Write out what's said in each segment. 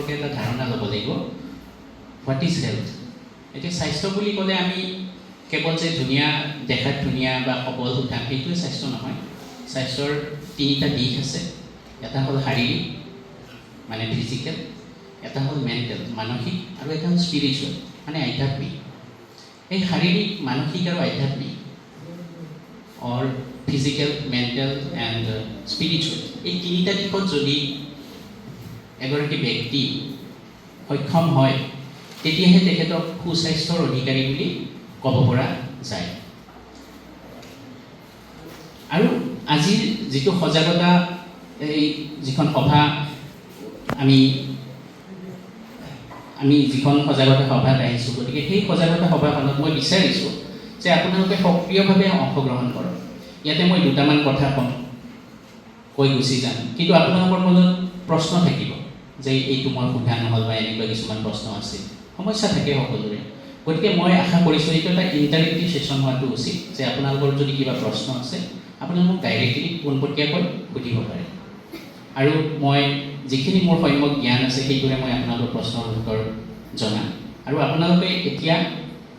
সম্পৰ্কে এটা ধাৰণা ল'ব লাগিব হোৱাট ইজ হেল্থ। এতিয়া স্বাস্থ্য বুলি ক'লে আমি কেৱল যে ধুনীয়া দেখাত ধুনীয়া বা সবল সুঠাম সেইটোৱে স্বাস্থ্য নহয়। স্বাস্থ্যৰ তিনিটা দিশ আছে। এটা হ'ল শাৰীৰিক মানে ফিজিকেল, এটা হ'ল মেণ্টেল মানসিক, আৰু এটা হ'ল স্পিৰিচুৱেল মানে আধ্যাত্মিক। এই শাৰীৰিক মানসিক আৰু আধ্যাত্মিক অৰ ফিজিকেল মেণ্টেল এণ্ড স্পিৰিচুৱেল এই তিনিটা দিশত যদি এগৰাকী ব্যক্তি সক্ষম হয় তেতিয়াহে তেখেতক সুস্বাস্থ্যৰ অধিকাৰী বুলি ক'ব পৰা যায়। আৰু আজিৰ যিটো সজাগতা এই যিখন সভা আমি যিখন সজাগতা সভাত আহিছোঁ, গতিকে সেই সজাগতা সভাখনত মই বিচাৰিছোঁ যে আপোনালোকে সক্ৰিয়ভাৱে অংশগ্ৰহণ কৰক। ইয়াতে মই দুটামান কথা ক'ম, কৈ গুচি যাম, কিন্তু আপোনালোকৰ মনত প্ৰশ্ন থাকিব যে এইটো মই সোধা নহ'ল বা এনেকুৱা কিছুমান প্ৰশ্ন আছে, সমস্যা থাকে সকলোৰে। গতিকে মই আশা কৰিছোঁ এইটো এটা ইণ্টাৰেক্টিভ ছেশ্যন হোৱাটো উচিত, যে আপোনালোকৰ যদি কিবা প্ৰশ্ন আছে আপোনালোকে মোক ডাইৰেক্টলি পোনপটীয়াকৈ সুধিব পাৰে। আৰু মই যিখিনি মোৰ সম্যক জ্ঞান আছে সেইটোৰে মই আপোনালোকৰ প্ৰশ্নৰ উত্তৰ জনাম। আৰু আপোনালোকে এতিয়া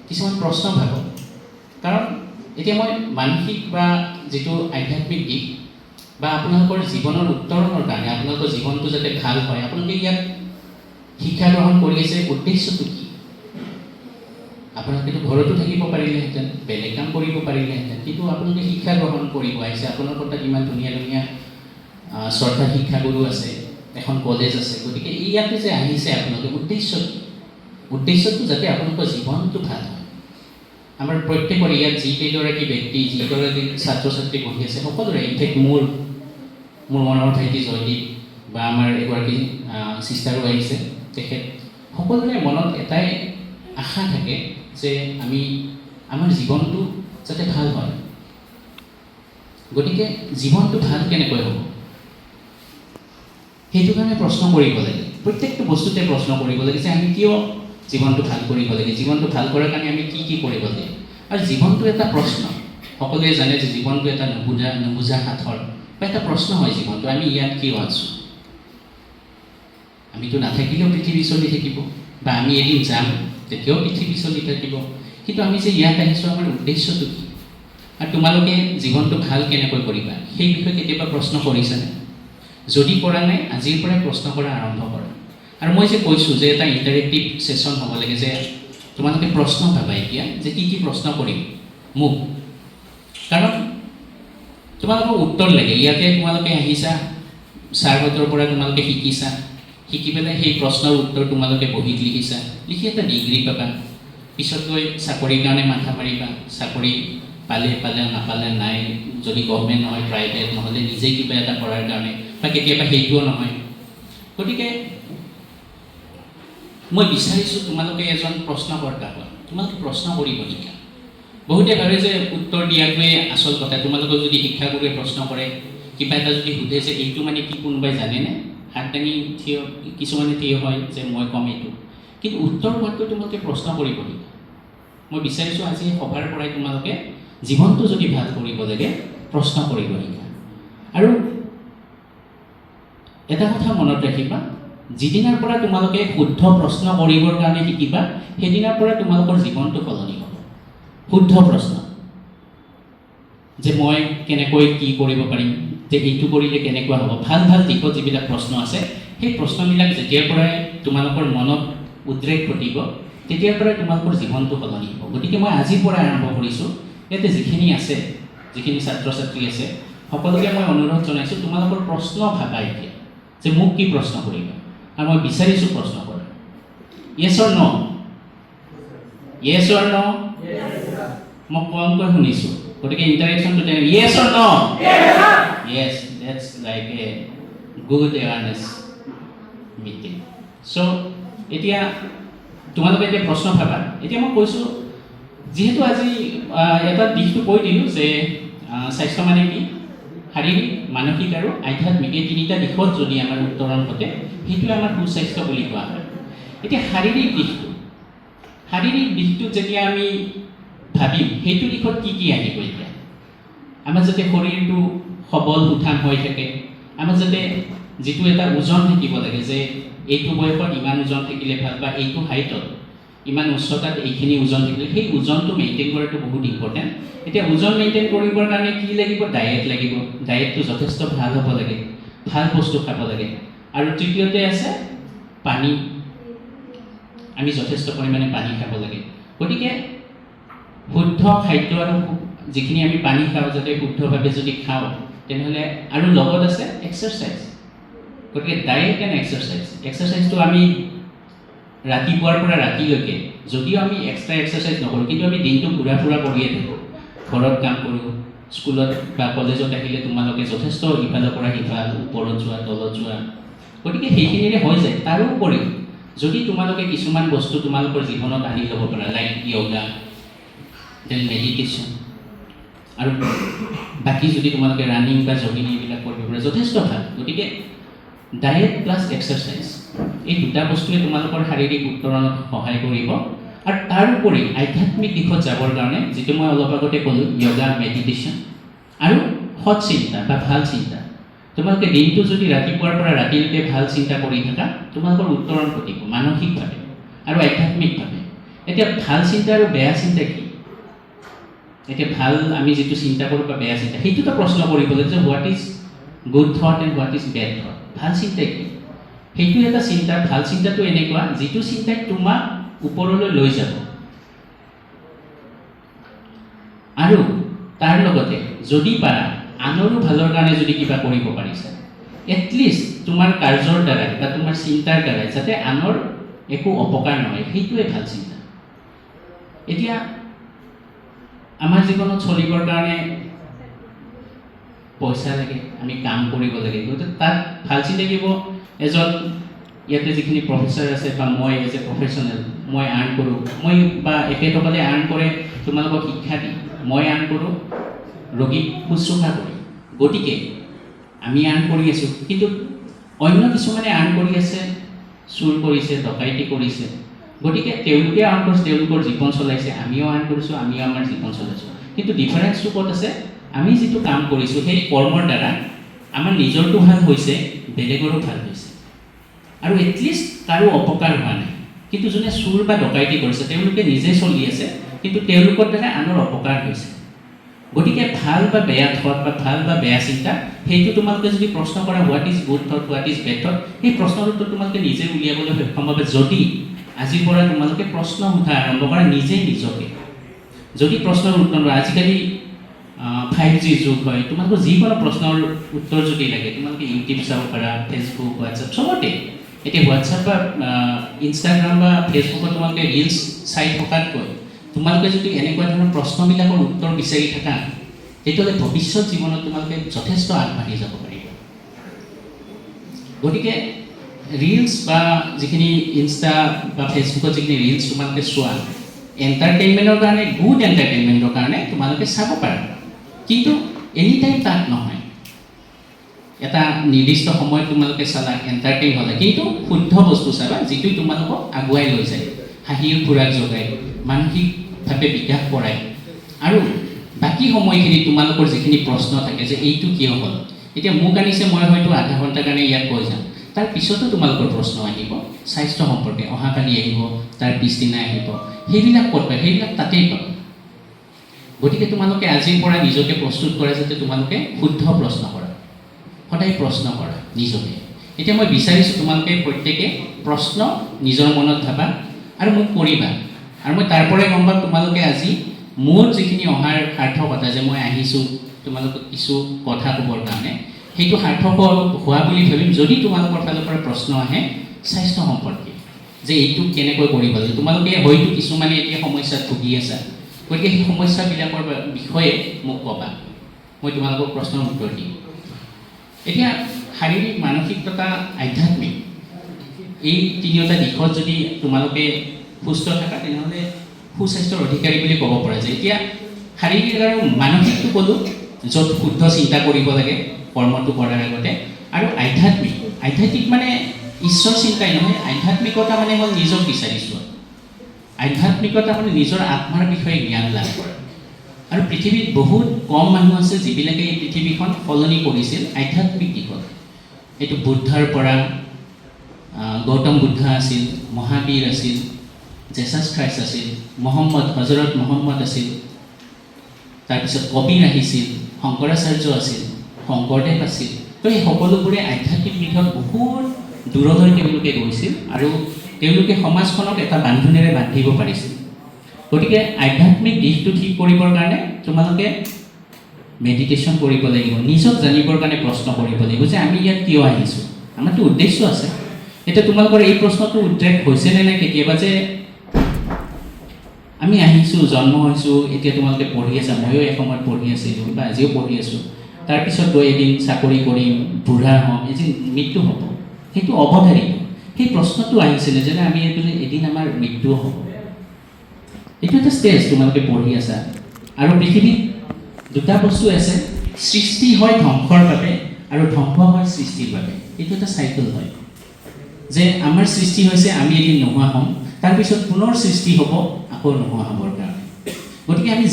কিছুমান প্ৰশ্ন ভাবক, কাৰণ এতিয়া মই মানসিক বা যিটো আধ্যাত্মিক দিশ বা আপোনালোকৰ জীৱনৰ উত্তৰণৰ কাৰণে আপোনালোকৰ জীৱনটো যাতে ভাল হয়, আপোনালোকে ইয়াত শিক্ষা গ্ৰহণ কৰি আছে, উদ্দেশ্যটো কি? আপোনালোকেতো ঘৰতো থাকিব পাৰিলেহেঁতেন, বেলেগ কাম কৰিব পাৰিলেহেঁতেন, কিন্তু আপোনালোকে শিক্ষা গ্ৰহণ কৰিব আহিছে। আপোনালোকৰ তাত ইমান ধুনীয়া ধুনীয়া চৰকাৰী শিক্ষাগুৰু আছে, এখন কলেজ আছে, গতিকে ইয়াতে যে আহিছে আপোনালোকে উদ্দেশ্য কি? উদ্দেশ্যটো যাতে আপোনালোকৰ জীৱনটো ভাল হয়। আমাৰ প্ৰত্যেকৰে ইয়াত যিকেইগৰাকী ব্যক্তি যিগৰাকী ছাত্ৰ ছাত্ৰী পঢ়ি আছে সকলোৰে, ইনফেক্ট মোৰ মনৰ ভাইটি জয়দীপ বা আমাৰ এগৰাকী ছিষ্টাৰো আহিছে, তেখেত সকলোৰে মনত এটাই আশা থাকে যে আমাৰ জীৱনটো যাতে ভাল হয়। গতিকে জীৱনটো ভাল কেনেকৈ হ'ব সেইটো কাৰণে প্ৰশ্ন কৰিব লাগে। প্ৰত্যেকটো বস্তুতে প্ৰশ্ন কৰিব লাগে যে আমি কিয় জীৱনটো ভাল কৰিব লাগে, জীৱনটো ভাল কৰাৰ কাৰণে আমি কি কি কৰিব লাগে। আৰু জীৱনটো এটা প্ৰশ্ন, সকলোৱে জানে যে জীৱনটো এটা নুবুজা সাঁথৰ বা এটা প্ৰশ্ন হয় জীৱনটো। আমি ইয়াত কিয় আছোঁ? আমিতো নাথাকিলেও পৃথিৱী চলি থাকিব, বা আমি এদিন যাম তেতিয়াও পৃথিৱী চলি থাকিব, কিন্তু আমি যে ইয়াত আহিছোঁ আমাৰ উদ্দেশ্যটো কি? আৰু তোমালোকে জীৱনটো ভাল কেনেকৈ কৰিবা সেই বিষয়ে কেতিয়াবা প্ৰশ্ন কৰিছানে? যদি কৰা নাই আজিৰ পৰাই প্ৰশ্ন কৰা আৰম্ভ কৰা। আৰু মই যে কৈছোঁ যে এটা ইণ্টাৰেক্টিভ ছেশ্যন হ'ব লাগে, যে তোমালোকে প্ৰশ্ন ভাবা এতিয়া যে কি কি প্ৰশ্ন কৰিম মোক, কাৰণ তোমালোকৰ উত্তৰ লাগে। ইয়াতে তোমালোকে আহিছা, ছাৰহঁতৰ পৰা তোমালোকে শিকিছা, শিকি পেলাই সেই প্ৰশ্নৰ উত্তৰ তোমালোকে বহীত লিখিছা, লিখি এটা ডিগ্ৰী পাবা। পিছত গৈ চাকৰিৰ কাৰণে মাথা মাৰিবা, চাকৰি পালে নাপালে নাই, যদি গভৰ্ণমেণ্ট নহয় প্ৰাইভেট, নহ'লে নিজে কিবা এটা কৰাৰ কাৰণে, বা কেতিয়াবা সেইটোও নহয়। গতিকে মই বিচাৰিছোঁ তোমালোকে এজন প্ৰশ্নকৰ্তা হোৱা, তোমালোকে প্ৰশ্ন কৰিব শিকা। বহুতে ভাবে যে উত্তৰ দিয়াটোৱে আচল কথা। তোমালোকক যদি শিক্ষাগুৰুৱে প্ৰশ্ন কৰে, কিবা এটা যদি সোধে যে এইটো মানে কি কোনোবাই জানেনে, হাত দাঙি কিছুমানে থিয় হয় যে মই ক'ম এইটো, কিন্তু উত্তৰ হোৱাতকৈ তোমালোকে প্ৰশ্ন কৰিব শিকা। মই বিচাৰিছোঁ আজি সভাৰ পৰাই তোমালোকে জীৱনটো যদি ভাল কৰিব লাগে প্ৰশ্ন কৰিব শিকা। আৰু এটা কথা মনত ৰাখিবা, যিদিনাৰ পৰা তোমালোকে শুদ্ধ প্ৰশ্ন কৰিবৰ কাৰণে শিকিবা সেইদিনাৰ পৰা তোমালোকৰ জীৱনটো সলনি হ'ব। শুদ্ধ প্ৰশ্ন, যে মই কেনেকৈ কি কৰিব পাৰিম, যে এইটো কৰিলে কেনেকুৱা হ'ব, ভাল ভাল দিশত যিবিলাক প্ৰশ্ন আছে সেই প্ৰশ্নবিলাক যেতিয়াৰ পৰাই তোমালোকৰ মনত উদ্ৰেক ঘটিব তেতিয়াৰ পৰাই তোমালোকৰ জীৱনটো সলনি হ'ব। গতিকে মই আজিৰ পৰাই আৰম্ভ কৰিছোঁ, ইয়াতে যিখিনি আছে, যিখিনি ছাত্ৰ ছাত্ৰী আছে সকলোকে মই অনুৰোধ জনাইছোঁ তোমালোকৰ প্ৰশ্ন ভাবা এতিয়া, যে মোক কি প্ৰশ্ন কৰিবা, আৰু মই বিচাৰিছোঁ প্ৰশ্ন কৰা। য়েছ অৰ ন'? য়েছ অৰ ন'? মই কমকৈ শুনিছোঁ, গতিকে ইণ্টাৰেকশ্যনটো তেনেকৈ yes or no'? Yes, that's like a good awareness meeting. So' এতিয়া তোমালোকে এতিয়া প্ৰশ্ন ভাবা। এতিয়া মই কৈছোঁ, যিহেতু আজি এটা দিশটো কৈ দিলোঁ যে স্বাস্থ্য মানে কি, শাৰীৰিক মানসিক আৰু আধ্যাত্মিক এই তিনিটা দিশত যদি আমাৰ উত্তৰণ ঘটে সেইটোৱে আমাৰ সুস্বাস্থ্য বুলি কোৱা হয়। এতিয়া শাৰীৰিক দিশটোত যেতিয়া আমি ভাবিম সেইটো দিশত কি কি আহিব, এতিয়া আমাৰ যাতে শৰীৰটো সবল সুঠাম হৈ থাকে, আমাৰ যাতে যিটো এটা ওজন থাকিব লাগে, যে এইটো বয়সত ইমান ওজন থাকিলে ভাল বা এইটো হাইটত ইমান উচ্চতাত এইখিনি ওজন থাকিলে সেই ওজনটো মেইনটেইন কৰাটো বহুত ইম্পৰ্টেণ্ট। এতিয়া ওজন মেইনটেইন কৰিবৰ কাৰণে কি লাগিব? ডায়েট লাগিব। ডায়েটটো যথেষ্ট ভাল হ'ব লাগে, ভাল বস্তু খাব লাগে। আৰু তৃতীয়তে আছে পানী। আমি যথেষ্ট পৰিমাণে পানী খাব লাগে। গতিকে শুদ্ধ খাদ্য আৰু যিখিনি আমি পানী খাওঁ যাতে শুদ্ধভাৱে যদি খাওঁ তেনেহ'লে আৰু লগত আছে এক্সাৰচাইজ। গতিকে ডায়েট এণ্ড এক্সাৰচাইজ। এক্সাৰচাইজটো আমি ৰাতিপুৱাৰ পৰা ৰাতিলৈকে যদিও আমি এক্সট্ৰা এক্সাৰচাইজ নকৰোঁ কিন্তু আমি দিনটো ঘূৰা ফুৰা কৰিয়ে থাকোঁ, ঘৰত কাম কৰোঁ, স্কুলত বা কলেজত আহিলে তোমালোকে যথেষ্ট ইফালৰ পৰা সিফাল, ওপৰত যোৱা তলত যোৱা, গতিকে সেইখিনিৰে হৈ যায়। তাৰোপৰি যদি তোমালোকে কিছুমান বস্তু তোমালোকৰ জীৱনত আনি ল'ব পাৰা, লাইক য়োগা, দেন মেডিটেশ্যন, আৰু বাকী যদি তোমালোকে ৰানিং বা জগিং এইবিলাক কৰিব পাৰা যথেষ্ট ভাল। গতিকে ডায়েট প্লাছ এক্সাৰচাইজ এই দুটা বস্তুৱে তোমালোকৰ শাৰীৰিক উত্তৰণত সহায় কৰিব। আৰু তাৰোপৰি আধ্যাত্মিক দিশত যাবৰ কাৰণে যিটো মই অলপ আগতে ক'লোঁ, য়োগা, মেডিটেশ্যন আৰু সৎ চিন্তা বা ভাল চিন্তা। তোমালোকে দিনটো যদি ৰাতিপুৱাৰ পৰা ৰাতিলৈকে ভাল চিন্তা কৰি থাকা তোমালোকৰ উত্তৰণ ঘটিব মানসিকভাৱে আৰু আধ্যাত্মিকভাৱে। এতিয়া ভাল চিন্তা আৰু বেয়া চিন্তা কি? এতিয়া ভাল আমি যিটো চিন্তা কৰোঁ বা বেয়া চিন্তা সেইটোতো প্ৰশ্ন কৰিব লাগে যে what is good thought and what is bed thought. ভাল চিন্তা কি? সেইটো এটা চিন্তা। ভাল চিন্তাটো এনেকুৱা যিটো চিন্তাই তোমাক ওপৰলৈ লৈ যাব, আৰু তাৰ লগতে যদি পাৰা আনৰো ভালৰ কাৰণে যদি কিবা কৰিব পাৰিছা, এটলিষ্ট তোমাৰ কাৰ্যৰ দ্বাৰাই বা তোমাৰ চিন্তাৰ দ্বাৰাই যাতে আনৰ একো অপকাৰ নহয়, সেইটোৱে ভাল চিন্তা। এতিয়া আমাৰ জীৱনত চলিবৰ কাৰণে পইচা লাগে, আমি কাম কৰিব লাগে, গতিকে তাত ভাল চিন্তা দিব। এজন ইয়াতে যিখিনি প্ৰফেচাৰ আছে বা মই এজ এ প্ৰফেশ্যনেল, মই আৰ্ণ কৰোঁ, মই বা এখেতসকলে আৰ্ণ কৰে তোমালোকক শিক্ষা দি, মই আৰ্ণ কৰোঁ ৰোগীক শুশ্ৰূষা কৰি। গতিকে আমি আৰ্ণ কৰি আছোঁ, কিন্তু অন্য কিছুমানে আৰ্ণ কৰি আছে, চুৰ কৰিছে, ডকাইতি কৰিছে। গতিকে তেওঁলোকে আৰ্ণ কৰিছে, তেওঁলোকৰ জীৱন চলাইছে, আমিও আৰ্ণ কৰিছোঁ, আমিও আমাৰ জীৱন চলাইছোঁ। কিন্তু ডিফাৰেঞ্চটো ক'ত আছে? আমি যিটো কাম কৰিছোঁ সেই কৰ্মৰ দ্বাৰা আমাৰ নিজৰটো ভাল হৈছে, বেলেগৰো ভাল হৈছে, আৰু এটলিষ্ট কাৰো অপকাৰ হোৱা নাই। কিন্তু যোনে চুৰ বা ডকাইতি কৰিছে তেওঁলোকে নিজে চলি আছে, কিন্তু তেওঁলোকৰ দ্বাৰা আনৰ অপকাৰ হৈছে। গতিকে ভাল বা বেয়া থট বা ভাল বা বেয়া চিন্তা সেইটো তোমালোকে যদি প্ৰশ্ন কৰা what is good thought, what is bed thought, সেই প্ৰশ্নৰ উত্তৰ তোমালোকে নিজে উলিয়াবলৈ সক্ষম হবে যদি আজিৰ পৰা তোমালোকে প্ৰশ্ন সোধা আৰম্ভ কৰা নিজেই নিজকে। যদি প্ৰশ্নৰ উত্তৰ লোৱা, আজিকালি 5G যুগ হয়, তোমালোকৰ যিকোনো প্ৰশ্নৰ উত্তৰ যদি লাগে তোমালোকে ইউটিউব চাব পাৰা, ফেচবুক, হোৱাটছআপ, চবতে। এতিয়া হোৱাটছআপ বা ইনষ্টাগ্ৰাম বা ফেচবুকত তোমালোকে ৰিলছ চাই থকাতকৈ তোমালোকে যদি এনেকুৱা ধৰণৰ প্ৰশ্নবিলাকৰ উত্তৰ বিচাৰি থাকা তেতিয়াহ'লে ভৱিষ্যত জীৱনত তোমালোকে যথেষ্ট আগবাঢ়ি যাব পাৰিবা। গতিকে ৰিলছ বা যিখিনি ইনষ্টা বা ফেচবুকত যিখিনি ৰিলছ তোমালোকে চোৱা, এণ্টাৰটেইনমেণ্টৰ কাৰণে, গুড এণ্টাৰটেইনমেণ্টৰ কাৰণে তোমালোকে চাব পাৰা, কিন্তু এনি টাইম তাত নহয়। এটা নিৰ্দিষ্ট সময়ত তোমালোকে চালা, এণ্টাৰটেইন হ'লে, কিন্তু শুদ্ধ বস্তু চাবা যিটো তোমালোকক আগুৱাই লৈ যায়, হাঁহিৰ খোৰাক যোগায়, মানসিকভাৱে বিকাশ কৰায়। আৰু বাকী সময়খিনি তোমালোকৰ যিখিনি প্ৰশ্ন থাকে যে এইটো কিয় হ'ল, এতিয়া মোক আনিছে, মই হয়তো আধা ঘণ্টাৰ কাৰণে ইয়াত কৈ যাম, তাৰ পিছতো তোমালোকৰ প্ৰশ্ন আহিব স্বাস্থ্য সম্পৰ্কে, অহাকালি আহিব, তাৰ পিছদিনা আহিব, সেইবিলাক ক'ত পায়? সেইবিলাক তাতেই পাব। গতিকে তোমালোকে আজিৰ পৰা নিজকে প্ৰস্তুত কৰা যাতে তোমালোকে শুদ্ধ প্ৰশ্ন কৰা, সদায় প্ৰশ্ন কৰা নিজকে। এতিয়া মই বিচাৰিছোঁ তোমালোকে প্ৰত্যেকে প্ৰশ্ন নিজৰ মনত ভাবা আৰু মোক কৰিবা, আৰু মই তাৰ পৰাই গম পাম তোমালোকে আজি মোৰ যিখিনি অহাৰ সাৰ্থকতা যে মই আহিছোঁ তোমালোকক কিছু কথা ক'বৰ কাৰণে, সেইটো সাৰ্থক হোৱা বুলি ভাবিম যদি তোমালোকৰ ফালৰ পৰা প্ৰশ্ন আহে স্বাস্থ্য সম্পৰ্কে, যে এইটো কেনেকৈ কৰিব লাগে। তোমালোকে হয়তো কিছুমানে এতিয়া সমস্যাত ভুগি আছা, গতিকে সেই সমস্যাবিলাকৰ বিষয়ে মোক ক'বা, মই তোমালোকক প্ৰশ্নৰ উত্তৰ দিম। এতিয়া শাৰীৰিক, মানসিক তথা আধ্যাত্মিক এই তিনিওটা দিশত যদি তোমালোকে সুস্থ থাকা তেনেহ'লে সুস্বাস্থ্যৰ অধিকাৰী বুলি ক'ব পৰা যায়। এতিয়া শাৰীৰিক আৰু মানসিকটো ক'লোঁ, য'ত শুদ্ধ চিন্তা কৰিব লাগে কৰ্মটো কৰাৰ আগতে, আৰু আধ্যাত্মিক, আধ্যাত্মিক মানে ঈশ্বৰ চিন্তাই নহয়, আধ্যাত্মিকতা মানে হ'ল নিজক বিচাৰি চোৱা, আধ্যাত্মিকতা মানে নিজৰ আত্মাৰ বিষয়ে জ্ঞান লাভ কৰা। আৰু পৃথিৱীত বহুত কম মানুহ আছে যিবিলাকে এই পৃথিৱীখন সলনি কৰিছিল আধ্যাত্মিক দিশত। এইটো বুদ্ধাৰ পৰা গৌতম বুদ্ধ আছিল, মহাবীৰ আছিল, জেছাছ খ্ৰাইষ্ট আছিল, হজৰত মহম্মদ আছিল, তাৰপিছত কবিৰ আহিছিল, শংকৰাচাৰ্য আছিল, শংকৰদেৱ আছিল। তো এই সকলোবোৰে আধ্যাত্মিক দিশত বহুত দূৰলৈ তেওঁলোকে গৈছিল আৰু তেওঁলোকে সমাজখনক এটা বান্ধোনেৰে বান্ধিব পাৰিছিল। গতিকে আধ্যাত্মিক দিশটো ঠিক কৰিবৰ কাৰণে তোমালোকে মেডিটেশ্যন কৰিব লাগিব, নিজক জানিবৰ কাৰণে প্ৰশ্ন কৰিব লাগিব যে আমি ইয়াত কিয় আহিছোঁ, আমাৰতো উদ্দেশ্য আছে। এতিয়া তোমালোকৰ এই প্ৰশ্নটো উদ্ৰেক হৈছেনে নাই কেতিয়াবা যে আমি আহিছোঁ, জন্ম হৈছোঁ, এতিয়া তোমালোকে পঢ়ি আছা, ময়ো এসময়ত পঢ়ি আছিলোঁ বা আজিও পঢ়ি আছোঁ, তাৰপিছত গৈ এদিন চাকৰি কৰিম, বুঢ়া হ'ম, এদিন মৃত্যু হ'ব, সেইটো অৱধাৰিত। সেই প্ৰশ্নটো আহিছিলে যে আমি এদিন আমাৰ মৃত্যু হ'ব, এইটো এটা ষ্টেজ তোমালোকে পঢ়ি আছা। আৰু পৃথিৱীত দুটা বস্তু আছে, সৃষ্টি হয় ধ্বংসৰ বাবে আৰু ধ্বংস হয় সৃষ্টিৰ বাবে। এইটো এটা চাইকেল হয় যে আমাৰ সৃষ্টি হৈছে, আমি এদিন নোহোৱা হ'ম, তাৰপিছত পুনৰ সৃষ্টি হ'ব আকৌ নোহোৱা হ'বৰ কাৰণে। গতিকে আমি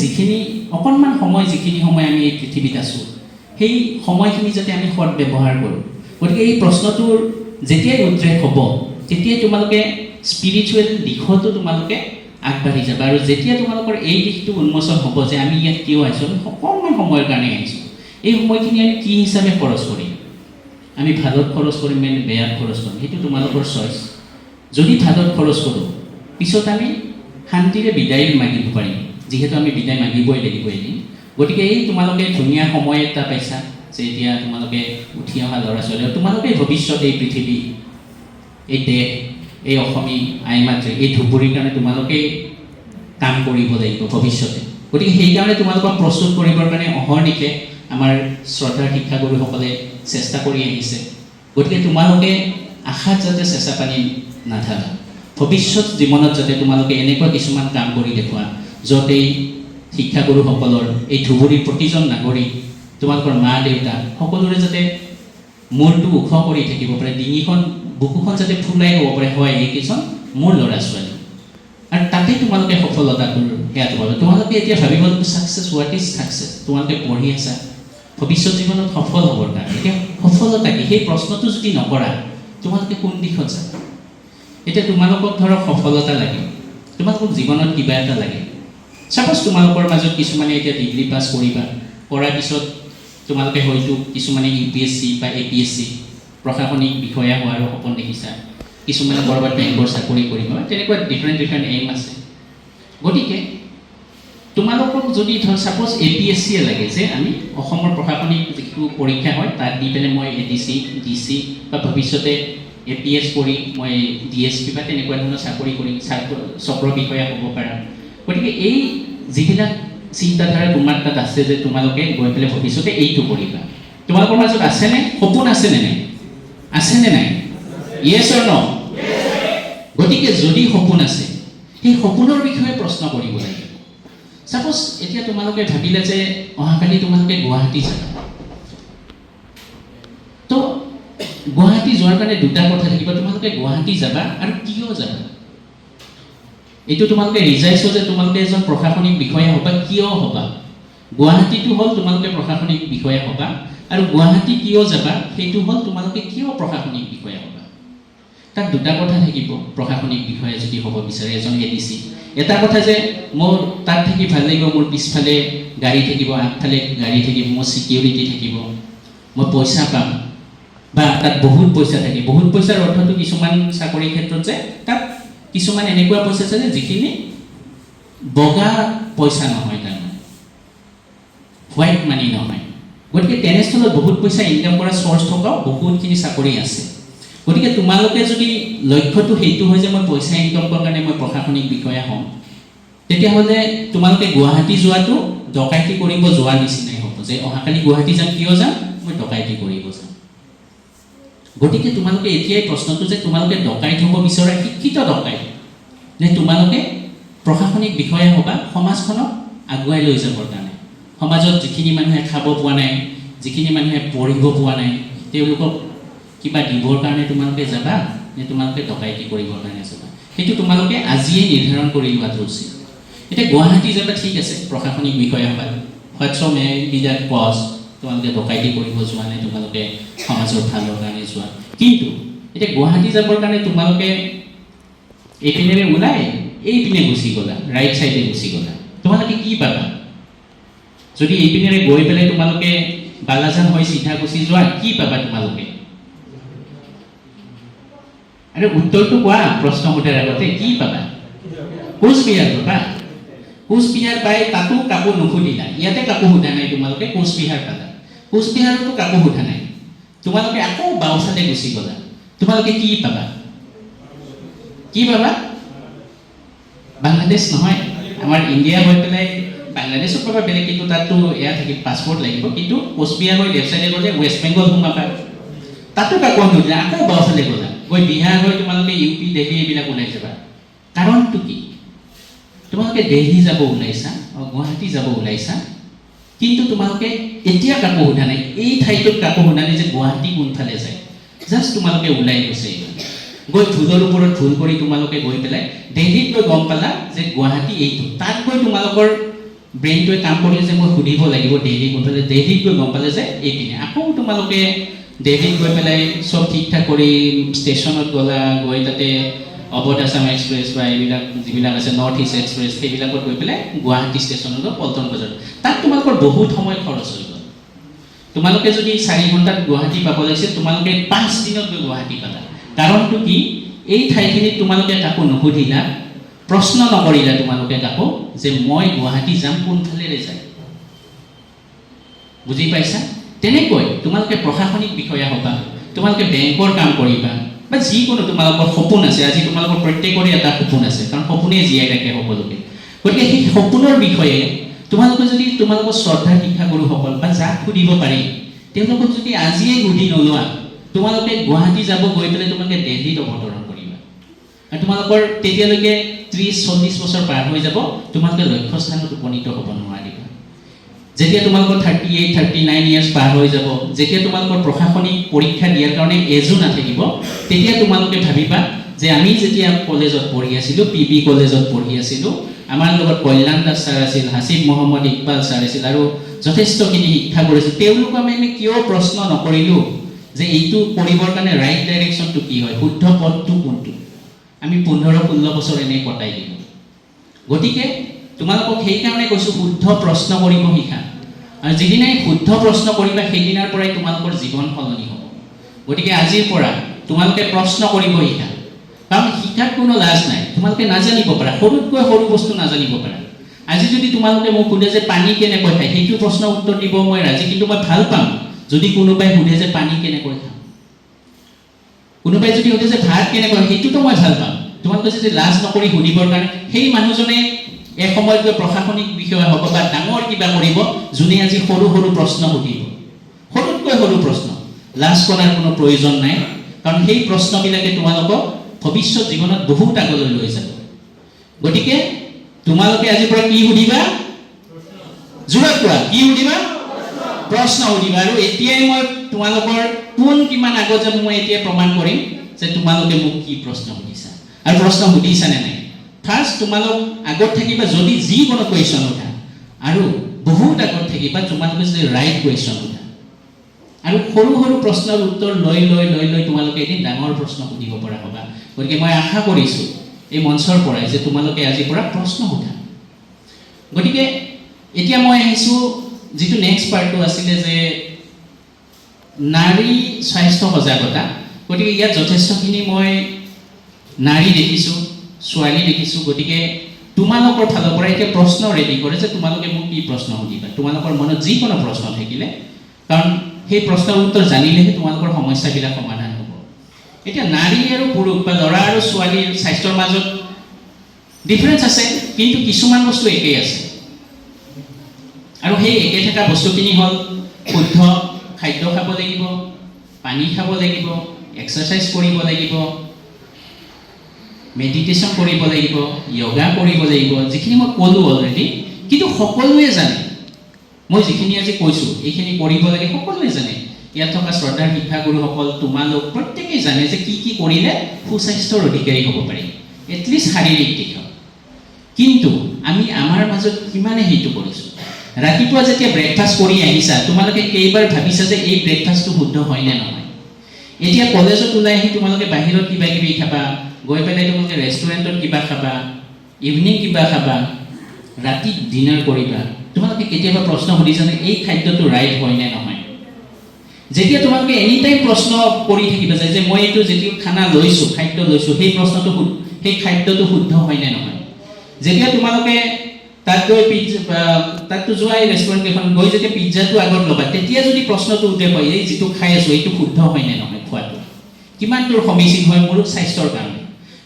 অকণমান সময় যিখিনি সময় আমি এই পৃথিৱীত আছোঁ, সেই সময়খিনি যাতে আমি সৎ ব্যৱহাৰ কৰোঁ। গতিকে এই প্ৰশ্নটোৰ যেতিয়াই উদ্ৰেক হ'ব তেতিয়াই তোমালোকে স্পিৰিচুৱেল দিশতো তোমালোকে আগবাঢ়ি যাবা। আৰু যেতিয়া তোমালোকৰ এই দিশটো উন্মোচন হ'ব যে আমি ইয়াত কিয় আহিছোঁ, আমি অকণমান সময়ৰ কাৰণে আহিছোঁ, এই সময়খিনি আমি কি হিচাপে খৰচ কৰিম, আমি ভালত খৰচ কৰিম নে বেয়াত খৰচ কৰিম, সেইটো তোমালোকৰ চইচ। যদি ভালত খৰচ কৰোঁ, পিছত আমি শান্তিৰে বিদায় মাগিব পাৰিম, যিহেতু আমি বিদায় মাগিবই লাগিব এদিন। গতিকে এই তোমালোকে ধুনীয়া সময় এটা পাইছা যে এতিয়া তোমালোকে উঠি অহা ল'ৰা ছোৱালী, তোমালোকে ভৱিষ্যত এই পৃথিৱী, এই দেশ, এই অসমী আই মাতৃ, এই ধুবুৰীৰ কাৰণে তোমালোকেই কাম কৰিব লাগিব ভৱিষ্যতে। গতিকে সেইকাৰণে তোমালোকক প্ৰস্তুত কৰিবৰ কাৰণে অহৰ্নিশে আমাৰ শ্ৰদ্ধাৰ শিক্ষাগুৰুসকলে চেষ্টা কৰি আহিছে। গতিকে তোমালোকে আশাত যাতে চেঁচা পানী নাথাকা, ভৱিষ্যত জীৱনত যাতে তোমালোকে এনেকুৱা কিছুমান কাম কৰি দেখুওৱা য'ত এই শিক্ষাগুৰুসকলৰ, এই ধুবুৰীৰ প্ৰতিজন নাগৰিক, তোমালোকৰ মা দেউতা সকলোৰে যাতে মূৰটো ওখ কৰি থাকিব পাৰে, বুকুখন যাতে ফুলাই হ'ব পাৰে, হয় এইকেইজন মোৰ ল'ৰা ছোৱালী। আৰু তাতেই তোমালোকে সফলতাটোৰ সেয়াটো পাবা। তোমালোকে এতিয়া ভাবিব ছাকচেছ, হোৱাট ইজ ছাকচেছ, তোমালোকে পঢ়ি আছা ভৱিষ্যত জীৱনত সফল হ'বৰ কাৰণে। এতিয়া সফলতা কি, সেই প্ৰশ্নটো যদি নকৰা তোমালোকে কোন দিশত যাবা? এতিয়া তোমালোকক ধৰক সফলতা লাগে, তোমালোকক জীৱনত কিবা এটা লাগে। ছাপ'জ তোমালোকৰ মাজত কিছুমানে এতিয়া ডিগ্ৰী পাছ কৰিবা, কৰাৰ পিছত তোমালোকে হয়তো কিছুমানে UPSC বা APSC প্ৰশাসনিক বিষয়া হোৱাৰো সপোন দেখিছা, কিছুমানে ক'ৰবাত বেংকৰ চাকৰি কৰিব, তেনেকুৱা ডিফাৰেণ্ট এইম আছে। গতিকে তোমালোকক যদি ছাপ'জ APSC লাগে যে আমি অসমৰ প্ৰশাসনিক যিটো পৰীক্ষা হয় তাত দি পেলাই মই ADC, DC বা ভৱিষ্যতে APS কৰি মই DSP বা তেনেকুৱা ধৰণৰ চাকৰি কৰি চক্ৰ বিষয়া হ'ব পাৰা। গতিকে এই যিবিলাক চিন্তাধাৰা তোমাৰ তাত আছে যে তোমালোকে গৈ পেলাই ভৱিষ্যতে এইটো কৰিবা, তোমালোকৰ মাজত আছেনে? সপোন আছেনে নাই? আছেনে নাই? ইয়েছ অৰ ন? গতিকে যদি সপোন আছে, সেই সপোনৰ বিষয়ে প্ৰশ্ন কৰিব লাগিব। ছাপ'জ এতিয়া তোমালোকে ভাবিলে যে অহাকালি তোমালোকে গুৱাহাটী যাবা, তো গুৱাহাটী যোৱাৰ কাৰণে দুটা কথা থাকিব, তোমালোকে গুৱাহাটী যাবা আৰু কিয় যাবা। এইটো তোমালোকে ৰিজাইছো যে তোমালোকে এজন প্ৰশাসনিক বিষয়া হ'বা, কিয় হ'বা। গুৱাহাটীটো হ'ল তোমালোকে প্ৰশাসনিক বিষয়া হ'বা, আৰু গুৱাহাটী কিয় যাবা সেইটো হ'ল তোমালোকে কিয় প্ৰশাসনিক বিষয়া হ'বা। তাত দুটা কথা থাকিব। প্ৰশাসনিক বিষয়া যদি হ'ব বিচাৰে এজন ADC, এটা কথা যে মোৰ তাত থাকি ভাল লাগিব, মোৰ পিছফালে গাড়ী থাকিব, আগফালে গাড়ী থাকিব, মোৰ ছিকিউৰিটি থাকিব, মই পইচা পাম, বা তাত বহুত পইচা থাকে। বহুত পইচাৰ অৰ্থটো কিছুমান চাকৰিৰ ক্ষেত্ৰত যে তাত কিছুমান এনেকুৱা পইচা আছে যে যিখিনি বগা পইচা নহয়, তাৰমানে হোৱাইট মানি নহয়। গতিকে তেনেস্থলত বহুত পইচা ইনকাম কৰা চ'ৰ্চ থকাও বহুতখিনি চাকৰি আছে। গতিকে তোমালোকে যদি লক্ষ্যটো সেইটো হয় যে মই পইচা ইনকাম কৰাৰ কাৰণে মই প্ৰশাসনিক বিষয়া হ'ম, তেতিয়াহ'লে তোমালোকে গুৱাহাটী যোৱাটো ডকাইতি কৰিব যোৱা নিচিনাই হ'ব, যে অহাকালি গুৱাহাটী যাম, কিয় যাম, মই ডকাইতি কৰিব যাম। গতিকে তোমালোকে এতিয়াই প্ৰশ্নটো যে তোমালোকে ডকাইত হ'ব বিচৰা শিক্ষিত ডকাইত, নে তোমালোকে প্ৰশাসনিক বিষয়া হ'বা সমাজখনক আগুৱাই লৈ যাবৰ কাৰণে। সমাজত যিখিনি মানুহে খাব পোৱা নাই, যিখিনি মানুহে পঢ়িব পোৱা নাই, তেওঁলোকক কিবা দিবৰ কাৰণে তোমালোকে যাবা, নে তোমালোকে ডকাইতি কৰিবৰ কাৰণে যাবা, সেইটো তোমালোকে আজিয়ে নিৰ্ধাৰণ কৰি লোৱাটো উচিত। এতিয়া গুৱাহাটী যাবা, ঠিক আছে, প্ৰশাসনিক বিষয়া হ'বা, what's may be that cause, তোমালোকে ডকাইতি কৰিব যোৱা নাই, তোমালোকে সমাজৰ ভালৰ কাৰণে যোৱা। কিন্তু এতিয়া গুৱাহাটী যাবৰ কাৰণে তোমালোকে এইপিনেৰে ওলাই এইপিনে গুচি গ'লা, ৰাইট চাইডে গুচি গ'লা, তোমালোকে কি পাবা? যদি এইপিনেৰে গৈ পেলাই তোমালোকে বালাজান হৈ চিধা গুচি যোৱা, কি পাবা তোমালোকে? আৰু উত্তৰটো কোৱা, প্ৰশ্ন সোধাৰ আগতে কি পাবা? কোচবিহাৰ পাবা। কোচবিহাৰ পাই তাতো কাকো নুসুধিলা, ইয়াতে কাকো সোধা নাই, তোমালোকে কোচবিহাৰ পালা। কোচবিহাৰতো কাকো সোধা নাই, তোমালোকে আকৌ বাওঁফালে গুচি গ'লা, তোমালোকে কি পাবা? কি পাবা? বাংলাদেশ নহয়, আমাৰ ইণ্ডিয়া হৈ পেলাই বাংলাদেশত পাবা বেলেগ, কিন্তু তাততো এয়া থাকিব, পাছপৰ্ট লাগিব। কিন্তু কোচবিহাৰ হৈ লেফ্ট চাইডে গ'লে ৱেষ্ট বেংগল সোমাবা, তাতো কাকো নুসুধিলা, আকৌ বাওঁফালে গ'লা, গৈ বিহাৰ হৈ তোমালোকে ইউ পি, দিল্লী এইবিলাক ওলাই যাবা। কাৰণটো কি? তোমালোকে দিল্লী যাব ওলাইছা, গুৱাহাটী যাব ওলাইছা, কিন্তু তোমালোকে এতিয়া কাকো সোধা নাই, এই ঠাইটোত কাকো সোধা নাই যে গুৱাহাটী কোনফালে যায়। জাষ্ট তোমালোকে ওলাই গৈছে, গৈ ঢোলৰ ওপৰত ঢোল কৰি তোমালোকে গৈ পেলাই দিল্লীত গৈ গম পালা যে গুৱাহাটী এইটো। তাত গৈ তোমালোকৰ ব্ৰেইনটোৱে কাম কৰিলে যে মই সুধিব লাগিব দিল্লী কোনফালে। দিল্লীত গৈ গম পালে যে এইপিনে। আকৌ তোমালোকে দিল্লীত গৈ পেলাই চব ঠিক ঠাক কৰি ষ্টেচনত গ'লা, গৈ তাতে অৱধ আছাম এক্সপ্ৰেছ বা এইবিলাক যিবিলাক আছে নৰ্থ ইষ্ট এক্সপ্ৰেছ, সেইবিলাকত গৈ পেলাই গুৱাহাটী ষ্টেচনত পল্টন বজাৰ। তাত তোমালোকৰ বহুত সময় খৰচ হৈ গ'ল। তোমালোকে যদি 4 ঘণ্টাত গুৱাহাটী পাব লাগিছিল, তোমালোকে 5 দিনত গৈ গুৱাহাটী পালা। কাৰণটো কি? এই ঠাইখিনিত তোমালোকে কাকো নুসুধিলা, প্ৰশ্ন নকৰিলা তোমালোকে কাকো যে মই গুৱাহাটী যাম কোনফালেৰে যায়। বুজি পাইছা? তেনেকৈ তোমালোকে প্ৰশাসনিক বিষয়া হ'বা, তোমালোকে বেংকৰ কাম কৰিবা, বা যিকোনো তোমালোকৰ সপোন আছে। আজি তোমালোকৰ প্ৰত্যেকৰে এটা সপোন আছে, কাৰণ সপোনে জীয়াই ৰাখে সকলোকে। গতিকে সেই সপোনৰ বিষয়ে তোমালোকে যদি তোমালোকৰ শ্ৰদ্ধাৰ শিক্ষাগুৰুসকল বা যাক সুধিব পাৰি, তেওঁলোকক যদি আজিয়ে সুধি নোলোৱা, তোমালোকে গুৱাহাটী যাব গৈ পেলাই তোমালোকে দিল্লীত অৱতৰণ কৰিবা। আৰু তোমালোকৰ তেতিয়ালৈকে 30-40 বছৰ পাৰ হৈ যাব, তোমালোকে লক্ষ্যস্থানত উপনীত হ'ব নোৱাৰিবা। যেতিয়া তোমালোকৰ 38-39 ইয়াৰ্ছ পাৰ হৈ যাব, যেতিয়া তোমালোকৰ প্ৰশাসনিক পৰীক্ষা দিয়াৰ কাৰণে এজো নাথাকিব, তেতিয়া তোমালোকে ভাবিবা যে আমি যেতিয়া কলেজত পঢ়ি আছিলোঁ, PB কলেজত পঢ়ি আছিলোঁ, আমাৰ লগত কল্যাণ দাস ছাৰ আছিল, হাছিব মহম্মদ ইকবাল ছাৰ আছিল, আৰু যথেষ্টখিনি শিক্ষা কৰিছিল। তেওঁলোকক আমি কিয় প্ৰশ্ন নকৰিলোঁ যে এইটো কৰিবৰ কাৰণে ৰাইট ডাইৰেকশ্যনটো কি হয়, শুদ্ধ পথটো কোনটো? আমি 15-16 বছৰ এনেই কটাই দিলোঁ। গতিকে তোমালোকক সেইকাৰণে কৈছোঁ, শুদ্ধ প্ৰশ্ন কৰিব শিকা। আৰু যিদিনাই শুদ্ধ প্ৰশ্ন কৰিবা, সেইদিনাৰ পৰাই তোমালোকৰ জীৱন সলনি হ'ব। গতিকে আজিৰ পৰা তোমালোকে প্ৰশ্ন কৰিব শিকা, কাৰণ শিকাত কোনো লাজ নাই। তোমালোকে নাজানিব পাৰা, সৰুতকৈ সৰু বস্তু নাজানিব পাৰা। আজি যদি তোমালোকে মোক সোধে যে পানী কেনেকৈ খায়, সেইটো প্ৰশ্ন উত্তৰ দিব মই ৰাজি, কিন্তু মই ভাল পাম যদি কোনোবাই সোধে যে পানী কেনেকৈ খাম। কোনোবাই যদি সোধে যে ভাত কেনেকৈ, সেইটোতো মই ভাল পাম। তোমালোকে যদি লাজ নকৰি সুধিবৰ কাৰণে, সেই মানুহজনে এসময়ত গৈ প্ৰশাসনিক বিষয়া হ'ব বা ডাঙৰ কিবা কৰিব, যোনে আজি সৰু সৰু প্ৰশ্ন সুধিব, সৰুতকৈ সৰু প্ৰশ্ন। লাজ কৰাৰ কোনো প্ৰয়োজন নাই, কাৰণ সেই প্ৰশ্নবিলাকে তোমালোকক ভৱিষ্যত জীৱনত বহুত আগলৈ লৈ যাব। গতিকে তোমালোকে আজিৰ পৰা কি সুধিবা? জোৰত কোৱা, কি সুধিবা? প্ৰশ্ন সুধিবা। আৰু এতিয়াই মই তোমালোকৰ কোন কিমান আগত যাব মই এতিয়া প্ৰমাণ কৰিম যে তোমালোকে মোক কি প্ৰশ্ন সুধিছা আৰু প্ৰশ্ন সুধিছা নে নাই। ফাৰ্ষ্ট তোমালোক আগত থাকিবা যদি যিকোনো কুৱেশ্যন সোধা, আৰু বহুত আগত থাকিবা তোমালোকে যদি ৰাইট কুৱেশ্যন সোধা। আৰু সৰু সৰু প্ৰশ্নৰ উত্তৰ লৈ লৈ লৈ লৈ তোমালোকে এদিন ডাঙৰ প্ৰশ্ন সুধিব পৰা হ'বা। গতিকে মই আশা কৰিছোঁ এই মঞ্চৰ পৰাই যে তোমালোকে আজিৰ পৰা প্ৰশ্ন সোধা। গতিকে এতিয়া মই আহিছোঁ যিটো নেক্সট পাৰ্টটো আছিলে যে নাৰী স্বাস্থ্য সজাগতা। গতিকে ইয়াত যথেষ্টখিনি মই নাৰী দেখিছোঁ, ছোৱালী দেখিছোঁ। গতিকে তোমালোকৰ ফালৰ পৰা এতিয়া প্ৰশ্ন ৰেডি কৰে যে তোমালোকে মোক কি প্ৰশ্ন সুধিবা। তোমালোকৰ মনত যিকোনো প্ৰশ্ন থাকিলে, কাৰণ সেই প্ৰশ্নৰ উত্তৰ জানিলেহে তোমালোকৰ সমস্যাবিলাক সমাধান হ'ব। এতিয়া নাৰী আৰু পুৰুষ বা ল'ৰা আৰু ছোৱালীৰ স্বাস্থ্যৰ মাজত ডিফাৰেঞ্চ আছে, কিন্তু কিছুমান বস্তু একেই আছে। আৰু সেই একে থকা বস্তুখিনি হ'ল শুদ্ধ খাদ্য খাব লাগিব, পানী খাব লাগিব, এক্সাৰচাইজ কৰিব লাগিব, মেডিটেশ্যন কৰিব লাগিব, য়োগা কৰিব লাগিব, যিখিনি মই ক'লোঁ অলৰেডি। কিন্তু সকলোৱে জানে, মই যিখিনি আজি কৈছোঁ এইখিনি কৰিব লাগে, সকলোৱে জানে। ইয়াত থকা শ্ৰদ্ধাৰ শিক্ষাগুৰুসকল, তোমালোক প্ৰত্যেকেই জানে যে কি কি কৰিলে সুস্বাস্থ্যৰ অধিকাৰী হ'ব পাৰি, এটলিষ্ট শাৰীৰিক দিশত। কিন্তু আমি আমাৰ মাজত কিমানে সেইটো কৰিছোঁ? ৰাতিপুৱা যেতিয়া ব্ৰেকফাষ্ট কৰি আহিছা, তোমালোকে কেইবাৰ ভাবিছা যে এই ব্ৰেকফাষ্টটো শুদ্ধ হয় নে নহয়? এতিয়া কলেজত ওলাই আহি তোমালোকে বাহিৰত কিবা কিবি খাবা, গৈ পেলাই তোমালোকে ৰেষ্টুৰেণ্টত কিবা খাবা, ইভিনিং কিবা খাবা, ৰাতি ডিনাৰ কৰিবা। তোমালোকে কেতিয়াবা প্ৰশ্ন সুধিছানে এই খাদ্যটো ৰাইট হয় নে নহয়? যেতিয়া তোমালোকে এনি টাইম প্ৰশ্ন কৰি থাকিবা যে মই এইটো যেতিয়া খানা লৈছোঁ, খাদ্য লৈছোঁ, সেই খাদ্যটো শুদ্ধ হয় নে নহয়? যেতিয়া তোমালোকে তাত গৈ তাততো যোৱাই ৰেষ্টুৰেণ্ট কেইখন গৈ যেতিয়া পিজ্জাটো আগত ল'বা, তেতিয়া যদি প্ৰশ্নটো উঠে হয় এই যিটো খাই আছোঁ এইটো শুদ্ধ হয় নে নহয় খোৱাটো, কিমান দূৰ সমীচীন হয় মোৰ স্বাস্থ্যৰ কাৰণে।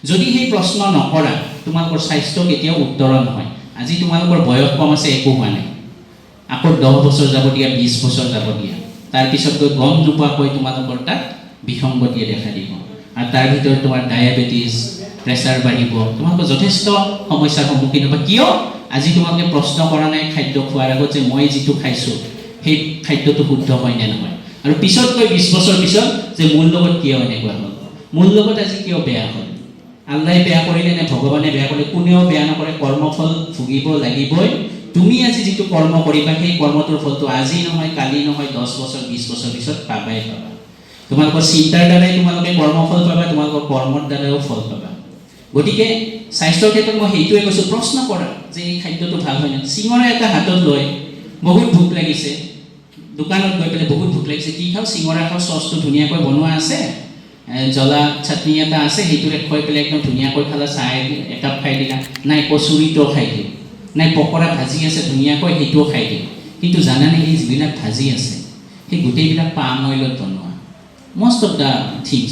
যদি সেই প্ৰশ্ন নকৰা তোমালোকৰ স্বাস্থ্য কেতিয়াও উত্তৰণ নহয়। আজি তোমালোকৰ বয়স কম আছে, একো হোৱা নাই, আকৌ 10 বছৰ যাব দিয়া, 20 বছৰ যাব দিয়া, তাৰপিছত গৈ গম নোপোৱাকৈ তোমালোকৰ তাত বিসংগতিয়ে দেখা দিব, আৰু তাৰ ভিতৰত তোমাৰ ডায়েবেটিছ, প্ৰেছাৰ বাঢ়িব, তোমালোকৰ যথেষ্ট সমস্যাৰ সন্মুখীন হ'ব। কিয়? আজি তোমালোকে প্ৰশ্ন কৰা নাই খাদ্য খোৱাৰ আগত যে মই যিটো খাইছোঁ সেই খাদ্যটো শুদ্ধ হয় নে নহয়। আৰু পিছত গৈ 20 বছৰ পিছত যে মোৰ লগত কিয় এনেকুৱা হ'ল, মোৰ লগত আজি কিয় বেয়া হ'ল, আল্লাই বেয়া কৰিলে নে ভগৱানে বেয়া কৰিলে, কোনেও বেয়া নকৰে, কৰ্মফল ভুগিব লাগিবই। তুমি আজি যিটো কৰ্ম কৰিবা সেই কৰ্মটোৰ ফলটো আজি নহয়, কালি নহয়, 10 বছৰ 20 বছৰ পিছত পাবাই পাবা। তোমালোকৰ চিন্তাৰ দ্বাৰাই তোমালোকে কৰ্মফল পাবা, তোমালোকৰ কৰ্মৰ দ্বাৰাও ফল পাবা। গতিকে স্বাস্থ্যৰ ক্ষেত্ৰত মই সেইটোৱে কৈছোঁ, প্ৰশ্ন কৰা যে এই খাদ্যটো ভাল হয় নে। চিঙৰা এটা হাতত লৈ বহুত ভোক লাগিছে, দোকানত গৈ পেলাই বহুত ভোক লাগিছে, কি খাওঁ, চিঙৰা খাওঁ, চচটো ধুনীয়াকৈ বনোৱা আছে, জ্বলা চাটনি এটা আছে, সেইটোৰে খুৱাই পেলাই একদম ধুনীয়াকৈ খালা, চাহ একাপ খাই দিলা, নাই কচুৰিটোও খাই দিওঁ, নাই পকৰা ভাজি আছে ধুনীয়াকৈ সেইটোও খাই দিওঁ। কিন্তু জানানে এই যিবিলাক ভাজি আছে সেই গোটেইবিলাক পাম অইলত বনোৱা, মষ্ট অফ দ্য থিংছ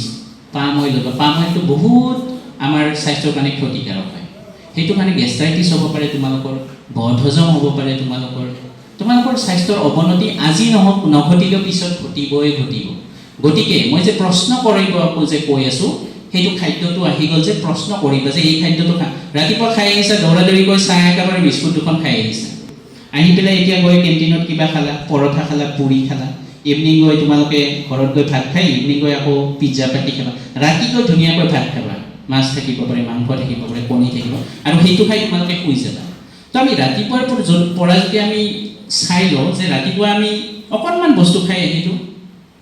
পাম অইলত। পাম অইলটো বহুত আমাৰ স্বাস্থ্যৰ কাৰণে ক্ষতিকাৰক হয়। সেইটো কাৰণে গেষ্ট্ৰাইটিছ হ'ব পাৰে, তোমালোকৰ বদহজম হ'ব পাৰে, তোমালোকৰ স্বাস্থ্যৰ অৱনতি আজি নঘটিলেও পিছত ঘটিবই ঘটিব। গতিকে মই যে প্ৰশ্ন কৰিব যে কৈ আছোঁ, সেইটো খাদ্যটো আহি গ'ল যে প্ৰশ্ন কৰিবা যে এই খাদ্যটো ৰাতিপুৱা খাই আহিছা, দৌৰাদৌৰিকৈ চাহ একেবাৰে বিস্কুট দুখন খাই আহিছা, আহি পেলাই এতিয়া গৈ কেণ্টিনত কিবা খালা, পৰঠা খালা, পুৰি খালা, ইভিনিং গৈ তোমালোকে ঘৰত গৈ ভাত খাই ইভিনিং গৈ আকৌ পিজ্জা পাতি খাবা, ৰাতি গৈ ধুনীয়াকৈ ভাত খাবা, মাছ থাকিব পাৰে, মাংস থাকিব পাৰে, কণী থাকিব, আৰু সেইটো খাই তোমালোকে শুই যাবা। তো আমি ৰাতিপুৱাৰ পৰা যদি আমি চাই লওঁ যে ৰাতিপুৱা আমি অকণমান বস্তু খাই আহিলোঁ,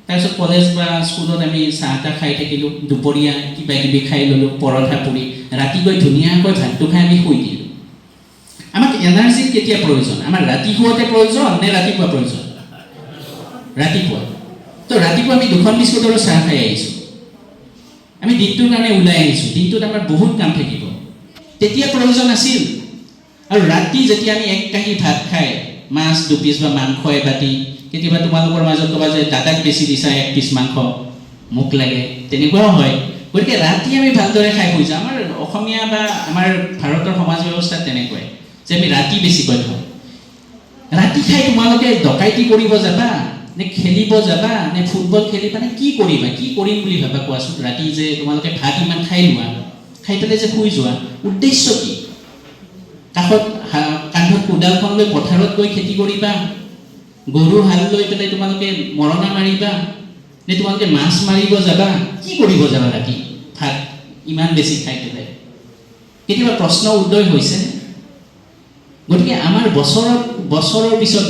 তাৰপিছত কলেজ বা স্কুলত আমি চাহ তাহ খাই থাকিলোঁ, দুপৰীয়া কিবা কিবি খাই ল'লোঁ, পৰঠা পুৰি, ৰাতি গৈ ধুনীয়াকৈ ভাতটো খাই আমি শুই দিলোঁ। আমাক এনাৰ্জিৰ কেতিয়া প্ৰয়োজন? আমাৰ ৰাতি শুৱাতে প্ৰয়োজন নে ৰাতিপুৱা প্ৰয়োজন? ৰাতিপুৱা। তো ৰাতিপুৱা আমি 2খন বিস্কুট আৰু চাহ খাই আহিছোঁ, আমি দিনটোৰ কাৰণে ওলাই আহিছোঁ, দিনটোত আমাৰ বহুত কাম থাকিব, তেতিয়া প্ৰয়োজন আছিল। আৰু ৰাতি যেতিয়া আমি 1 কাঁহী ভাত খাই মাছ 2 পিচ বা মাংস এবাতি, কেতিয়াবা তোমালোকৰ মাজত ক'বা যে দাদাক বেছি দিছা 1 পিচ মাংস, মোক লাগে, তেনেকুৱাও হয়। গতিকে ৰাতি আমি ভালদৰে খাই শুই যাওঁ। আমাৰ অসমীয়া বা আমাৰ ভাৰতৰ সমাজ ব্যৱস্থাত তেনেকুৱাই যে আমি ৰাতি বেছিকৈ খাওঁ। ৰাতি খাই তোমালোকে ডকাইতি কৰিব যাবা নে খেলিব যাবা নে ফুটবল খেলিবা নে কি কৰিবা, কি কৰিম বুলি ভাবা কোৱাচোন? ৰাতি যে তোমালোকে ভাত ইমান খাই লোৱা, খাই পেলাই যে শুই যোৱা, উদ্দেশ্য কি? কাষত কান্ধত কোদালখন লৈ পথাৰত গৈ খেতি কৰিবা, গৰু হাল লৈ পেলাই তোমালোকে মৰণা মাৰিবা, নে তোমালোকে মাছ মাৰিব যাবা, কি কৰিব যাবা ৰাতি ভাত ইমান বেছি খাই পেলাই? কেতিয়াবা প্ৰশ্ন উদয় হৈছে? গতিকে আমাৰ বছৰৰ পিছত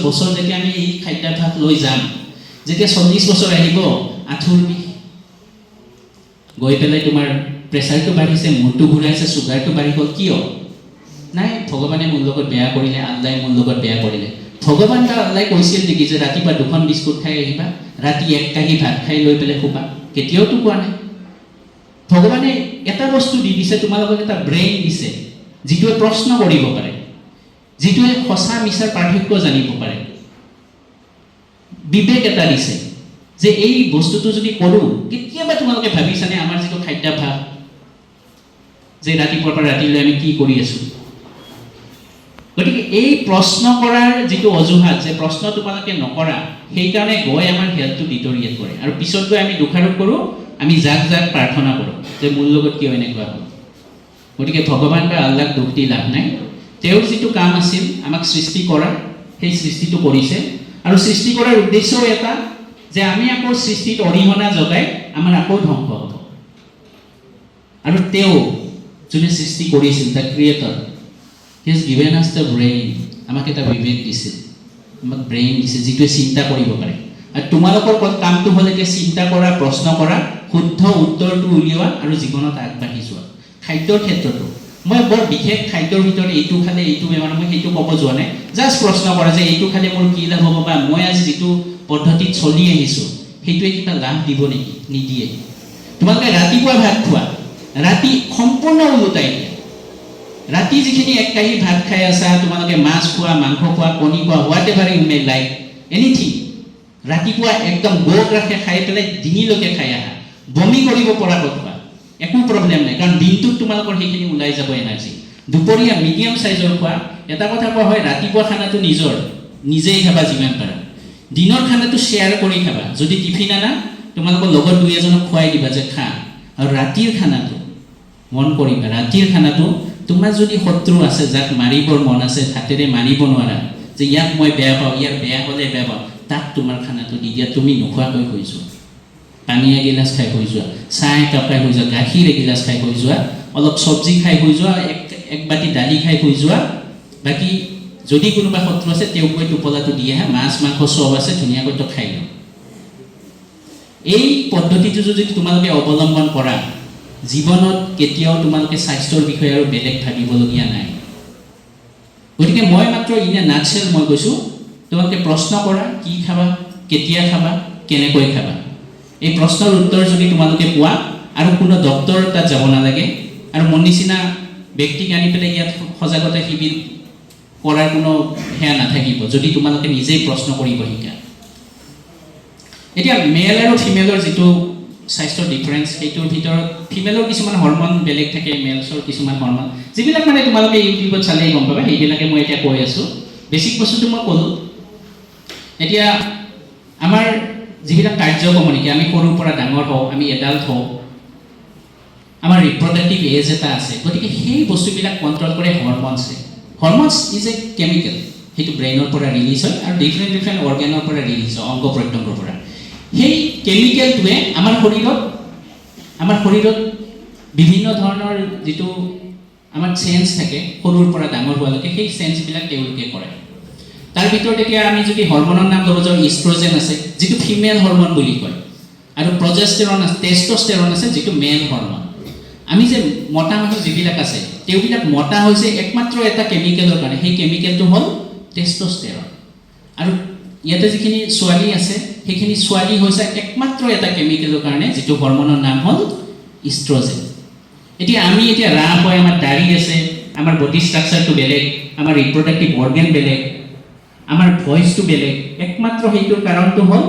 বছৰ যেতিয়া আমি এই খাদ্যাভ্যাস লৈ যাম, যেতিয়া 40 বছৰ আহিব, আঁঠুৰ বিষ গৈ পেলাই তোমাৰ প্ৰেছাৰটো বাঢ়িছে, মূৰটো ঘূৰাইছে, চুগাৰটো বাঢ়ি গ'ল, কিয়? নাই ভগৱানে মোৰ লগত বেয়া কৰিলে, আল্লাই মোৰ লগত বেয়া কৰিলে। ভগৱান বা আল্লাই কৈছিল নেকি যে ৰাতিপুৱা 2খন বিস্কুট খাই আহিবা, ৰাতি 1 কাঁহী ভাত খাই লৈ পেলাই শুবা? কেতিয়াওতো কোৱা নাই। ভগৱানে এটা বস্তু দি দিছে, তোমালোকক এটা ব্ৰেইন দিছে, যিটোৱে প্ৰশ্ন কৰিব পাৰে, যিটোৱে সঁচা মিছাৰ পাৰ্থক্য জানিব পাৰে। বিবেক এটা দিছে যে এই বস্তুটো যদি কৰোঁ, কেতিয়াবা তোমালোকে ভাবিছানে আমাৰ যিটো খাদ্যাভ্যাস যে ৰাতিপুৱাৰ পৰা ৰাতিলৈ আমি কি কৰি আছোঁ? গতিকে এই প্ৰশ্ন কৰাৰ যিটো অজুহাত যে প্ৰশ্ন তোমালোকে নকৰা, সেইকাৰণে গৈ আমাৰ হেল্থটো ডিটৰিয়েট কৰে, আৰু পিছত গৈ আমি দোষাৰোপ কৰোঁ, আমি যাক প্ৰাৰ্থনা কৰোঁ যে মোৰ লগত কিয় এনেকুৱা হ'ল। গতিকে ভগৱান বা আল্লাহক দোষ দি লাভ নাই। তেওঁৰ যিটো কাম আছিল আমাক সৃষ্টি কৰা, সেই সৃষ্টিটো কৰিছে, আৰু সৃষ্টি কৰাৰ উদ্দেশ্যও এটা যে আমি আকৌ সৃষ্টিত অৰিহণা যোগাই আমাৰ আকৌ ধ্বংস হ'ব। আৰু তেওঁ যোনে সৃষ্টি কৰিছিল, the creator, he has given আছ দ্য ব্ৰেইন, আমাক এটা বিবেক দিছিল, আমাক ব্ৰেইন দিছে যিটোৱে চিন্তা কৰিব পাৰে। আৰু তোমালোকৰ কামটো হ'ল এতিয়া চিন্তা কৰা, প্ৰশ্ন কৰা, শুদ্ধ উত্তৰটো উলিওৱা আৰু জীৱনত আগবাঢ়ি যোৱা। খাদ্যৰ ক্ষেত্ৰতো মই বৰ বিশেষ খাদ্যৰ ভিতৰত এইটো খালে এইটো বেমাৰ, মই সেইটো ক'ব যোৱা নাই। জাষ্ট প্ৰশ্ন কৰা যে এইটো খালে মোৰ কি লাভ হ'ব, বা মই আজি যিটো পদ্ধতিত চলি আহিছোঁ সেইটোৱে কিবা লাভ দিব নেকি? নিদিয়ে। তোমালোকে ৰাতিপুৱা ভাত খোৱা, ৰাতি সম্পূৰ্ণ ওলোটাই দিয়া। ৰাতি যিখিনি এক কাঁহী ভাত খাই আছা, তোমালোকে মাছ খোৱা, মাংস খোৱা, কণী খোৱা, what ever you may like, anything, ৰাতিপুৱা একদম গৌক ৰাখে খাই পেলাই ডিঙিলৈকে খাই আহা। বমি কৰিব পৰাকৈ খোৱা, একো প্ৰব্লেম নাই, কাৰণ দিনটোত তোমালোকৰ সেইখিনি ওলাই যাব এনাৰ্জি। দুপৰীয়া মিডিয়াম চাইজৰ খোৱা। এটা কথা কোৱা হয়, ৰাতিপুৱা খানাটো নিজেই খাবা যিমান পাৰা। দিনৰ খানাটো শ্বেয়াৰ কৰি খাবা। যদি টিফিন আনা, তোমালোকৰ লগত দুই এজনক খুৱাই দিবা যে খা। আৰু ৰাতিৰ খানাটো মন কৰিবা, ৰাতিৰ খানাটো তোমাৰ যদি শত্ৰু আছে, যাক মাৰিবৰ মন আছে, হাতেৰে মাৰিব নোৱাৰা, যে ইয়াক মই বেয়া পাওঁ, ইয়াৰ বেয়া হ'লে বেয়া পাওঁ, তাক তোমাৰ খানাটো দি দিয়া। তুমি নোখোৱাকৈ হৈ যোৱা, পানী এগিলাচ খাই হৈ যোৱা, চাহ একাপ খাই হৈ যোৱা, গাখীৰ এগিলাচ খাই হৈ যোৱা, অলপ চব্জি খাই হৈ যোৱা, এক বাতি দালি খাই হৈ যোৱা। বাকী যদি কোনোবা শত্ৰু আছে তেওঁক গৈ টোপলাটো দি আহা, মাছ মাংস চব আছে, ধুনীয়াকৈ তো খাই লওঁ। এই পদ্ধতিটো যদি তোমালোকে অৱলম্বন কৰা, জীৱনত কেতিয়াও তোমালোকে স্বাস্থ্যৰ বিষয়ে আৰু বেলেগ ভাবিবলগীয়া নাই। গতিকে মই মাত্ৰ ইনে নাটছেল মই কৈছোঁ, তোমালোকে প্ৰশ্ন কৰা, কি খাবা, কেতিয়া খাবা, কেনেকৈ খাবা। এই প্ৰশ্নৰ উত্তৰ যদি তোমালোকে পোৱা, আৰু কোনো ডক্তৰ তাত যাব নালাগে, আৰু মোৰ নিচিনা ব্যক্তিক আনি পেলাই ইয়াত সজাগতা শিবিৰ কৰাৰ কোনো সেয়া নাথাকিব, যদি তোমালোকে নিজেই প্ৰশ্ন কৰিব শিকা। এতিয়া মেল আৰু ফিমেলৰ যিটো স্বাস্থ্যৰ ডিফাৰেঞ্চ, সেইটোৰ ভিতৰত ফিমেলৰ কিছুমান হৰমন বেলেগ থাকে, মেলছৰ কিছুমান হৰমন, যিবিলাক মানে তোমালোকে ইউটিউবত চালেই গম পাবা, সেইবিলাকে মই এতিয়া কৈ আছোঁ। বেছিক বস্তুটো মই ক'লোঁ। এতিয়া আমাৰ যিবিলাক কাৰ্যক্ৰমণিকে, আমি সৰুৰ পৰা ডাঙৰ হওঁ, আমি এডাল্ট হওঁ, আমাৰ ৰিপ্ৰডাক্টিভ এজ এটা আছে। গতিকে সেই বস্তুবিলাক কণ্ট্ৰল কৰে হৰমনছে। হৰমনছ ইজ এ কেমিকেল, সেইটো ব্ৰেইনৰ পৰা ৰিলিজ হয় আৰু ডিফাৰেণ্ট অৰ্গেনৰ পৰা ৰিলিজ হয়, অংগ প্ৰত্যংগৰ পৰা। সেই কেমিকেলটোৱে আমাৰ শৰীৰত বিভিন্ন ধৰণৰ যিটো আমাৰ চেঞ্জ থাকে সৰুৰ পৰা ডাঙৰ হোৱালৈকে, সেই চেঞ্জবিলাক তেওঁলোকে কৰে। তাৰ ভিতৰত এতিয়া আমি যদি হৰমনৰ নাম ল'ব যাওঁ, ইষ্ট্ৰজেন আছে, যিটো ফিমেল হৰমন বুলি কয়, আৰু প্ৰজেষ্টেৰন আছে, টেষ্টষ্টেৰন আছে, যিটো মেল হৰমন। আমি যে মতা মানুহ যিবিলাক আছে, তেওঁবিলাক মতা হৈছে একমাত্ৰ এটা কেমিকেলৰ কাৰণে, সেই কেমিকেলটো হ'ল টেষ্টষ্টেৰন। আৰু ইয়াতে যিখিনি ছোৱালী আছে, সেইখিনি ছোৱালী হৈছে একমাত্ৰ এটা কেমিকেলৰ কাৰণে, যিটো হৰমনৰ নাম হ'ল ইষ্ট্ৰজেন। এতিয়া আমি ৰাপ হয়, আমাৰ দাড়ি আছে, আমাৰ বডি ষ্ট্ৰাকচাৰটো বেলেগ, আমাৰ ৰিপ্ৰডাক্টিভ অৰ্গেন বেলেগ, আমাৰ ভইচটো বেলেগ, একমাত্ৰ সেইটোৰ কাৰণটো হ'ল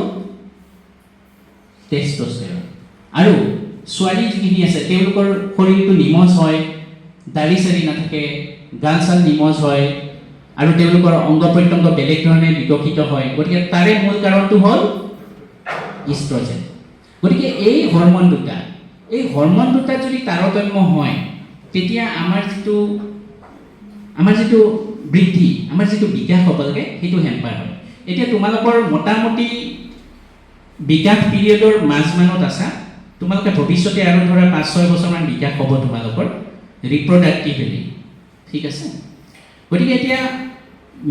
টেষ্টষ্টেৰন। আৰু ছোৱালী যিখিনি আছে, তেওঁলোকৰ শৰীৰটো নিমজ হয়, দাড়ি চাৰি নাথাকে, গাল চাল নিমজ হয়, আৰু তেওঁলোকৰ অংগ প্ৰত্যংগ বেলেগ ধৰণে বিকশিত হয়। গতিকে তাৰে মূল কাৰণটো হ'ল ইষ্ট্ৰজেন। গতিকে এই হৰমন দুটা যদি তাৰতম্য হয়, তেতিয়া আমাৰ যিটো বৃদ্ধি, আমাৰ যিটো বিকাশ হ'ব লাগে, সেইটো হেম্পাৰ হয়। এতিয়া তোমালোকৰ মোটামুটি বিকাশ পিৰিয়ডৰ মাজমানত আছা, তোমালোকে ভৱিষ্যতে আৰু ধৰা 5-6 বছৰমান বিকাশ হ'ব তোমালোকৰ ৰিপ্ৰডাক্টিভলি, ঠিক আছে। গতিকে এতিয়া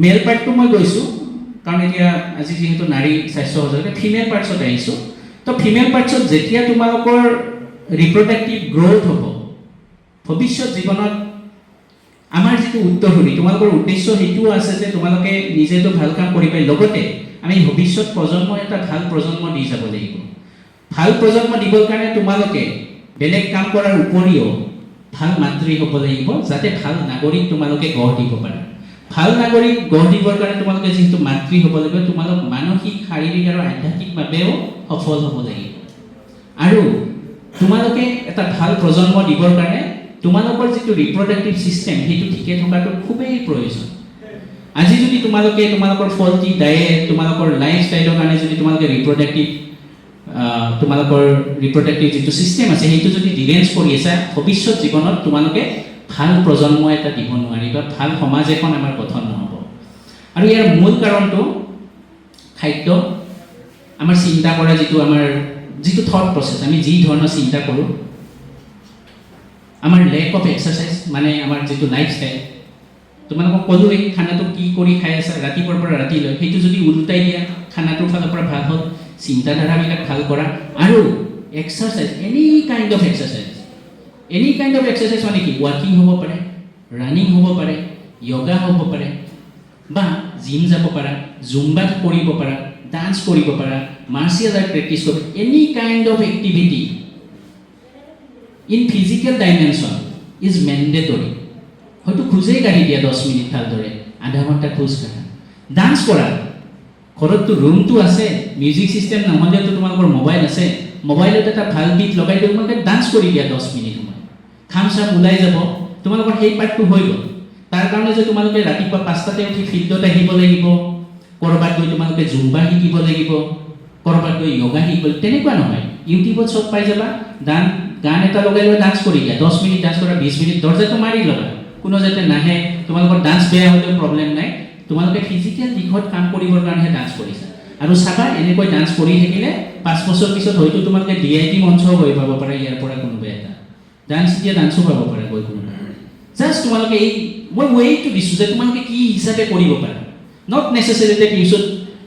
মেল পাৰ্টটো মই গৈছোঁ, কাৰণ এতিয়া আজি যিহেতু নাৰী স্বাস্থ্য সজাগতা, ফিমেল পাৰ্টছত আহিছোঁ। তো ফিমেল পাৰ্টছত যেতিয়া তোমালোকৰ ৰিপ্ৰডাক্টিভ গ্ৰ'থ হ'ব, ভৱিষ্যত জীৱনত আমাৰ যিটো উত্তৰসূৰী, তোমালোকৰ উদ্দেশ্য সেইটোও আছে যে তোমালোকে নিজেতো ভাল কাম কৰিবা, লগতে আমি ভৱিষ্যত প্ৰজন্মক এটা ভাল প্ৰজন্ম দি যাব লাগিব। ভাল প্ৰজন্ম দিবৰ কাৰণে তোমালোকে বেলেগ কাম কৰাৰ উপৰিও ভাল মাতৃ হ'ব লাগিব, যাতে ভাল নাগৰিক তোমালোকে গঢ় দিব পাৰা। ভাল নাগৰিক গঢ় দিবৰ কাৰণে তোমালোকে যিহেতু মাতৃ হ'ব লাগিব, তোমালোক মানসিক, শাৰীৰিক আৰু আধ্যাত্মিকভাৱেও সফল হ'ব লাগিব। আৰু তোমালোকে এটা ভাল প্ৰজন্ম দিবৰ কাৰণে তোমালোকৰ যিটো ৰিপ্ৰডাক্টিভ ছিষ্টেম, সেইটো ঠিকে থকাটো খুবেই প্ৰয়োজন। আজি যদি তোমালোকৰ ফল্টি ডায়েট, তোমালোকৰ লাইফষ্টাইলৰ কাৰণে যদি তোমালোকে তোমালোকৰ ৰিপ্ৰডাক্টিভ যিটো ছিষ্টেম আছে, সেইটো যদি ডিৰেঞ্জ কৰি আছা, ভৱিষ্যত জীৱনত তোমালোকে ভাল প্ৰজন্ম এটা দিব নোৱাৰিবা, ভাল সমাজ এখন আমাৰ গঠন নহ'ব। আৰু ইয়াৰ মূল কাৰণটো খাদ্য, আমাৰ চিন্তা কৰা যিটো থট প্ৰচেছ, আমি যি ধৰণৰ চিন্তা কৰোঁ, আমাৰ লেক অফ এক্সাৰচাইজ, মানে আমাৰ যিটো লাইফষ্টাইল। তোমালোকক ক'লোঁ এই খানাটো কি কৰি খাই আছা ৰাতিপুৱাৰ পৰা ৰাতিলৈ, সেইটো যদি ওলোটাই দিয়া, খানাটোৰ ফালৰ পৰা ভাল হ'ল, চিন্তাধাৰাবিলাক ভাল কৰা আৰু exercise any kind of exercise মানে কি ৱাকিং হ'ব পাৰে, ৰানিং হ'ব পাৰে, য়োগা হ'ব পাৰে বা জিম যাব পাৰা, জুম্বা কৰিব পাৰা, ডান্স কৰিব পাৰা, মাৰ্চিয়েল আৰ্ট প্ৰেক্টিছ কৰিব, any kind of activity in physical dimension is mandatory. হয়তো খোজেই কাঢ়ি দিয়া 10 মিনিট ভালদৰে, আধা ঘণ্টা খোজ কাঢ়া, ডান্স কৰা। ঘৰততো ৰুমটো আছে, মিউজিক ছিষ্টেম নহ'লেতো তোমালোকৰ মোবাইল আছে, মোবাইলত এটা ভাল গীত লগাই তোমালোকে ডান্স কৰি দিয়া 10 মিনিট সময়, খাম চাম ওলাই যাব, তোমালোকৰ সেই পাৰ্টটো হৈ গ'ল। তাৰ কাৰণে যে তোমালোকে ৰাতিপুৱা 5টাতে উঠি ফিল্ডত আহিব লাগিব, ক'ৰবাত গৈ তোমালোকে জুম্বা শিকিব লাগিব, ক'ৰবাত গৈ য়োগা শিকিব, তেনেকুৱা নহয়। ইউটিউবত চব পাই যাবা, গান এটা লগাই লৈ ডান্স কৰি দিয়া, 10 মিনিট ডান্স কৰা, 20 মিনিট দৰ্জাটো মাৰি ল'বা, কোনো যাতে নাহে। তোমালোকৰ ডান্স বেয়া হ'লেও প্ৰব্লেম নাই, তোমালোকে ফিজিকেল দিশত কাম কৰিবৰ কাৰণেহে ডান্স কৰিছা। আৰু চাবা এনেকৈ ডান্স কৰি থাকিলে 5 বছৰ পিছত হয়তো তোমালোকে DIT মঞ্চও গৈ পাব পাৰে, ইয়াৰ পৰা কোনোবা এটা ডান্স এতিয়া ডান্সো পাব পাৰে গৈ কোনোবা। জাষ্ট তোমালোকে এই মই ৱেইটো দিছোঁ যে তোমালোকে কি হিচাপে কৰিব পাৰা। Not necessary that you should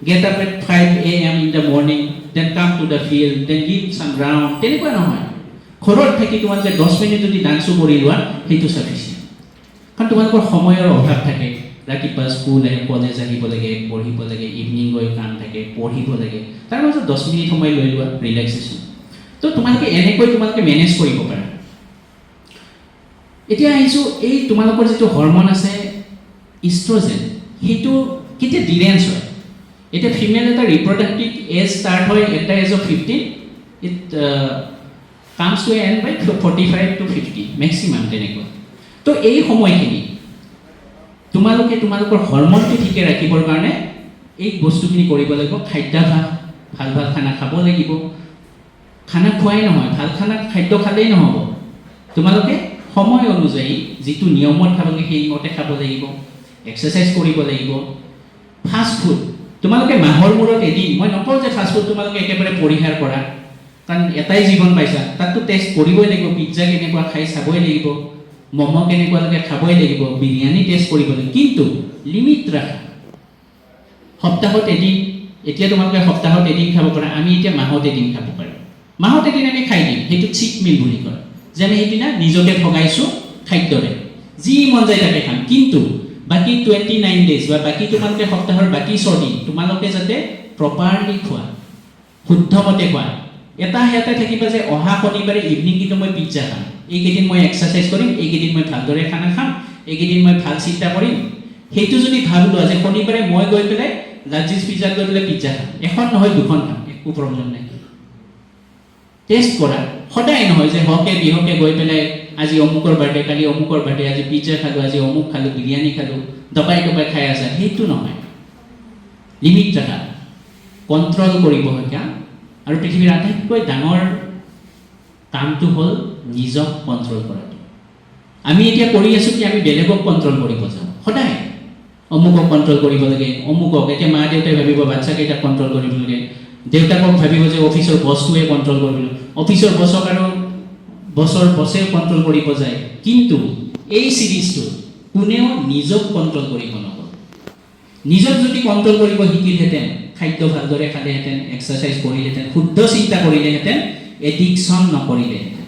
get up at 5 AM in the morning, then come to the field, then give some round, তেনেকুৱা নহয়। ঘৰত থাকি তোমালোকে 10 মিনিট যদি ডান্সো কৰি লোৱা সেইটো চাফিচিয়েণ্ট। কাৰণ তোমালোকৰ সময়ৰ অভাৱ থাকে, ৰাতিপুৱা স্কুল আহে, কলেজ আহিব লাগে, পঢ়িব লাগে, ইভিনিং গৈ কাম থাকে, পঢ়িব লাগে, তাৰ মাজত 10 মিনিট সময় লৈ লোৱা ৰিলেক্সেশ্যন। তো তোমালোকে এনেকৈ তোমালোকে মেনেজ কৰিব পাৰা। এতিয়া আহিছোঁ এই তোমালোকৰ যিটো হৰমন আছে ইষ্ট্ৰজেন, সেইটো কেতিয়া ডিলেঞ্চ হয়। এতিয়া ফিমেল এটা ৰিপ্ৰডাক্টিভ এজ ষ্টাৰ্ট হয় এটা age of 15, it comes to end by 45 to 50 maximum তেনেকুৱা। তো এই সময়খিনি তোমালোকে তোমালোকৰ হৰমনটো ঠিকে ৰাখিবৰ কাৰণে এই বস্তুখিনি কৰিব লাগিব। খাদ্যাভ্যাস, ভাল ভাল খানা খাব লাগিব। খানা খোৱাই নহয়, ভাল খাদ্য খালেই নহ'ব, তোমালোকে সময় অনুযায়ী যিটো নিয়মত খাব লাগে সেই মতে খাব লাগিব, এক্সাৰচাইজ কৰিব লাগিব। ফাষ্ট ফুড তোমালোকে মাহৰ মূৰত এদিন, মই নকওঁ যে ফাষ্ট ফুড তোমালোকে একেবাৰে পৰিহাৰ কৰা, কাৰণ এটাই জীৱন পাইছা, তাততো টেষ্ট কৰিবই লাগিব। পিজ্জা কেনেকুৱা খাই চাবই লাগিব, ম'ম' কেনেকুৱালৈকে খাবই লাগিব, বিৰিয়ানী টেষ্ট কৰিব লাগিব, কিন্তু লিমিট ৰাখা। সপ্তাহত এদিন, এতিয়া তোমালোকে সপ্তাহত এদিন খাব পাৰা, আমি এতিয়া মাহত এদিন খাব পাৰোঁ। মাহত এদিন আমি খাই দিম, সেইটো চিট মিল বুলি কয়, যে আমি সেইদিনা নিজকে ঠগাইছোঁ খাদ্যৰে, যি মন যায় তাকে খাম। কিন্তু বাকী 29 days বা বাকী তোমালোকে সপ্তাহৰ বাকী 6 দিন তোমালোকে যাতে প্ৰপাৰলি খোৱা, শুদ্ধমতে খোৱা। এটা সেয়াতে থাকিবা যে অহা শনিবাৰে ইভিনিং কিন্তু মই পিজ্জা খাম, এইকেইদিন মই এক্সাৰচাইজ কৰিম, এইকেইদিন মই ভালদৰে খানা খাম, এইকেইদিন মই ভাল চিন্তা কৰিম। সেইটো যদি ভাবি লোৱা যে শনিবাৰে মই গৈ পেলাই লাজিজ পিজ্জাত গৈ পেলাই পিজ্জা খাম, এখন নহয় 2খন খাম, একো প্ৰব্লেম নাই। টেষ্ট কৰা, সদায় নহয় যে হকে বিহকে গৈ পেলাই আজি অমুকৰ বাৰ্থডে, কালি অমুকৰ বাৰ্থডে, আজি পিজ্জা খালোঁ, আজি অমুক খালোঁ, বিৰিয়ানী খালোঁ, দবাই খাই আছা, সেইটো নহয়। লিমিট ৰাখা, কণ্ট্ৰল কৰিব শিকা। আৰু পৃথিৱীৰ আটাইতকৈ ডাঙৰ কামটো হ'ল নিজক কণ্ট্ৰল কৰাটো। আমি এতিয়া কৰি আছোঁ কি, আমি বেলেগক কণ্ট্ৰল কৰিব যাওঁ সদায়, অমুকক কণ্ট্ৰল কৰিব লাগে, অমুকক। এতিয়া মা দেউতাই ভাবিব বাচ্চাকেইটাক কণ্ট্ৰল কৰিব লাগে, দেউতাকক ভাবিব যে অফিচৰ বছটোৱে কণ্ট্ৰল কৰিব, অফিচৰ বছক আৰু বছৰ বছে কণ্ট্ৰল কৰিব যায়। কিন্তু এই চিৰিজটো কোনেও নিজক কণ্ট্ৰল কৰিব নকৰে। নিজক যদি কণ্ট্ৰল কৰিব শিকিলহেঁতেন, খাদ্য ভালদৰে খালেহেঁতেন, এক্সাৰচাইজ কৰিলেহেঁতেন, শুদ্ধ চিন্তা কৰিলেহেঁতেন, এডিকশ্যন নকৰিলেহেঁতেন।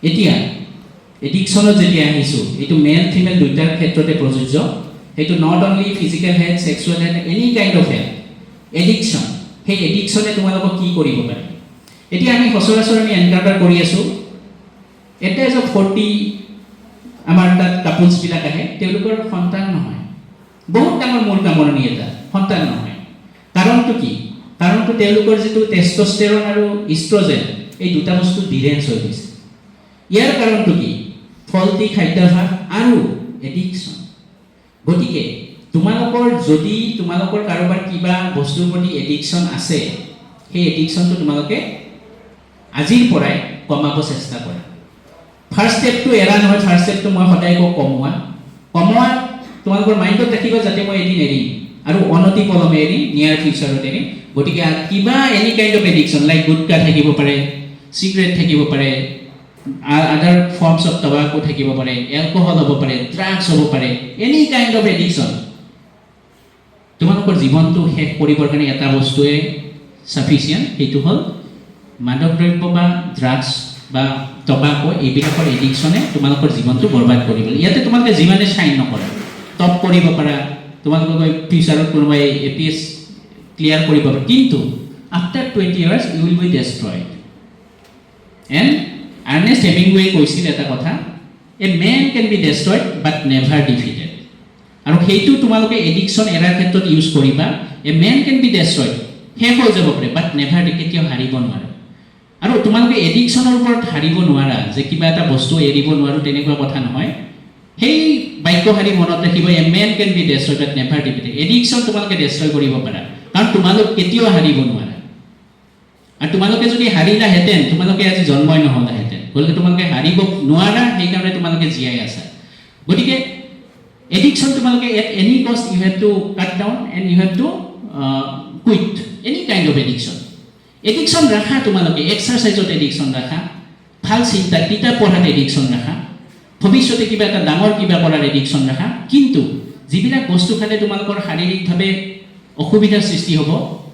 এতিয়া এডিকশ্যনত যেতিয়া আহিছোঁ, এইটো মেল ফিমেল দুয়োটাৰ ক্ষেত্ৰতে প্ৰযোজ্য। সেইটো not only physical health, sexual health, any kind of health. Addiction, সেই এডিকশ্যনে তোমালোকক কি কৰিব পাৰে। এতিয়া আমি সচৰাচৰ আমি এনকাউণ্টাৰ কৰি আছোঁ, এটা এজ অফ 40 আমাৰ তাত কাপলছবিলাক আহে, তেওঁলোকৰ সন্তান নহয়, বহুত ডাঙৰ মূল কামৰণি এটা, সন্তান নহয়। কাৰণটো কি? কাৰণটো তেওঁলোকৰ যিটো টেষ্টষ্টেৰন আৰু ইষ্ট্ৰজেন, এই দুটা বস্তু ডিলেঞ্চ হৈ গৈছে। ইয়াৰ কাৰণটো কি? ফল্টি খাদ্যাভ্যাস আৰু এডিকশ্যন। গতিকে তোমালোকৰ কাৰোবাৰ কিবা বস্তুৰ প্ৰতি এডিকশ্যন আছে, সেই এডিকশ্যনটো তোমালোকে আজিৰ পৰাই কমাব চেষ্টা কৰা। ফাৰ্ষ্ট ষ্টেপটো এৰা নহয়, ফাৰ্ষ্ট ষ্টেপটো মই সদায় কওঁ কমোৱা। তোমালোকৰ মাইণ্ডত ৰাখিবা যাতে মই এদিন এৰিম, আৰু অনতি পলমে এৰিম, নিয়াৰ ফিউচাৰত এৰিম। গতিকে কিবা any kind of addiction, like gutka থাকিব পাৰে, চিগাৰেট থাকিব পাৰে, আদাৰ ফৰ্মছ অফ টবাকো থাকিব পাৰে, এলকহল হ'ব পাৰে, ড্ৰাগছ হ'ব পাৰে, এনি কাইণ্ড অফ এডিকশ্যন। তোমালোকৰ জীৱনটো শেষ কৰিবৰ কাৰণে এটা বস্তুৱে সাফিচিয়েণ্ট সেইটো হ'ল মাদক দ্ৰব্য বা ড্ৰাগছ বা টবাকো এইবিলাকৰ এডিকশ্যনে তোমালোকৰ জীৱনটো বৰবাদ কৰিব। ইয়াতে তোমালোকে যিমানে চাইন নকৰা, টপ কৰিব পাৰা, তোমালোকে ফিউচাৰত কোনোবাই APS ক্লিয়াৰ কৰিব পাৰা, কিন্তু after 20 years you will be destroyed. And Ernest Hemingway কৈছিল এটা কথা, a man can be destroyed but never defeated. আৰু সেইটো তোমালোকে এডিকশ্যন এৰাৰ ক্ষেত্ৰত ইউজ কৰিবা। এ মেন কেন বি ডেষ্ট্ৰয়ড, শেষ হৈ যাব পাৰে, বাট নেভাৰ কেতিয়াও হাৰিব নোৱাৰে। আৰু তোমালোকে এডিকশ্যনৰ ওপৰত হাৰিব নোৱাৰা, যে কিবা এটা বস্তু এৰিব নোৱাৰোঁ তেনেকুৱা কথা নহয়। সেই বাক্যশাৰী মনত ৰাখিব, a man can be destroyed but never defeated. Addiction তোমালোকে ডেষ্ট্ৰয় কৰিব পাৰা, কাৰণ তোমালোক কেতিয়াও হাৰিব নোৱাৰা। আৰু তোমালোকে যদি হাৰিলাহেঁতেন তোমালোকে আজি জন্মই নহ'লাহেঁতেন, গতিকে তোমালোকে হাৰিব নোৱাৰা, সেইকাৰণে তোমালোকে জীয়াই আছা। গতিকে এডিকশ্যন তোমালোকে at any cost you have to cut down and you have to quit any kind of addiction. Addiction ৰাখা, তোমালোকে এক্সাৰচাইজত এডিকশ্যন ৰাখা, ভাল চিন্তা কিতাপ পঢ়াত এডিকশ্যন ৰাখা, ভৱিষ্যতে কিবা এটা ডাঙৰ কিবা কৰাৰ এডিকশ্যন ৰাখা। কিন্তু যিবিলাক বস্তু খালে তোমালোকৰ শাৰীৰিকভাৱে অসুবিধাৰ সৃষ্টি হ'ব,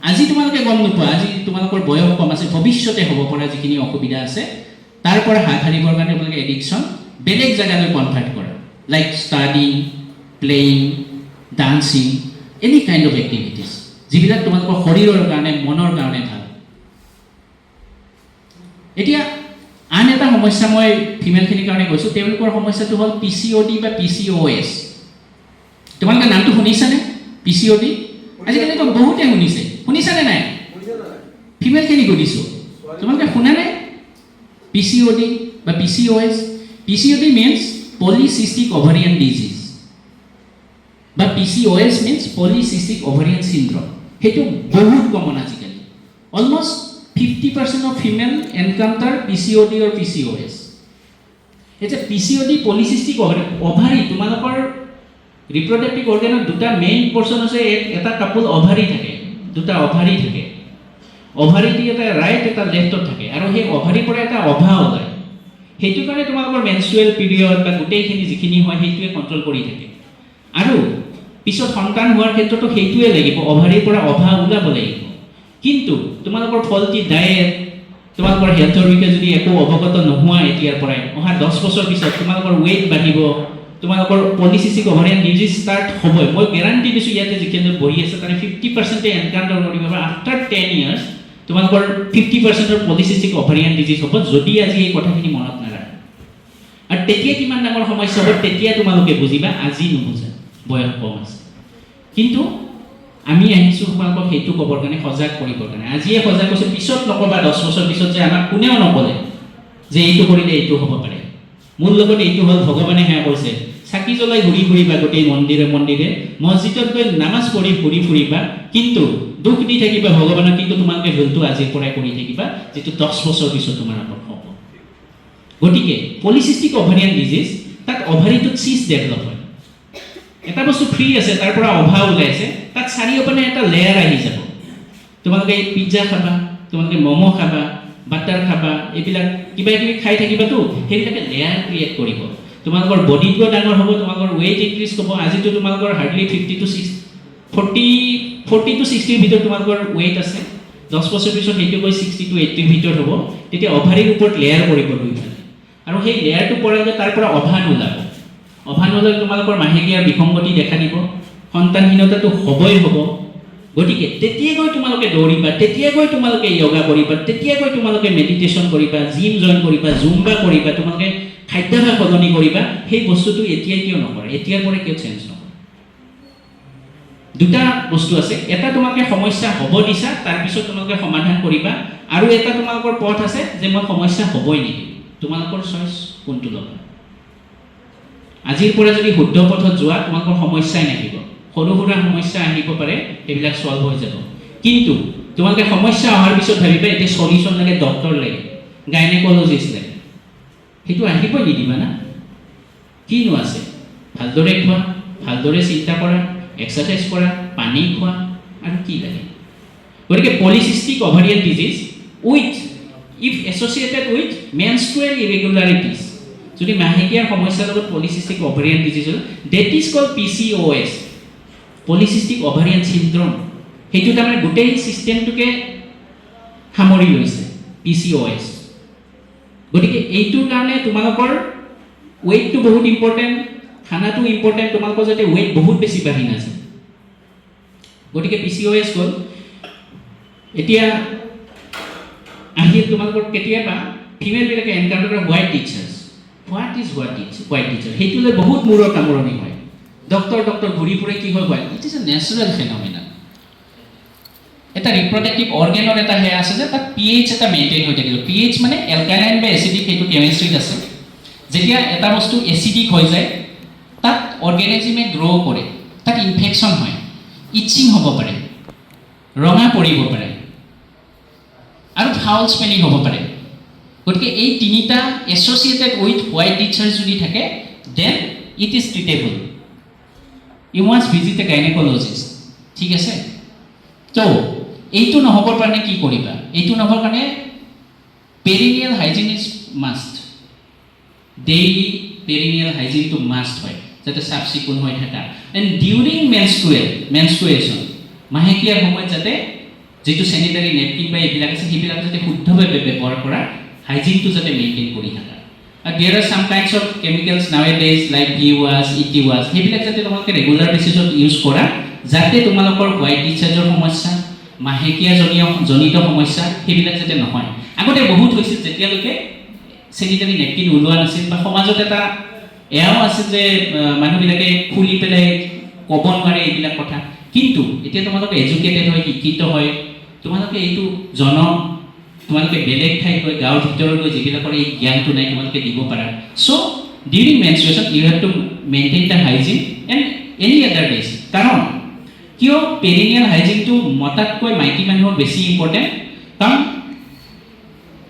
আজি তোমালোকে গম নোপোৱা, আজি তোমালোকৰ বয়স কম আছে, ভৱিষ্যতে হ'ব পৰা যিখিনি অসুবিধা আছে তাৰ পৰা হাত সাৰিবৰ কাৰণে তোমালোকে এডিকশ্যন বেলেগ জেগালৈ কনভাৰ্ট কৰা, like study, playing, dancing, any kind of activities যিবিলাক তোমালোকৰ শৰীৰৰ কাৰণে, মনৰ কাৰণে ভাল। এতিয়া আন এটা সমস্যা মই ফিমেলখিনিৰ কাৰণে কৈছোঁ, তেওঁলোকৰ সমস্যাটো হ'ল PCOD বা PCOS। তোমালোকে নামটো শুনিছানে? PCOD আজিকালিতো বহুতে শুনিছানে নাই? ফিমেলখিনি সুধিছোঁ, তোমালোকে শুনা নাই? PCOD বা PCOS। PCOD means polycystic ovarian disease বা PCOS means polycystic ovarian syndrome. সেইটো বহুত কমন আজিকালি। Almost 50% of female encounter PCOD or PCOS। এতিয়া PCOD পলিচিষ্টিক অভাৰী, তোমালোকৰ ৰিপ্ৰডাক্টিভ অৰ্গেনৰ দুটা মেইন পৰ্চন আছে, এটা কাপোল অভাৰী থাকে, দুটা অভাৰী থাকে। অভাৰী দি এটা ৰাইট এটা লেফ্টত থাকে, আৰু সেই অভাৰীৰ পৰা এটা অভা ওলায়। সেইটো কাৰণে তোমালোকৰ মেনষ্ট্ৰুৱেল পিৰিয়ড বা গোটেইখিনি যিখিনি হয় সেইটোৱে কণ্ট্ৰল কৰি থাকে। আৰু পিছত সন্তান হোৱাৰ ক্ষেত্ৰতো সেইটোৱে লাগিব, অভাৰীৰ পৰা অভা ওলাব লাগিব। কিন্তু তোমালোকৰ ফল্টি ডায়েট, তোমালোকৰ হেল্থৰ বিষয়ে যদি একো অৱগত নোহোৱা এতিয়াৰ পৰাই, অহা 10 বছৰ পিছত তোমালোকৰ ৱেইট বাঢ়িব, তোমালোকৰ পলিচিষ্টিক অভাৰিয়ান ডিজিজ ষ্টাৰ্ট হ'বই। মই গেৰাণ্টি দিছোঁ, ইয়াতে যিখিনি বহি আছে তাৰে 50% এনকাউণ্টাৰ কৰিব, বা আফটাৰ 10 years তোমালোকৰ 50% পলিচিষ্টিক অভাৰিয়ান ডিজিজ হ'ব, যদি আজি এই কথাখিনি মনত নাৰাখে। আৰু তেতিয়া কিমান ডাঙৰ সমস্যা হ'ব তেতিয়া তোমালোকে বুজিবা, আজি নুবুজা, বয়স কম আছে। কিন্তু আমি আহিছোঁ তোমালোকক সেইটো ক'বৰ কাৰণে, সজাগ কৰিবৰ কাৰণে। আজিয়ে সজাগ কৈছোঁ, পিছত নক'বা 10 বছৰ পিছত যে আমাক কোনেও নক'লে যে এইটো কৰিলে এইটো হ'ব পাৰে, মোৰ লগত এইটো হ'ল, ভগৱানে সেয়া কৈছে। চাকি জ্বলাই ঘূৰি ফুৰিবা গোটেই মন্দিৰে মন্দিৰে, মছজিদত গৈ নামাজ পঢ়ি ঘূৰি ফুৰিবা, কিন্তু দুখ দি থাকিবা ভগৱানক, কিন্তু তোমালোকে ভুলটো আজিৰ পৰাই কৰি থাকিবা, যিটো 10 বছৰ পিছত তোমাৰ আগত হ'ব। গতিকে পলিচিষ্টিক অভাৰিয়ান ডিজিজ, তাত অভাৰীটোত চিষ্ট ডেভেলপ হয়, এটা বস্তু ফ্ৰী আছে, তাৰ পৰা অভা ওলাইছে, তাত চাৰিওপিনে এটা লেয়াৰ আহি যাব। তোমালোকে পিজ্জা খাবা, তোমালোকে ম'ম' খাবা, বাটাৰ খাবা, এইবিলাক কিবা কিবি খাই থাকিবাতো, সেইবিলাকে লেয়াৰ ক্ৰিয়েট কৰিব। তোমালোকৰ বডিটোও ডাঙৰ হ'ব, তোমালোকৰ ৱেইট ইনক্ৰিজ হ'ব। আজিতো তোমালোকৰ হাৰ্ডলি 40 to 60 ভিতৰত তোমালোকৰ ৱেইট আছে, 10 বছৰ পিছত সেইটো গৈ 60 to 80 ভিতৰত হ'ব। তেতিয়া অভাৰীৰ ওপৰত লেয়াৰ কৰিব দুইফালে, আৰু সেই লেয়াৰটো পৰালে তাৰ পৰা অভা নোলাব। অভা নোলালে তোমালোকৰ মাহেকীয়াৰ বিসংগতি দেখা দিব, সন্তানহীনতাটো হ'বই হ'ব। গতিকে তেতিয়াই গৈ তোমালোকে দৌৰিবা, তেতিয়াই গৈ তোমালোকে য়োগা কৰিবা, তেতিয়াই গৈ তোমালোকে মেডিটেশ্যন কৰিবা, জিম জইন কৰিবা, জুম্বা কৰিবা, তোমালোকে খাদ্যাভ্যাস সলনি কৰিবা। সেই বস্তুটো এতিয়াই কিয় নকৰা, এতিয়াৰ পৰা কিয় চেঞ্জ নকৰা? দুটা বস্তু আছে, এটা তোমালোকে সমস্যা হ'ব দিছা, তাৰপিছত তোমালোকে সমাধান কৰিবা, আৰু এটা তোমালোকৰ পথ আছে যে মই সমস্যা হ'বই নিদিম। তোমালোকৰ চইচ কোনটো ল'বা। আজিৰ পৰা যদি শুদ্ধ পথত যোৱা, তোমালোকৰ সমস্যাই নাহিব। সৰু সুৰা সমস্যা আহিব পাৰে, সেইবিলাক ছল্ভ হৈ যাব। কিন্তু তোমালোকে সমস্যা অহাৰ পিছত ভাবিবা এতিয়া সলিউশ্যন লাগে, ডক্টৰ লাগে, গাইনেকলজিষ্ট লাগে, সেইটো আহিব নিদিবা না। কিনো আছে, ভালদৰে খোৱা, ভালদৰে চিন্তা কৰা, এক্সাৰচাইজ কৰা, পানী খোৱা, আৰু কি লাগে। গতিকে polycystic ovarian disease with if associated with menstrual irregularities, যদি মাহেকীয়াৰ সমস্যাৰ লগত পলিচিষ্টিক অভাৰিয়ান ডিজিজ হ'ল, that is called PCOS, polycystic ovarian syndrome. সেইটো তাৰমানে গোটেই ছিষ্টেমটোকে সামৰি লৈছে PCOS। গতিকে এইটোৰ কাৰণে তোমালোকৰ ৱেইটটো বহুত ইম্পৰ্টেণ্ট, খানাটো ইম্পৰ্টেণ্ট, তোমালোকৰ যাতে ৱেইট বহুত বেছি বাঢ়ি নাযায়। গতিকে PCOS গ'ল। এতিয়া আহিল তোমালোকৰ কেতিয়াবা ফিমেলবিলাকে এনকাউণ্টাৰ কৰে white discharge. What is white discharge? সেইটোলৈ বহুত মূৰৰ কামোৰণি হয়। ডক্তৰ ঘূৰি ফুৰে, কি হয় white? It is a natural phenomena. এটা ৰিপ্ৰডাক্টিভ অৰ্গেনৰ এটা সেয়া আছে যে তাত pH এটা মেইনটেইন হৈ থাকিব। pH মানে এলকালাইন বা এচিডিক, সেইটো কেমিষ্ট্ৰিত আছে। যেতিয়া এটা বস্তু এচিডিক হৈ যায় তাত অৰ্গেনিজমে গ্ৰ' কৰে, তাত ইনফেকশ্যন হয়, ইচিং হ'ব পাৰে, ৰঙা পৰিব পাৰে আৰু ফাউল স্মেলিং হ'ব পাৰে। গতিকে এই তিনিটা এছ'চিয়েটেড উইথ হোৱাইট টিচাৰ্ছ যদি থাকে then it is treatable. You must visit a gynaecologist. ঠিক আছে? তো এইটো নহ'বৰ কাৰণে কি কৰিবা? এইটো নহ'বৰ কাৰণে perineal hygiene is must. Daily perineal হাইজিনটো মাষ্ট হয়, যাতে চাফ চিকুণ হৈ থকা। এণ্ড ডিউৰিং মেনষ্ট্ৰুৱেশ্যন, মাহেকীয়াৰ সময়ত যাতে যিটো চেনিটাৰী নেপকিন বা এইবিলাক আছে সেইবিলাক যাতে শুদ্ধভাৱে ব্যৱহাৰ কৰা, হাইজিনটো যাতে মেইনটেইন কৰি থকা। আৰু দেয়াৰ আৰ চাম কাইণ্ডছ অফ কেমিকেলছ নাও এ ডেজ লাইক VWAS, ETWAS, সেইবিলাক যাতে তোমালোকে ৰেগুলাৰ বেচিছত ইউজ কৰা, যাতে তোমালোকৰ হোৱাইট ডিচাৰ্জৰ সমস্যা, মাহেকীয়া জনিত সমস্যা সেইবিলাক যাতে নহয়। আগতে বহুত হৈছিল যেতিয়ালৈকে চেনিটাৰী নেপকিন ওলোৱা নাছিল, বা সমাজত এটা এয়াও আছিল যে মানুহবিলাকে খুলি পেলাই ক'ব নোৱাৰে এইবিলাক কথা। কিন্তু এতিয়া তোমালোকে এডুকেটেড হয়, শিক্ষিত হয়, তোমালোকে এইটো তোমালোকে বেলেগ ঠাইত গৈ গাঁৱৰ ভিতৰলৈ যিবিলাকৰ এই জ্ঞানটো নাই তোমালোকে দিব পাৰা। So' during menstruation you have to maintain the hygiene and any other days. কাৰণ কিয় পেৰিনিয়েল হাইজিনটো মতাতকৈ মাইকী মানুহৰ বেছি ইম্পৰ্টেণ্ট? কাৰণ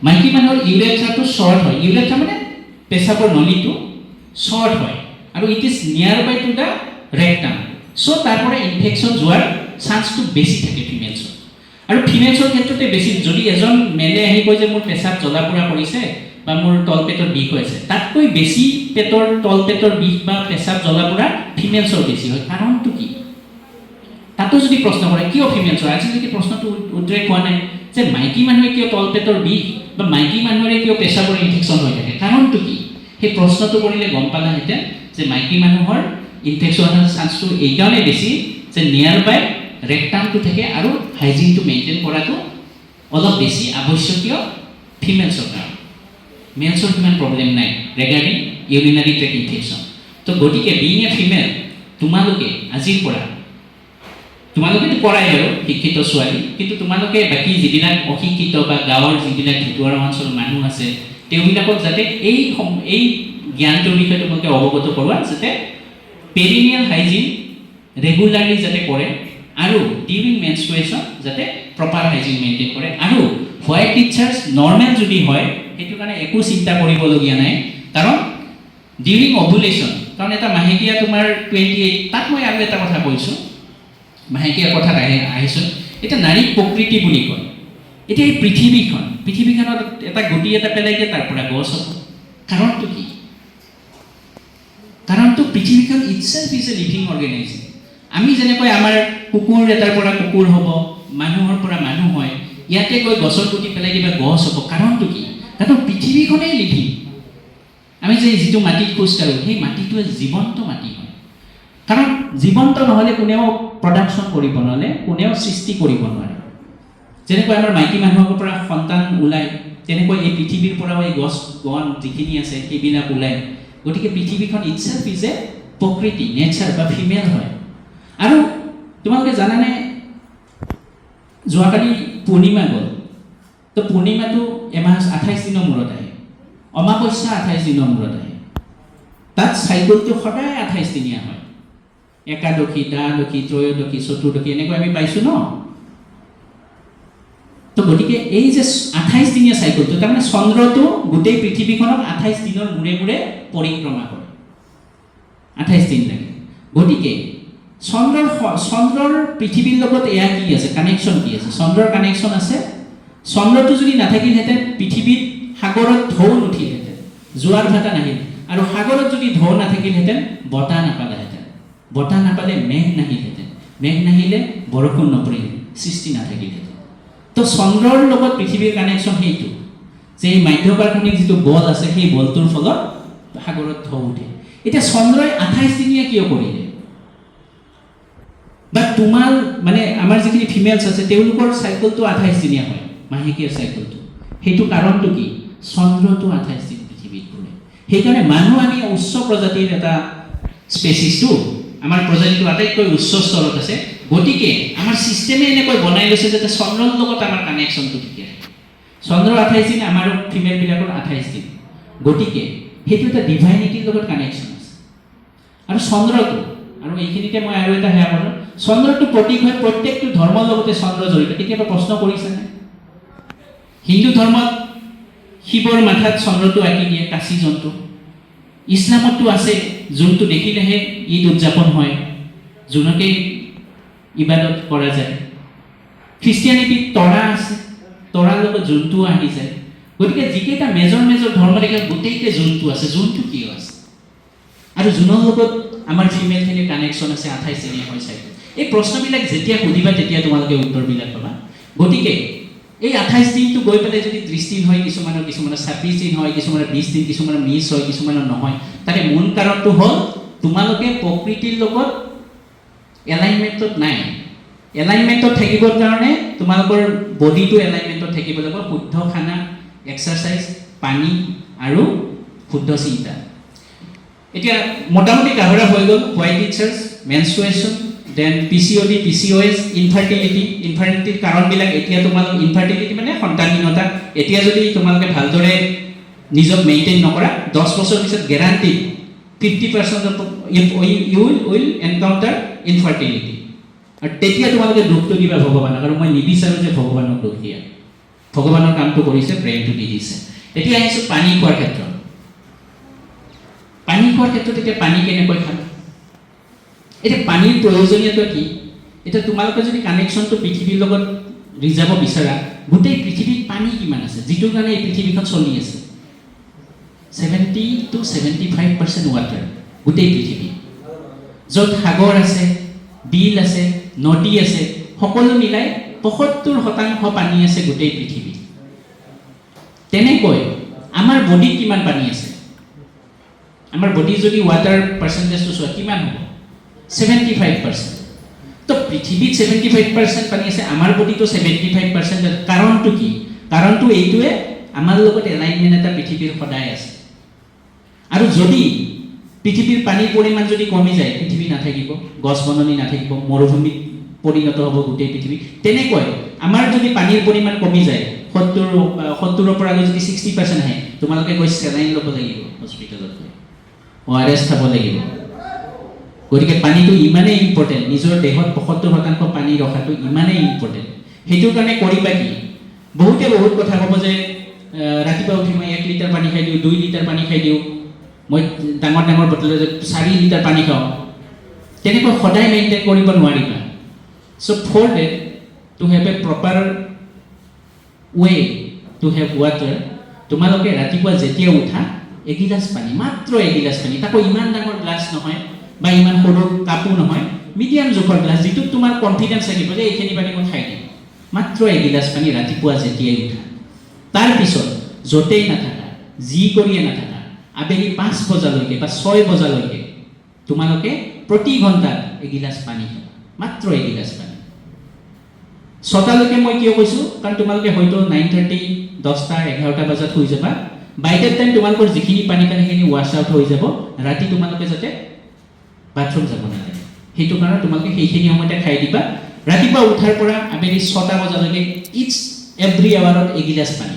মাইকী মানুহৰ ইউৰেথ্ৰাটো শ্বৰ্ট হয়। ইউৰেথ্ৰা মানে পেচাবৰ নলীটো শ্বৰ্ট হয় আৰু ইট ইজ নিয়াৰ বাই টু দ্য ৰেক্টাম। চ' তাৰ পৰা ইনফেকশ্যন যোৱাৰ চান্সটো বেছি থাকে ফিমেলছৰ। আৰু ফিমেলছৰ ক্ষেত্ৰতে বেছি। যদি এজন মেলে আহি কয় যে মোৰ পেচাব জ্বলা পোৰা কৰিছে বা মোৰ তলপেটৰ বিষ হৈছে, তাতকৈ বেছি তলপেটৰ বিষ বা পেচাব জ্বলা পোৰা ফিমেলছৰ বেছি হয়। কাৰণটো কি? তাতো যদি প্ৰশ্ন কৰে কিয় ফিমেলছৰ, আজিলৈকে প্ৰশ্নটো উদ্ৰেক হোৱা নাই যে মাইকী মানুহে কিয় তলপেটৰ বিষ বা মাইকী মানুহৰে কিয় পেচাবৰ ইনফেকশ্যন হৈ থাকে, কাৰণটো কি? সেই প্ৰশ্নটো কৰিলে গম পালাহেঁতেন যে মাইকী মানুহৰ ইনফেকশ্যন হোৱাৰ চান্সটো এইকাৰণে বেছি যে নিয়াৰ বাই ৰেক্টামটো থাকে আৰু হাইজিনটো মেইনটেইন কৰাটো অলপ বেছি আৱশ্যকীয় ফিমেলছৰ কাৰণে। মেলছৰ সিমান প্ৰব্লেম নাই ৰেগাৰ্ডিং ইউৰিনাৰী ট্ৰেক্ট ইনফেকশ্যন। তো গতিকে বিং এ ফিমেল, তোমালোকে আজিৰ পৰা, তোমালোকেতো পঢ়াই বাৰু শিক্ষিত ছোৱালী, কিন্তু তোমালোকে বাকী যিবিলাক অশিক্ষিত বা গাঁৱৰ যিবিলাক ভিতৰুৱা অঞ্চলৰ মানুহ আছে তেওঁবিলাকক যাতে এই জ্ঞানটোৰ বিষয়ে তোমালোকে অৱগত কৰোৱা, যাতে পেৰিনিয়েল হাইজিন ৰেগুলাৰলি যাতে কৰে আৰু ডিউৰিং মেনষ্ট্ৰুৱেশ্যন যাতে প্ৰপাৰ হাইজিন মেইনটেইন কৰে। আৰু হোৱাইট টিচাৰ্ছ নৰ্মেল যদি হয় সেইটো কাৰণে একো চিন্তা কৰিবলগীয়া নাই। কাৰণ ডিউৰিং অভুলেশ্যন, কাৰণ এটা মাহেকীয়া তোমাৰ 28, তাত মই আৰু এটা কথা কৈছোঁ, মাহেকীয়াৰ কথাত আহিছোঁ। এতিয়া নাৰীক প্ৰকৃতি বুলি কয়। এতিয়া এই পৃথিৱীখনত এটা গুটি এটা পেলাই দিয়ে, তাৰ পৰা গছ হ'ব। কাৰণটো কি? কাৰণটো পৃথিৱীখন ইটছেল্ফ ইজ এ লিভিং অৰ্গেনিজম। আমি যেনেকৈ আমাৰ কুকুৰ এটাৰ পৰা কুকুৰ হ'ব, মানুহৰ পৰা মানুহ হয়, ইয়াতে গৈ গছৰ গুটি পেলাই দিবা গছ হ'ব। কাৰণটো কি? কাৰণ পৃথিৱীখনেই লিভিং। আমি যে যিটো মাটিত খোজকাঢ়োঁ সেই মাটিটোৱে জীৱন্ত মাটি হয়। কাৰণ জীৱন্ত নহ'লে কোনেও প্ৰডাকশ্যন কৰিব নোৱাৰে, কোনেও সৃষ্টি কৰিব নোৱাৰে। যেনেকৈ আমাৰ মাইকী মানুহৰ পৰা সন্তান ওলায়, তেনেকৈ এই পৃথিৱীৰ পৰাও এই গছ বন যিখিনি আছে সেইবিলাক ওলায়। গতিকে পৃথিৱীখন ইটছেল্ফ ইজ এ প্ৰকৃতি, নেচাৰ বা ফিমেল হয়। আৰু তোমালোকে জানানে যোৱাকালি পূৰ্ণিমা গ'ল, তো পূৰ্ণিমাটো এমাহ 28 দিনৰ মূৰত আহে, অমাৱস্যা 28 দিনৰ মূৰত আহে। তাত চাইকেলটো সদায় 28 দিনীয়া হয়। একাদশী, দ্বাদশী, ত্ৰয়োদশী, চতুৰ্দশী এনেকৈ আমি পাইছোঁ ন। তো গতিকে এই যে 28 দিনীয়া চাইকেলটো, তাৰমানে চন্দ্ৰটো গোটেই পৃথিৱীখনক 28 দিনৰ মূৰে মূৰে পৰিক্ৰমা কৰে, 28 দিন লাগে। গতিকে চন্দ্ৰৰ পৃথিৱীৰ লগত এয়া কি আছে, কানেকশ্যন কি আছে? চন্দ্ৰৰ কানেকশ্যন আছে। চন্দ্ৰটো যদি নাথাকিলহেঁতেন পৃথিৱীত সাগৰত ঢৌ নুঠিলহেঁতেন, জোৱাৰ ভাটা নাহিল। আৰু সাগৰত যদি ঢৌ নাথাকিলহেঁতেন বতাহ নাপালেহেঁতেন, বতাহ নাপালে মেঘ নাহিলহেঁতেন, মেঘ নাহিলে বৰষুণ নপৰিল, সৃষ্টি নাথাকিলহেঁতেন। তো চন্দ্ৰৰ লগত পৃথিৱীৰ কানেকশ্যন সেইটো যে এই মাধ্যাকৰ্ষণিক যিটো বল আছে সেই বলটোৰ ফলত সাগৰত ঢৌ উঠে। এতিয়া চন্দ্ৰই 28 দিনীয়া কিয় কৰিলে? বা তোমাৰ মানে আমাৰ যিখিনি ফিমেলছ আছে তেওঁলোকৰ চাইকেলটো 28 দিনীয়া হয়, মাহেকীয়া চাইকেলটো। সেইটো কাৰণটো কি? চন্দ্ৰটো 28 দিন পৃথিৱীত ঘূৰে। সেইকাৰণে মানুহ আমি উচ্চ প্ৰজাতিৰ এটা স্পেচিছটো, আমাৰ প্ৰজাতিটো আটাইতকৈ উচ্চ স্তৰত আছে। গতিকে আমাৰ ছিষ্টেমে এনেকৈ বনাই লৈছে যাতে চন্দ্ৰৰ লগত আমাৰ কানেকশ্যনটো ঠিকে থাকে। চন্দ্ৰৰ 28 দিন, আমাৰ ফিমেলবিলাকৰ 28 দিন। গতিকে সেইটো এটা ডিভাইনিটিৰ লগত কানেকশ্যন আছে। আৰু চন্দ্ৰটো, আৰু এইখিনিতে মই আৰু এটা সেয়া কৰোঁ, চন্দ্ৰটো প্ৰতীক হয় প্ৰত্যেকটো ধৰ্মৰ লগতে চন্দ্ৰ জড়িত। কেতিয়াবা প্ৰশ্ন কৰিছেনে? হিন্দু ধৰ্মত শিৱৰ মাথাত চন্দ্ৰটো আঁকি দিয়ে, কাচি জন্তু। ইছলামতো আছে, জোনটো দেখিলেহে ঈদ উদযাপন হয়, জোনকে ইবাদত কৰা যায়। খ্ৰীষ্টিয়ানিটিত তৰা আছে, তৰাৰ লগত জোনটোও আহি যায়। গতিকে যিকেইটা মেজৰ ধৰ্ম দেখে গোটেইকে জোনটো আছে। জোনটো কিয় আছে? আৰু জোনৰ লগত আমাৰ ফিমেলখিনিৰ কানেকশ্যন আছে 28 দিনীয়া হয় চাইকেল। এই প্ৰশ্নবিলাক যেতিয়া সুধিবা তেতিয়া তোমালোকে উত্তৰবিলাক পাবা। গতিকে এই 28 দিনটো গৈ পেলাই যদি 30 দিন হয়, কিছুমানৰ 26 দিন হয়, কিছুমানৰ 20 দিন, কিছুমানৰ মিছ হয়, কিছুমানৰ নহয়, তাৰে মূল কাৰণটো হ'ল তোমালোকে প্ৰকৃতিৰ লগত এলাইনমেণ্টত নাই। এলাইনমেণ্টত থাকিবৰ কাৰণে তোমালোকৰ বডিটো এলাইনমেণ্টত থাকিব লাগিব। শুদ্ধ খানা, এক্সাৰচাইজ, পানী আৰু শুদ্ধ চিন্তা। এতিয়া মোটামুটি কাভাৰ হৈ গ'ল white discharge, menstruation, then PCOD, PCOS, ইনফাৰ্টিলিটিৰ কাৰণবিলাক। এতিয়া তোমালোক ইনফাৰ্টিলিটি মানে সন্তানহীনতা। এতিয়া যদি তোমালোকে ভালদৰে নিজক মেইনটেইন নকৰা, 10 বছৰ পিছত গেৰাণ্টি 50% ইউ উইল এনকাউণ্টাৰ ইনফাৰ্টিলিটি। আৰু তেতিয়া তোমালোকে দুখটো দিবা ভগৱানক, আৰু মই নিবিচাৰোঁ যে ভগৱানক দুখ দিয়া। ভগৱানৰ কামটো কৰিছে, ব্ৰেইনটো দি দিছে। এতিয়া আহিছোঁ পানী খোৱাৰ ক্ষেত্ৰত। পানী খোৱাৰ ক্ষেত্ৰত এতিয়া পানী কেনেকৈ খাবা? এতিয়া পানীৰ প্ৰয়োজনীয়তা কি? এতিয়া তোমালোকে যদি কানেকশ্যনটো পৃথিৱীৰ লগত ৰিজাব বিচাৰা, গোটেই পৃথিৱীত পানী কিমান আছে যিটোৰ কাৰণে এই পৃথিৱীখন চলি আছে? 70 to 75% ৱাটাৰ গোটেই পৃথিৱী। য'ত সাগৰ আছে, বিল আছে, নদী আছে, সকলো মিলাই 75% পানী আছে গোটেই পৃথিৱীত। তেনেকৈ আমাৰ বডিত কিমান পানী আছে? আমাৰ বডি যদি ৱাটাৰ পাৰ্চেণ্টেজটো চোৱা কিমান হ'ব? 75%। তো পৃথিৱীত 75% পানী আছে, আমাৰ বডিটো 75%। কাৰণটো কি? কাৰণটো এইটোৱে, আমাৰ লগত এলাইনমেণ্ট এটা পৃথিৱীৰ সদায় আছে। আৰু যদি পৃথিৱীৰ পানীৰ পৰিমাণ যদি কমি যায়, পৃথিৱী নাথাকিব, গছ বননি নাথাকিব, মৰুভূমিত পৰিণত হ'ব গোটেই পৃথিৱী। তেনেকৈ আমাৰ যদি পানীৰ পৰিমাণ কমি যায়, 70ৰ পৰা যদি 60% আহে, তোমালোকে গৈ চেলাইন ল'ব লাগিব হস্পিটেলত গৈ, ORS খাব লাগিব। গতিকে পানীটো ইমানেই ইম্পৰ্টেণ্ট, নিজৰ দেহত 75% পানী ৰখাটো ইমানেই ইম্পৰ্টেণ্ট। সেইটোৰ কাৰণে কৰিবা কি? বহুতে বহুত কথা ক'ব যে ৰাতিপুৱা উঠি মই 1 লিটাৰ পানী খাই দিওঁ, 2 লিটাৰ পানী খাই দিওঁ, মই ডাঙৰ বটলত 4 লিটাৰ পানী খাওঁ। তেনেকৈ সদায় মেইনটেইন কৰিব নোৱাৰিবা। So' for that to have a proper way to have water, তোমালোকে ৰাতিপুৱা যেতিয়া উঠা এগিলাচ পানী, মাত্ৰ এগিলাচ পানী, তাকো ইমান ডাঙৰ গ্লাছ নহয় বা ইমান সৰু কাপো নহয়, মিডিয়াম জোখৰ গ্লাছ, যিটোত তোমাৰ কনফিডেঞ্চ থাকিব যে এইখিনি পানী মই খাই দিম। মাত্ৰ এগিলাচ পানী ৰাতিপুৱা যেতিয়াই উঠা। তাৰপিছত য'তেই নাথাকা, যি কৰিয়ে নাথাকা, আবেলি 5 বজালৈকে বা 6 বজালৈকে তোমালোকে প্ৰতি ঘণ্টাত এগিলাচ পানী খাবা, মাত্ৰ এগিলাচ পানী। 6টালৈকে মই কিয় কৈছোঁ? কাৰণ তোমালোকে হয়তো 9:30, 10টা, 11টা বজাত শুই যাবা। বাই ডেট টাইম তোমালোকৰ যিখিনি পানী খালে সেইখিনি ৱাশ্ব আউট হৈ যাব। ৰাতি তোমালোকে যাতে বাথৰুম যাব নালাগে, সেইটো কাৰণে তোমালোকে সেইখিনি সময়তে খাই দিবা। ৰাতিপুৱা উঠাৰ পৰা আবেলি 6টা বজালৈকে ইটছ এভৰি আৱাৰত এগিলাচ পানী।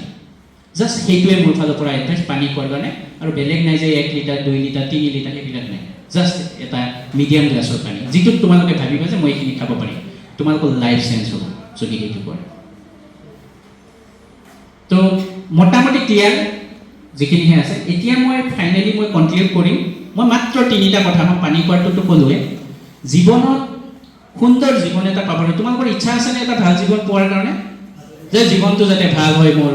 জাষ্ট সেইটোৱে মোৰ ফালৰ পৰা এডভাইচ পানী খোৱাৰ কাৰণে। আৰু বেলেগ নাই যে 1 লিটাৰ, 2 লিটাৰ, 3 লিটাৰ সেইবিলাক নাই। জাষ্ট এটা মিডিয়াম গ্লাছৰ পানী, যিটোত তোমালোকে ভাবিবা যে মই এইখিনি খাব পাৰিম। তোমালোকৰ লাইফ চেঞ্জ হ'ব যদি সেইটো কৰে। তো মোটামুটি ক্লিয়াৰ যিখিনিহে আছে। এতিয়া মই ফাইনেলি কনক্লুড কৰিম। মই মাত্ৰ 3টা কথা, মই পানী খোৱাটোতো ক'লোৱে। জীৱনত সুন্দৰ জীৱন এটা পাবলৈ তোমালোকৰ ইচ্ছা আছেনে এটা ভাল জীৱন পোৱাৰ কাৰণে? যে জীৱনটো যাতে ভাল হয় মোৰ।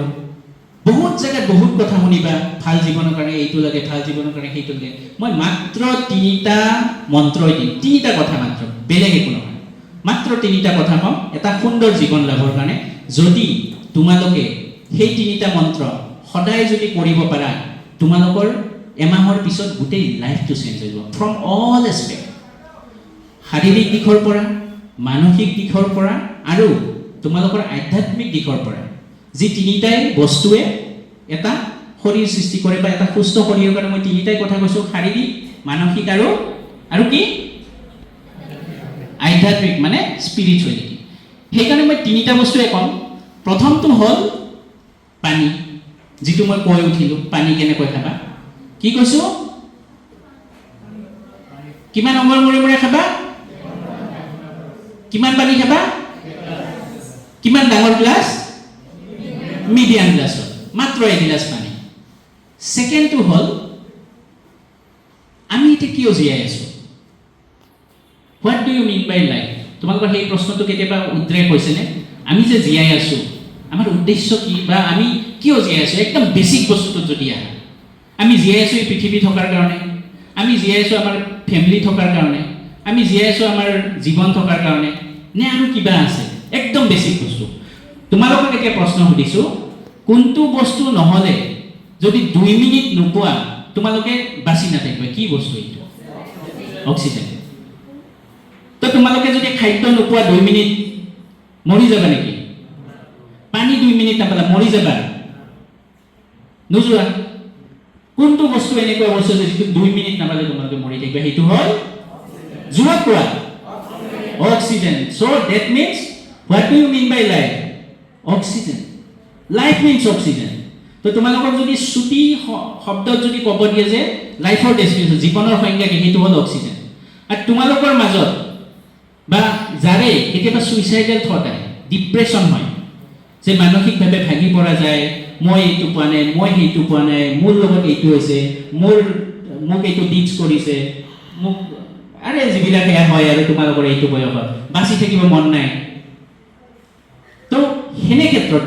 বহুত জেগাত বহুত কথা শুনিবা, ভাল জীৱনৰ কাৰণে এইটো লাগে, ভাল জীৱনৰ কাৰণে সেইটো লাগে। মই মাত্ৰ 3টা মন্ত্ৰই দিম, 3টা কথা মাত্ৰ, বেলেগ একো নহয়। মাত্ৰ 3টা কথা ক'ম এটা সুন্দৰ জীৱন লাভৰ কাৰণে, যদি তোমালোকে সেই তিনিটা মন্ত্ৰ সদায় যদি কৰিব পাৰা তোমালোকৰ এমাহৰ পিছত গোটেই লাইফটো চেঞ্জ হৈ যাব ফ্ৰম অল এছপেক্ট শাৰীৰিক দিশৰ পৰা মানসিক দিশৰ পৰা আৰু তোমালোকৰ আধ্যাত্মিক দিশৰ পৰা যি তিনিটাই বস্তুৱে এটা শৰীৰ সৃষ্টি কৰে বা এটা সুস্থ শৰীৰৰ কাৰণে মই তিনিটাই কথা কৈছোঁ শাৰীৰিক মানসিক আৰু কি আধ্যাত্মিক মানে স্পিৰিচুৱেলিটি সেইকাৰণে মই তিনিটা বস্তুৱে ক'ম প্ৰথমটো হ'ল পানী যিটো মই কৈ উঠিলোঁ পানী কেনেকৈ খাবা কি কৈছোঁ কিমান সময়ৰ মূৰে মূৰে খাবা কিমান পানী খাবা কিমান ডাঙৰ গ্লাছ মিডিয়াম গ্লাছত মাত্ৰ এগিলাচ পানী ছেকেণ্ডটো হ'ল আমি এতিয়া কিয় জীয়াই আছোঁ what do you mean by life তোমালোকৰ সেই প্ৰশ্নটো কেতিয়াবা উদ্ৰেক হৈছেনে আমি যে জীয়াই আছোঁ আমাৰ উদ্দেশ্য কি বা আমি কিয় জীয়াই আছোঁ একদম বেছিক বস্তুটোত যদি আহা আমি জীয়াই আছোঁ এই পৃথিৱী থকাৰ কাৰণে আমি জীয়াই আছোঁ আমাৰ ফেমিলি থকাৰ কাৰণে আমি জীয়াই আছোঁ আমাৰ জীৱন থকাৰ কাৰণে নে আৰু কিবা আছে একদম বেছিক বস্তু তোমালোকক এতিয়া প্ৰশ্ন সুধিছোঁ কোনটো বস্তু নহ'লে যদি 2 মিনিট নোপোৱা তোমালোকে বাচি নাথাকিবা কি বস্তু এইটো অক্সিজেন তো তোমালোকে যদি খাদ্য নোপোৱা 2 মিনিট মৰি যাবা নেকি পানী 2 মিনিট নাপালা মৰি যাবা নোযোৱা কোনটো বস্তু এনেকুৱা বস্তু যে যিটো 2 মিনিট নাপালে তোমালোকে মৰি থাকিবা সেইটো হ'ল যোৱা কোৱা oxygen so that means what do you mean by life oxygen life means oxygen তো তোমালোকক যদি ছুটি শব্দত যদি ক'ব দিয়ে যে লাইফৰ ডেফিনেশ্যন জীৱনৰ সংজ্ঞা কি সেইটো হ'ল অক্সিজেন আৰু তোমালোকৰ মাজত বা যাৰে কেতিয়াবা সুইচাইডেল থট আহে ডিপ্ৰেশ্যন হয় যে মানসিকভাৱে ভাগি পৰা যায় মই এইটো পোৱা নাই মই সেইটো পোৱা নাই মোৰ লগত এইটো হৈছে মোক এইটো ডিচ কৰিছে মোক আৰে যিবিলাক এয়া হয় আৰু তোমালোকৰ এইটো বয়সত বাচি থাকিব মন নাই তো সেনে ক্ষেত্ৰত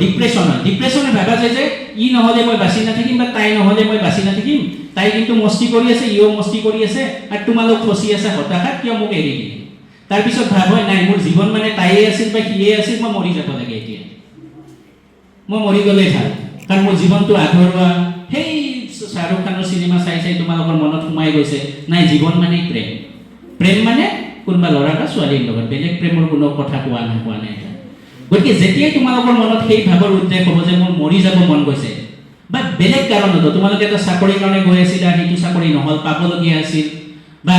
ডিপ্ৰেশ্যনে ভাবা যায় যে ই নহ'লে মই বাচি নাথাকিম বা তাই নহ'লে মই বাচি নাথাকিম তাই কিন্তু মস্তি কৰি আছে ইও মস্তি কৰি আছে আৰু তোমালোক ফচি আছে হতাশাত কিয় মোক এৰি দিলে তাৰপিছত ভাব হয় নাই মোৰ জীৱন মানে তাইয়ে আছিল বা সিয়ে আছিল মই মৰি যাব লাগে এতিয়া মই মৰি গ'লেই ভাল কাৰণ মোৰ জীৱনটো আধৰুৱা সেই শ্বাহৰুখ খানৰ চিনেমা চাই তোমালোকৰ মনত সোমাই গৈছে নাই জীৱন মানে প্ৰেম মানে কোনোবা ল'ৰা বা ছোৱালীৰ লগত বেলেগ প্ৰেমৰ কোনো কথা কোৱা নাই গতিকে যেতিয়াই তোমালোকৰ মনত সেই ভাৱৰ উদ্ৰেক হ'ব যে মোৰ মৰি যাব মন গৈছে বা বেলেগ কাৰণতো তোমালোকে এটা চাকৰিৰ কাৰণে গৈ আছিলা সেইটো চাকৰি নহ'ল পাবলগীয়া আছিল বা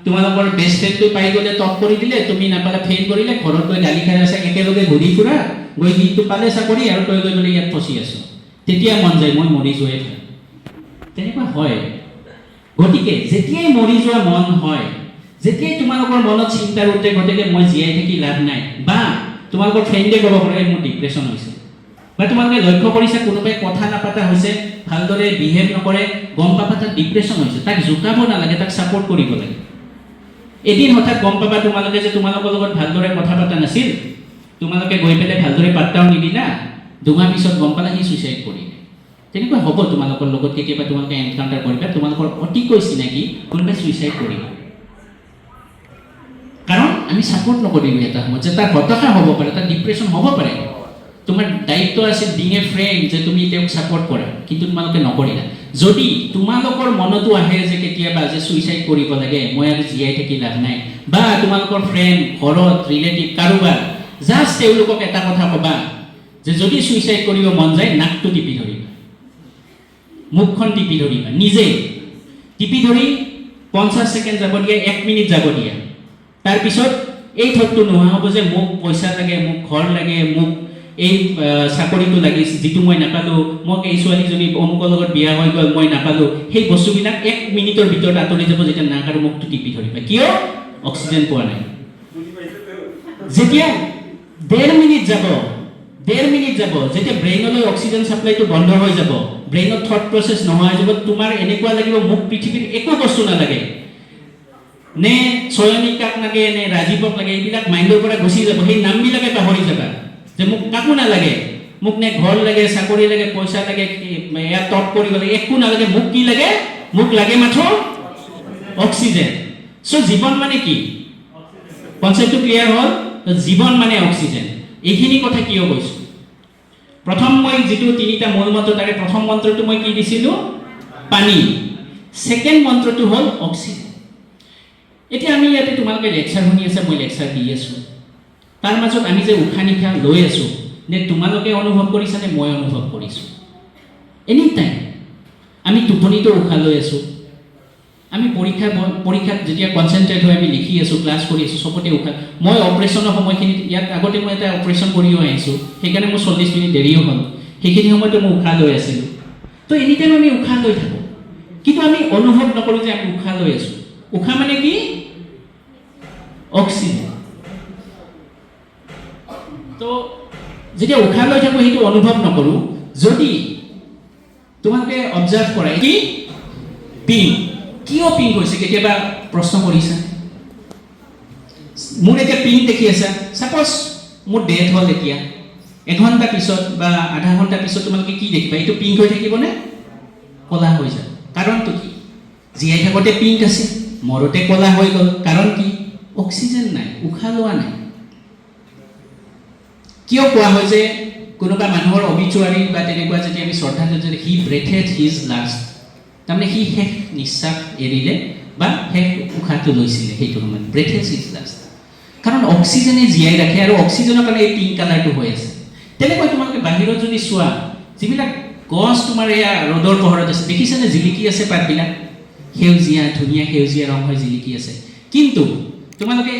তোমালোকৰ বেষ্ট ফ্ৰেণ্ডটো পাই গ'লে টপ কৰি দিলে তুমি নাপালে ফেইল কৰিলে ঘৰত গৈ গালি খাই আছে একেলগে ঘূৰি ফুৰা গৈ কিন্তু পালে চাকৰি আৰু তই গৈ বোলে ইয়াত ফচি আছো তেতিয়া মন যায় মই মৰি যোৱাই ভাল তেনেকুৱা হয় গতিকে যেতিয়াই মৰি যোৱা মন হয় যেতিয়াই তোমালোকৰ মনত চিন্তাৰ উদ্ৰেক ঘটে মই জীয়াই থাকি লাভ নাই বা তোমালোকৰ ফ্ৰেণ্ডে ক'ব পাৰে মোৰ ডিপ্ৰেশ্যন হৈছে বা তোমালোকে লক্ষ্য কৰিছা কোনোবাই কথা নাপাতা হৈছে ভালদৰে বিহেভ নকৰে গম পাবা তাক ডিপ্ৰেশ্যন হৈছে তাক জোকাব নালাগে তাক ছাপোৰ্ট কৰিব লাগে এদিন হঠাৎ গম পাবা তোমালোকে যে তোমালোকৰ লগত ভালদৰে কথা পতা নাছিল তোমালোকে গৈ পেলাই ভালদৰে পাত্তাও নিদিলা দুমাহ পিছত গম পালা সি ছুইচাইড কৰিলে তেনেকুৱা হ'ব তোমালোকৰ লগত কেতিয়াবা তোমালোকে এনকাউণ্টাৰ কৰিবা তোমালোকৰ অতিকৈ চিনাকি কোনোবাই ছুইচাইড কৰিব কাৰণ আমি ছাপোৰ্ট নকৰিলোঁ এটা সময়ত যে তাৰ হতাশা হ'ব পাৰে তাৰ ডিপ্ৰেশ্যন হ'ব পাৰে তোমাৰ দায়িত্ব আছিল বিং এ ফ্ৰেণ্ড যে তুমি তেওঁক ছাপোৰ্ট কৰা কিন্তু তোমালোকে নকৰিলা যদি তোমালোকৰ মনতো আহে যে কেতিয়াবা যে ছুইচাইড কৰিব লাগে মই আৰু জীয়াই থাকি লাভ নাই বা তোমালোকৰ ফ্ৰেণ্ড ঘৰত ৰিলেটিভ কাৰোবাৰ জাষ্ট তেওঁলোকক এটা কথা ক'বা যে যদি ছুইচাইড কৰিব মন যায় নাকটো টিপি ধৰিবা মুখখন টিপি ধৰিবা নিজে টিপি ধৰি 50 ছেকেণ্ড যাব দিয়া 1 মিনিট যাব দিয়া তাৰপিছত এই থটটো নোহোৱা হ'ব যে মোক পইচা লাগে মোক ঘৰ লাগে মোক এই চাকৰিটো লাগিছে যিটো মই নাপালোঁ মোক এই ছোৱালীজনী অমুকৰ লগত বিয়া হৈ গ'ল মই নাপালোঁ সেই বস্তুবিলাক 1 মিনিটৰ ভিতৰত আঁতৰি যাব যেতিয়া নাক আৰু মুখটো টিপি ধৰিবা কিয় অক্সিজেন পোৱা নাই যেতিয়া 1.5 মিনিট যাব যেতিয়া ব্ৰেইনলৈ অক্সিজেন ছাপ্লাইটো বন্ধ হৈ যাব ব্ৰেইনত থট প্ৰচেছ নোহোৱা হৈ যাব তোমাৰ এনেকুৱা লাগিব মোক পৃথিৱীৰ একো বস্তু নালাগে নে ছয়নিকাক লাগে নে ৰাজীৱক লাগে এইবিলাক মাইণ্ডৰ পৰা গুচি যাব সেই নামবিলাকে পাহৰি যাবা যে মোক কাকো নালাগে মোক নে ঘৰ লাগে চাকৰি লাগে পইচা লাগে এয়া টপ কৰি গ'লে একো নালাগে মোক কি লাগে মোক লাগে মাত্ৰ অক্সিজেন চ' জীৱন মানে কি কনচেপ্টটো ক্লিয়াৰ হ'ল জীৱন মানে অক্সিজেন এইখিনি কথা কিয় কৈছোঁ প্ৰথম মই যেটো তিনিটা মূল মন্ত্ৰ তাৰে প্ৰথম মন্ত্ৰটো মই কি দিছিলো পানী সেকেন্ড মন্ত্ৰটো হ'ল অক্সিজেন এতিয়া আমি ইয়াতে তোমালোকে লেকচাৰ শুনি আছে মই লেকচাৰ দি আছো তাৰ মাজত আমি যে উশাহ নিশাহ লৈ আছো নে তোমালোকে অনুভৱ কৰিছা নে মই অনুভৱ কৰিছো এনি টাইম আমি টোপনিটো উশাহ লৈ আছো আমি পৰীক্ষাত যেতিয়া কনসেন্ট্ৰেট হৈ আমি লিখি আছো ক্লাছ কৰি আছো সবতে উশাহ মই অপাৰেশ্যনৰ সময়খিনি ইয়াত আগতে মই এটা অপাৰেশ্যন কৰিও আহিছো সেইকাৰণে মোৰ 40 মিনিট দেৰিও হ'ল সেইখিনি সময়তো মই উশাহ লৈ আছিলো তো এনি টাইম আমি উশাহ লৈ থাকো কিন্তু আমি অনুভৱ নকৰো যে আমি উশাহ লৈ আছো উশাহ মানে কি অক্সিজেন তো যেতিয়া উশাহ লৈ থাকো সেইটো অনুভৱ নকৰো যদি তোমালোকে অবজাৰ্ভ কৰা কি পিং কিয় পিং হৈছে কেতিয়াবা প্ৰশ্ন কৰিছা মোৰ এতিয়া পিং দেখি আছে সাপোজ মোৰ ডেথ হ'ল এতিয়া 1 ঘণ্টা পিছত বা আধা ঘণ্টা পিছত তোমালোকে কি দেখিবা এইটো পিং হৈ থাকিব নে কলা হৈ যাব কাৰণটো কি জীয়াই থাকোতে পিং আছে মৰতে কলা হৈ গ'ল কাৰণ কি অক্সিজেন নাই উশাহ লোৱা নাই কিয় কোৱা হয় যে কোনোবা মানুহৰ অবিচুৱাৰী বা তেনেকুৱা যদি আমি শ্ৰদ্ধাঞ্জলি হি ব্ৰেথেড হিজ লাষ্ট তাৰমানে হি শেষ নিশ্বাস এৰিলে বা শেষ উশাহটো লৈছিলে সেইটো সময়ত ব্ৰেথেড হিজ লাষ্ট কাৰণ অক্সিজেনে জীয়াই ৰাখে আৰু অক্সিজেনৰ কাৰণে এই পিংক কালাৰটো হৈ আছে তেনেকৈ তোমালোকে বাহিৰত যদি চোৱা যিবিলাক গছ তোমাৰ এয়া ৰ'দৰ পোহৰত আছে দেখিছানে জিলিকি আছে পাতবিলাক সেউজীয়া ধুনীয়া সেউজীয়া ৰং হৈ জিলিকি আছে কিন্তু তোমালোকে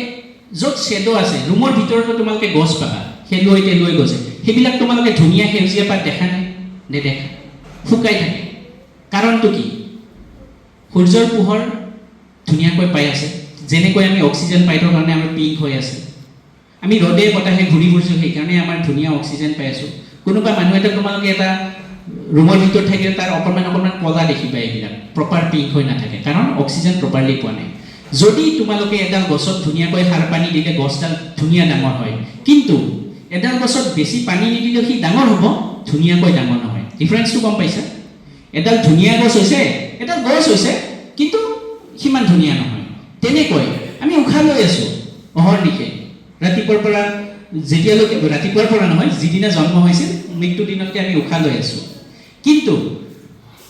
য'ত শ্বেডো আছে ৰুমৰ ভিতৰতো তোমালোকে গছ পাবা খেলুৱৈ তেলুৱৈ গছে সেইবিলাক তোমালোকে ধুনীয়া সেউজীয়া পাত দেখা নাই নেদেখা শুকাই থাকে কাৰণটো কি সূৰ্যৰ পোহৰ ধুনীয়াকৈ পাই আছে যেনেকৈ আমি অক্সিজেন পাই থকাৰ কাৰণে আমাৰ পিংক হৈ আছে আমি ৰ'দে বতাহে ঘূৰি ফুৰিছোঁ সেইকাৰণে আমাৰ ধুনীয়া অক্সিজেন পাই আছোঁ কোনোবা মানুহ এটা তোমালোকে এটা ৰুমৰ ভিতৰত থাকিলে তাৰ অকণমান কলা দেখিবা এইবিলাক প্ৰপাৰ পিংক হৈ নাথাকে কাৰণ অক্সিজেন প্ৰপাৰলি পোৱা নাই যদি তোমালোকে এডাল গছত ধুনীয়াকৈ সাৰ পানী দিলে গছডাল ধুনীয়া ডাঙৰ হয় কিন্তু এডাল গছত বেছি পানী নিদিলে সি ডাঙৰ হ'ব ধুনীয়াকৈ ডাঙৰ নহয় ডিফাৰেন্সটো গম পাইছা এডাল ধুনীয়া গছ হৈছে এডাল গছ হৈছে কিন্তু সিমান ধুনীয়া নহয় তেনেকৈ আমি উশাহ লৈ আছো অহৰ্নিশে ৰাতিপুৱাৰ পৰা যেতিয়ালৈকে ৰাতিপুৱাৰ পৰা নহয় যিদিনা জন্ম হৈছিল মৃত্যু দিনলৈকে আমি উশাহ লৈ আছো কিন্তু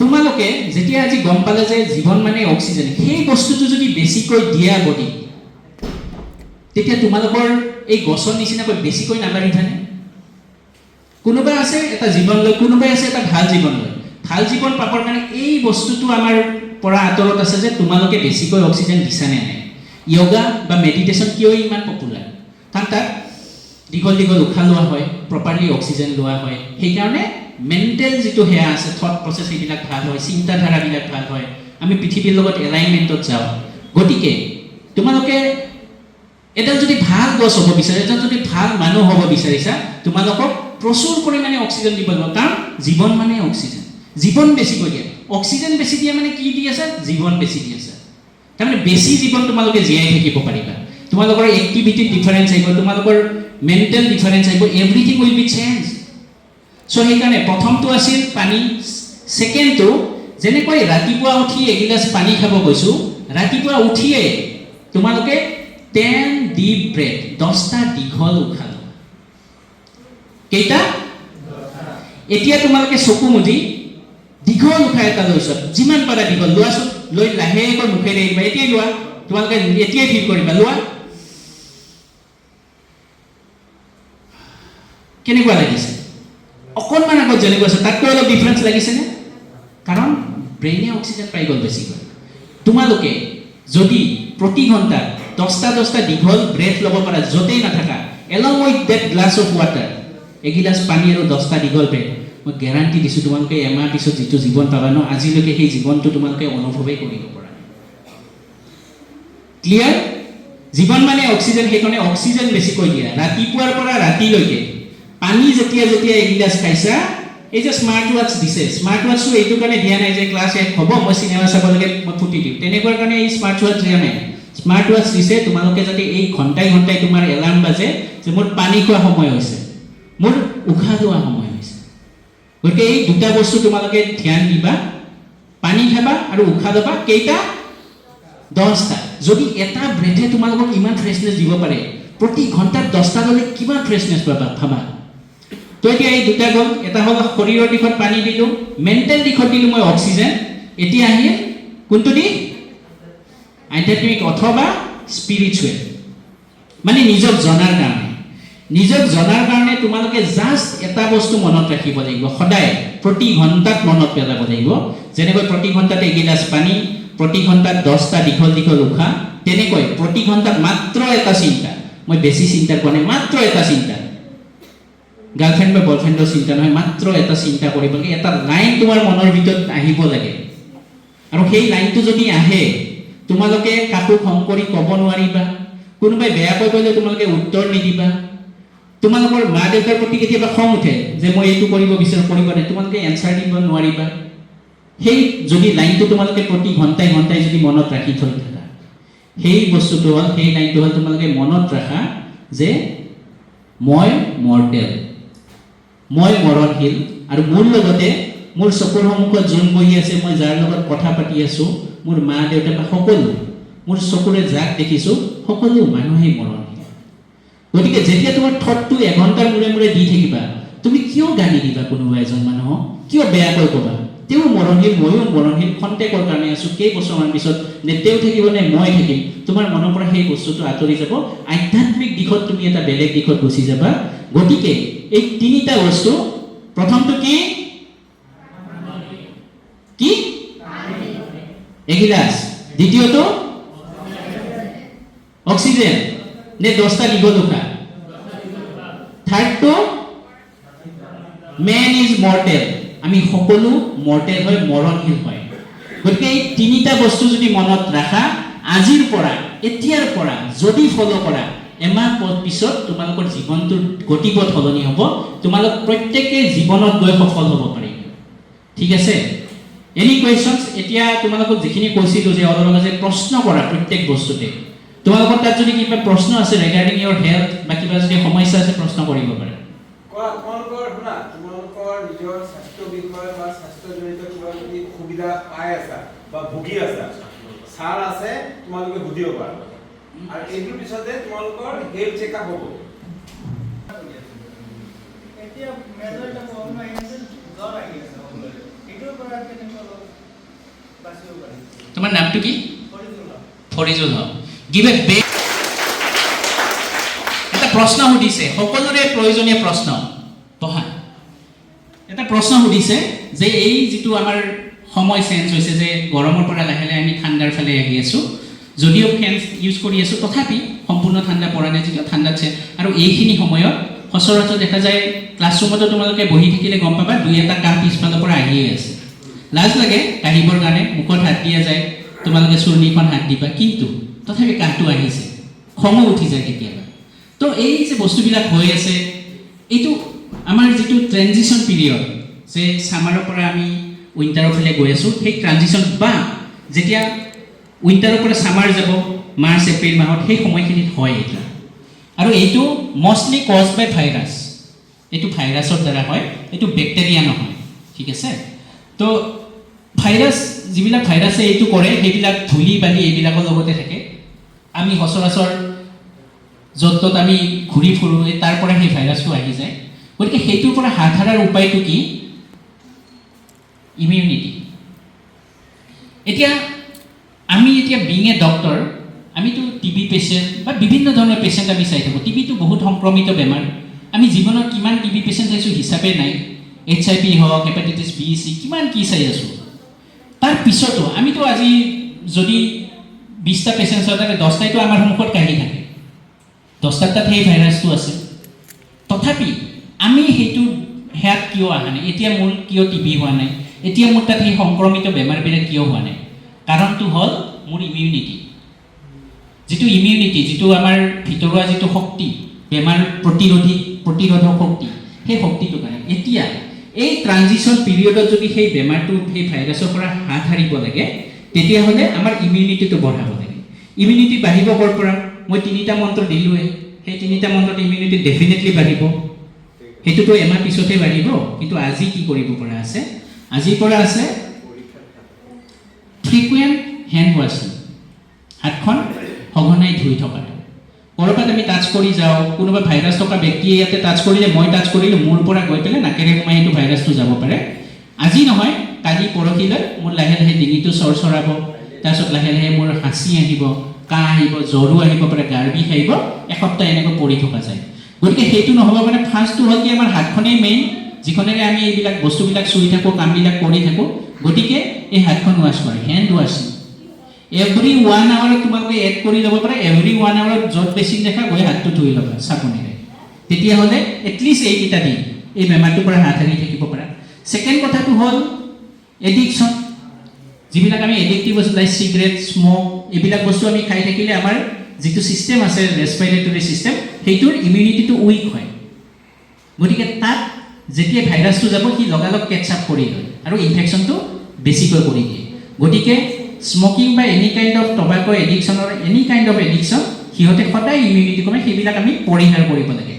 তোমালোকে যেতিয়া আজি গম পালে যে জীৱন মানে অক্সিজেন সেই বস্তুটো যদি বেছিকৈ দিয়া বডি তেতিয়া তোমালোকৰ এই গছৰ নিচিনাকৈ বেছিকৈ নাবাঢ়িবানে কোনোবা আছে এটা জীৱন লৈ কোনোবাই আছে এটা ভাল জীৱন লৈ ভাল জীৱন পাবৰ কাৰণে এই বস্তুটো আমাৰ পৰা আঁতৰত আছে যে তোমালোকে বেছিকৈ অক্সিজেন দিছানে নাই য়োগা বা মেডিটেশ্যন কিয় ইমান পপুলাৰ কাৰণ তাত দীঘল দীঘল উশাহ লোৱা হয় প্ৰপাৰলি অক্সিজেন লোৱা হয় সেইকাৰণে মেণ্টেল যিটো সেয়া আছে থট প্ৰচেছ এইবিলাক ভাল হয় চিন্তাধাৰাবিলাক ভাল হয় আমি পৃথিৱীৰ লগত এলাইনমেণ্টত যাওঁ গতিকে তোমালোকে এডাল যদি ভাল গছ হ'ব বিচাৰে এজন যদি ভাল মানুহ হ'ব বিচাৰিছা তোমালোকক প্ৰচুৰ পৰিমাণে অক্সিজেন দিব লাগিব কাৰণ জীৱন মানে অক্সিজেন জীৱন বেছিকৈ দিয়ে অক্সিজেন বেছি দিয়া মানে কি দি আছে জীৱন বেছি দি আছে তাৰমানে বেছি জীৱন তোমালোকে জীয়াই থাকিব পাৰিবা তোমালোকৰ এক্টিভিটিত ডিফাৰেঞ্চ আহিব তোমালোকৰ মেণ্টেল ডিফাৰেঞ্চ আহিব এভৰিথিং উইল বি চেঞ্জ চ' সেইকাৰণে প্ৰথমটো আছিল পানী ছেকেণ্ডটো যেনেকৈ ৰাতিপুৱা উঠি এগিলাচ পানী খাব গৈছোঁ ৰাতিপুৱা উঠিয়ে তোমালোকে 10 ডিপ ব্ৰেথ 10টা দীঘল উশাহ কেইটা এতিয়া তোমালোকে চকু মুদি দীঘল উশাহ এটা লৈছা যিমান পাৰা দীঘল লোৱাচোন লৈ লাহেকৈ মুখেৰে এৰিবা এতিয়াই লোৱা তোমালোকে এতিয়াই ফিল কৰিবা লোৱা কেনেকুৱা লাগিছে অকণমান আগত যেনেকুৱা আছে তাতকৈ অলপ ডিফাৰেঞ্চ লাগিছেনে কাৰণ ব্ৰেইনে অক্সিজেন পাই গ'ল বেছিকৈ তোমালোকে যদি প্ৰতি ঘণ্টা 10টা দীঘল ব্ৰেথ ল'ব পাৰা য'তেই নাথাকা along with that glass of water এগিলাচ পানী আৰু 10টা দীঘল ব্ৰেথ মই গেৰাণ্টি দিছোঁ তোমালোকে এমাহ পিছত যিটো জীৱন পাবা ন আজিলৈকে সেই জীৱনটো তোমালোকে অনুভৱেই কৰিব পৰা ক্লিয়াৰ জীৱন মানে অক্সিজেন সেইকাৰণে অক্সিজেন বেছিকৈ দিয়া ৰাতিপুৱাৰ পৰা ৰাতিলৈকে পানী যেতিয়া এগিলাচ খাইছা এই যে স্মাৰ্ট ৱাটচ দিছে স্মাৰ্ট ৱাটচটো এইটো কাৰণে দিয়া নাই যে ক্লাছ শেষ হ'ব মই চিনেমা চাবলৈকে মই ফুটি দিওঁ তেনেকুৱাৰ কাৰণে এই স্মাৰ্ট ৱাটচ দিয়া নাই স্মাৰ্ট ৱাটচ দিছে তোমালোকে যাতে এই ঘণ্টাই তোমাৰ এলাৰ্ম বাজে যে মোৰ পানী খোৱা সময় হৈছে মোৰ উশাহ লোৱা সময় হৈছে গতিকে এই দুটা বস্তু তোমালোকে ধ্যান দিবা পানী খাবা আৰু উশাহ ল'বা কেইটা 10টা যদি এটা ব্ৰেথে তোমালোকক ইমান ফ্ৰেছনেছ দিব পাৰে প্ৰতি ঘণ্টাত 10টা ল'লে কিমান ফ্ৰেছনেছ পাবা ভাবা তো এতিয়া এই দুটা গ'ল, এটা হ'ল শৰীৰৰ দিশত পানী দিলোঁ, মেণ্টেল দিশত দিলোঁ মই অক্সিজেন। এতিয়া আহিল কোনটো দিশ? আধ্যাত্মিক অথবা স্পিৰিচুৱেল, মানে নিজক জনাৰ কাৰণে। নিজক জনাৰ কাৰণে তোমালোকে জাষ্ট এটা বস্তু মনত ৰাখিব লাগিব, সদায় প্ৰতি ঘণ্টাত মনত পেলাব লাগিব। যেনেকৈ প্ৰতি ঘণ্টাত এগিলাচ পানী, প্ৰতি ঘণ্টাত 10টা দীঘল দীঘল উশাহ, তেনেকৈ প্ৰতি ঘণ্টাত মাত্ৰ এটা চিন্তা। মই বেছি চিন্তা কৰা নাই, মাত্ৰ এটা চিন্তা। গাৰ্লফ্ৰেণ্ড বা বয়ফ্ৰেণ্ডৰ চিন্তা নহয়, মাত্ৰ এটা চিন্তা কৰিব লাগে। এটা লাইন তোমাৰ মনৰ ভিতৰত আহিব লাগে, আৰু সেই লাইনটো যদি আহে তোমালোকে কাকো খং কৰি ক'ব নোৱাৰিবা। কোনোবাই বেয়াকৈ ক'লে তোমালোকে উত্তৰ নিদিবা। তোমালোকৰ মা দেউতাৰ প্ৰতি কেতিয়াবা খং উঠে যে মই এইটো কৰিব বিচাৰোঁ, কৰিব নাই, তোমালোকে এনচাৰ দিব নোৱাৰিবা। সেই যদি লাইনটো তোমালোকে প্ৰতি ঘণ্টাই ঘণ্টাই যদি মনত ৰাখি থৈ থাকা, সেই বস্তুটো হ'ল, সেই লাইনটো হ'ল তোমালোকে মনত ৰাখা যে মই মৰ্টেল, মই মৰণশীল, আৰু মোৰ লগতে মোৰ চকুৰ সন্মুখত যোন বহি আছে, মই যাৰ লগত কথা পাতি আছোঁ, মোৰ মা দেউতা বা সকলো, মোৰ চকুৰে যাক দেখিছোঁ, সকলো মানুহেই মৰণশীল। গতিকে যেতিয়া তোমাৰ থটটো এঘণ্টাৰ মূৰে মূৰে দি থাকিবা, তুমি কিয় গালি দিবা কোনোবা এজন মানুহক? কিয় বেয়াকৈ ক'বা? তেওঁ মৰণশীল, ময়ো মৰণশীল, খন্তেকৰ কাৰণে আছোঁ, কেইবছৰমান পিছত নে তেওঁ থাকিব নে মই থাকিম, তোমাৰ মনৰ পৰা সেই বস্তুটো আঁতৰি যাব। আধ্যাত্মিক দিশত তুমি এটা বেলেগ দিশত গুচি যাবা। গতিকে এই তিনিটা বস্তু, প্ৰথমটো কি? কি? এগিলাচ। দ্বিতীয়টো অক্সিজেন নে 10টা দীঘল উশাহ? থাৰ্ডটো মেন ইজ মৰ্টেল, আমি সকলো মৰ্টেল হয়, মৰণশীল হয়। গতিকে এই তিনিটা বস্তু যদি মনত ৰাখা, আজিৰ পৰা, এতিয়াৰ পৰা যদি ফ'ল' কৰা, এমাহ পিছত তোমালোকৰ জীৱনটোৰ গতিপথ সলনি হ'ব। তোমালোক প্ৰত্যেকে জীৱনত গৈ সফল হ'ব পাৰিব। ঠিক আছে? Any questions? এতিয়া তোমালোকক যিখিনি কৈছিলোঁ যে অলপ আগতে প্ৰশ্ন কৰা প্ৰত্যেক বস্তুতে, তোমালোকৰ তাত যদি কিবা প্ৰশ্ন আছে ৰিগাৰ্ডিং ইয়ৰ হেল্থ বা কিবা যদি সমস্যা আছে, প্ৰশ্ন কৰিব পাৰে। তোমালোকৰ নিজৰ স্বাস্থ্য বিষয় বা স্বাস্থ্যজনিত কিবা যদি সুবিধা পাই আছা বা ভুগি আছা, ছাৰ আছে, তোমালোকে সুধিব পাৰা। আৰু এইটোৰ পিছতে তোমালোকৰ হেল্থ চেকআপ হ'ব। এতিয়া মেজৰ এটা প্ৰব্লেম আহি আছে, জ্বৰ আহি আছে সকলোৰে। এইটোৰ পৰা কেনেকৈ বাচিব পাৰি? তোমাৰ নামটো কি? ফৰিজুল হক। ফৰিজুল হক। গিভ এ বেগ। এটা প্ৰশ্ন সুধিছে, সকলোৰে প্ৰয়োজনীয় প্ৰশ্ন। পঢ়া। এটা প্ৰশ্ন সুধিছে যে এই যিটো আমাৰ সময় চেঞ্জ হৈছে, যে গৰমৰ পৰা লাহে লাহে আমি ঠাণ্ডাৰ ফালে আহি আছোঁ, যদিও ফেন ইউজ কৰি আছোঁ, তথাপি সম্পূৰ্ণ ঠাণ্ডা পৰা নাই, যদিও ঠাণ্ডাত। আৰু এইখিনি সময়ত সচৰাচৰ দেখা যায় ক্লাছৰুমতো তোমালোকে বহি থাকিলে গম পাবা, দুই এটা কাম পিছফালৰ পৰা আহিয়ে আছে। লাজ লাগে কাঢ়িবৰ কাৰণে, মুখত হাত দিয়া যায়, তোমালোকে চুৰ্ণিখন হাত দিবা, কিন্তু তথাপি কাহটো আহিছে, খঙো উঠি যায় কেতিয়াবা। তো এই যে বস্তুবিলাক হৈ আছে, এইটো আমাৰ যিটো ট্ৰেনজিশ্যন পিৰিয়ড, যে ছামাৰৰ পৰা আমি উইণ্টাৰৰ ফালে গৈ আছোঁ, সেই ট্ৰানজিশ্যন বা যেতিয়া উইণ্টাৰৰ পৰা ছামাৰ যাব মাৰ্চ এপ্ৰিল মাহত, সেই সময়খিনিত হয় এইটো। আৰু এইটো মষ্টলি কজ বাই ভাইৰাছ। এইটো ভাইৰাছৰ দ্বাৰা হয়, এইটো বেক্টেৰিয়া নহয়। ঠিক আছে? তো ভাইৰাছ, যিবিলাক ভাইৰাছে এইটো কৰে, সেইবিলাক ধূলি বালি এইবিলাকৰ লগতে থাকে। আমি সচৰাচৰ য'ত ত'ত আমি ঘূৰি ফুৰোঁ, তাৰ পৰা সেই ভাইৰাছটো আহি যায়। গতিকে সেইটোৰ পৰা হাত সাৰাৰ উপায়টো কি? ইমিউনিটি। এতিয়া আমি বিং এ ডক্টৰ, আমিতো টিবি পেচেণ্ট বা বিভিন্ন ধৰণৰ পেচেণ্ট আমি চাই থাকোঁ। টিবিটো বহুত সংক্ৰমিত বেমাৰ। আমি জীৱনত কিমান টিবি পেচেণ্ট চাইছোঁ হিচাপে নাই। HIV হওক, হেপাটাইটিছ B, C, কিমান কি চাই আছোঁ। তাৰ পিছতো আমিতো আজি যদি 20টা পেচেণ্ট চাওঁ, তাতে 10টাইতো আমাৰ সন্মুখত কাঢ়ি থাকে, 10টাৰ তাত সেই ভাইৰাছটো আছে। তথাপি আমি সেইটো হেয়াত কিয় অহা নাই? এতিয়া মোৰ কিয় টিবি হোৱা নাই? এতিয়া মোৰ তাত সেই সংক্ৰমিত বেমাৰবিলাক কিয় হোৱা নাই? কাৰণটো হ'ল মোৰ ইমিউনিটি। যিটো ইমিউনিটি, যিটো আমাৰ ভিতৰুৱা যিটো শক্তি, বেমাৰ প্ৰতিৰোধক শক্তি, সেই শক্তিটো কাৰণে এতিয়া এই ট্ৰানজিশ্যন পিৰিয়ডত যদি সেই বেমাৰটো, সেই ভাইৰাছৰ পৰা হাত সাৰিব লাগে, তেতিয়াহ'লে আমাৰ ইমিউনিটিটো বঢ়াব লাগে। ইমিউনিটি বাঢ়িব ক'ৰ পৰা? মই 3টা মন্ত্ৰ দিলোঁৱে, সেই 3টা মন্ত্ৰত ইমিউনিটি ডেফিনেটলি বাঢ়িব। সেইটোতো এমাহ পিছতে বাঢ়িব। কিন্তু আজি কি কৰিব পৰা আছে? আজিৰ পৰা আছে ফ্ৰিকুৱেণ্ট হেণ্ড ৱাশ্বিং, হাতখন সঘনাই ধুই থকাটো। ক'ৰবাত আমি টাচ কৰি যাওঁ, কোনোবা ভাইৰাছ থকা ব্যক্তিয়ে ইয়াতে টাচ কৰিলে, মই টাচ কৰিলোঁ, মোৰ পৰা গৈ পেলাই নাকেৰে সোমাই এইটো ভাইৰাছটো যাব পাৰে। আজি নহয়, কালি পৰহিলৈ মোৰ লাহে লাহে ডিঙিটো চৰচৰাব, তাৰপিছত লাহে লাহে মোৰ হাঁচি আহিব, কাহ আহিব, জ্বৰো আহিব পাৰে, গাৰ বিষ আহিব, এসপ্তাহ এনেকৈ পৰি থকা যায়। গতিকে সেইটো নহ'ব মানে ফাৰ্ষ্টটো হ'ল কি আমাৰ হাতখনেই মেইন, যিখনেৰে আমি এইবিলাক বস্তুবিলাক চুই থাকোঁ, কামবিলাক কৰি থাকোঁ। গতিকে এই হাতখন ৱাছ কৰে, হেণ্ড ৱাশ্বিং এভৰি 1 আৱাৰত তোমালোকে এড কৰি ল'ব পাৰে। এভৰি 1 আৱাৰত য'ত বেছি দেখা গৈ হাতটো ধুই ল'বা চাবোনেৰে, তেতিয়াহ'লে এটলিষ্ট এইকেইটা দিন এই বেমাৰটোৰ পৰা হাত সাৰি থাকিব পাৰা। ছেকেণ্ড কথাটো হ'ল এডিকশ্যন, যিবিলাক আমি এডিক্টিভ বস্তু লাইক চিগাৰেট, স্মক, এইবিলাক বস্তু আমি খাই থাকিলে আমাৰ যিটো ছিষ্টেম আছে ৰেছপিৰেটৰী ছিষ্টেম, সেইটোৰ ইমিউনিটিটো উইক হয়। গতিকে তাত যেতিয়া ভাইৰাছটো যাব সি লগালগ কেটচ আপ কৰি লয় আৰু ইনফেকশ্যনটো বেছিকৈ কৰি দিয়ে। গতিকে স্মকিং বা এনি কাইণ্ড অফ টবাকো এডিকশ্যনৰ এনি কাইণ্ড অফ এডিকশ্যন সিহঁতে সদায় ইমিউনিটি কমে, সেইবিলাক আমি পৰিহাৰ কৰিব লাগে।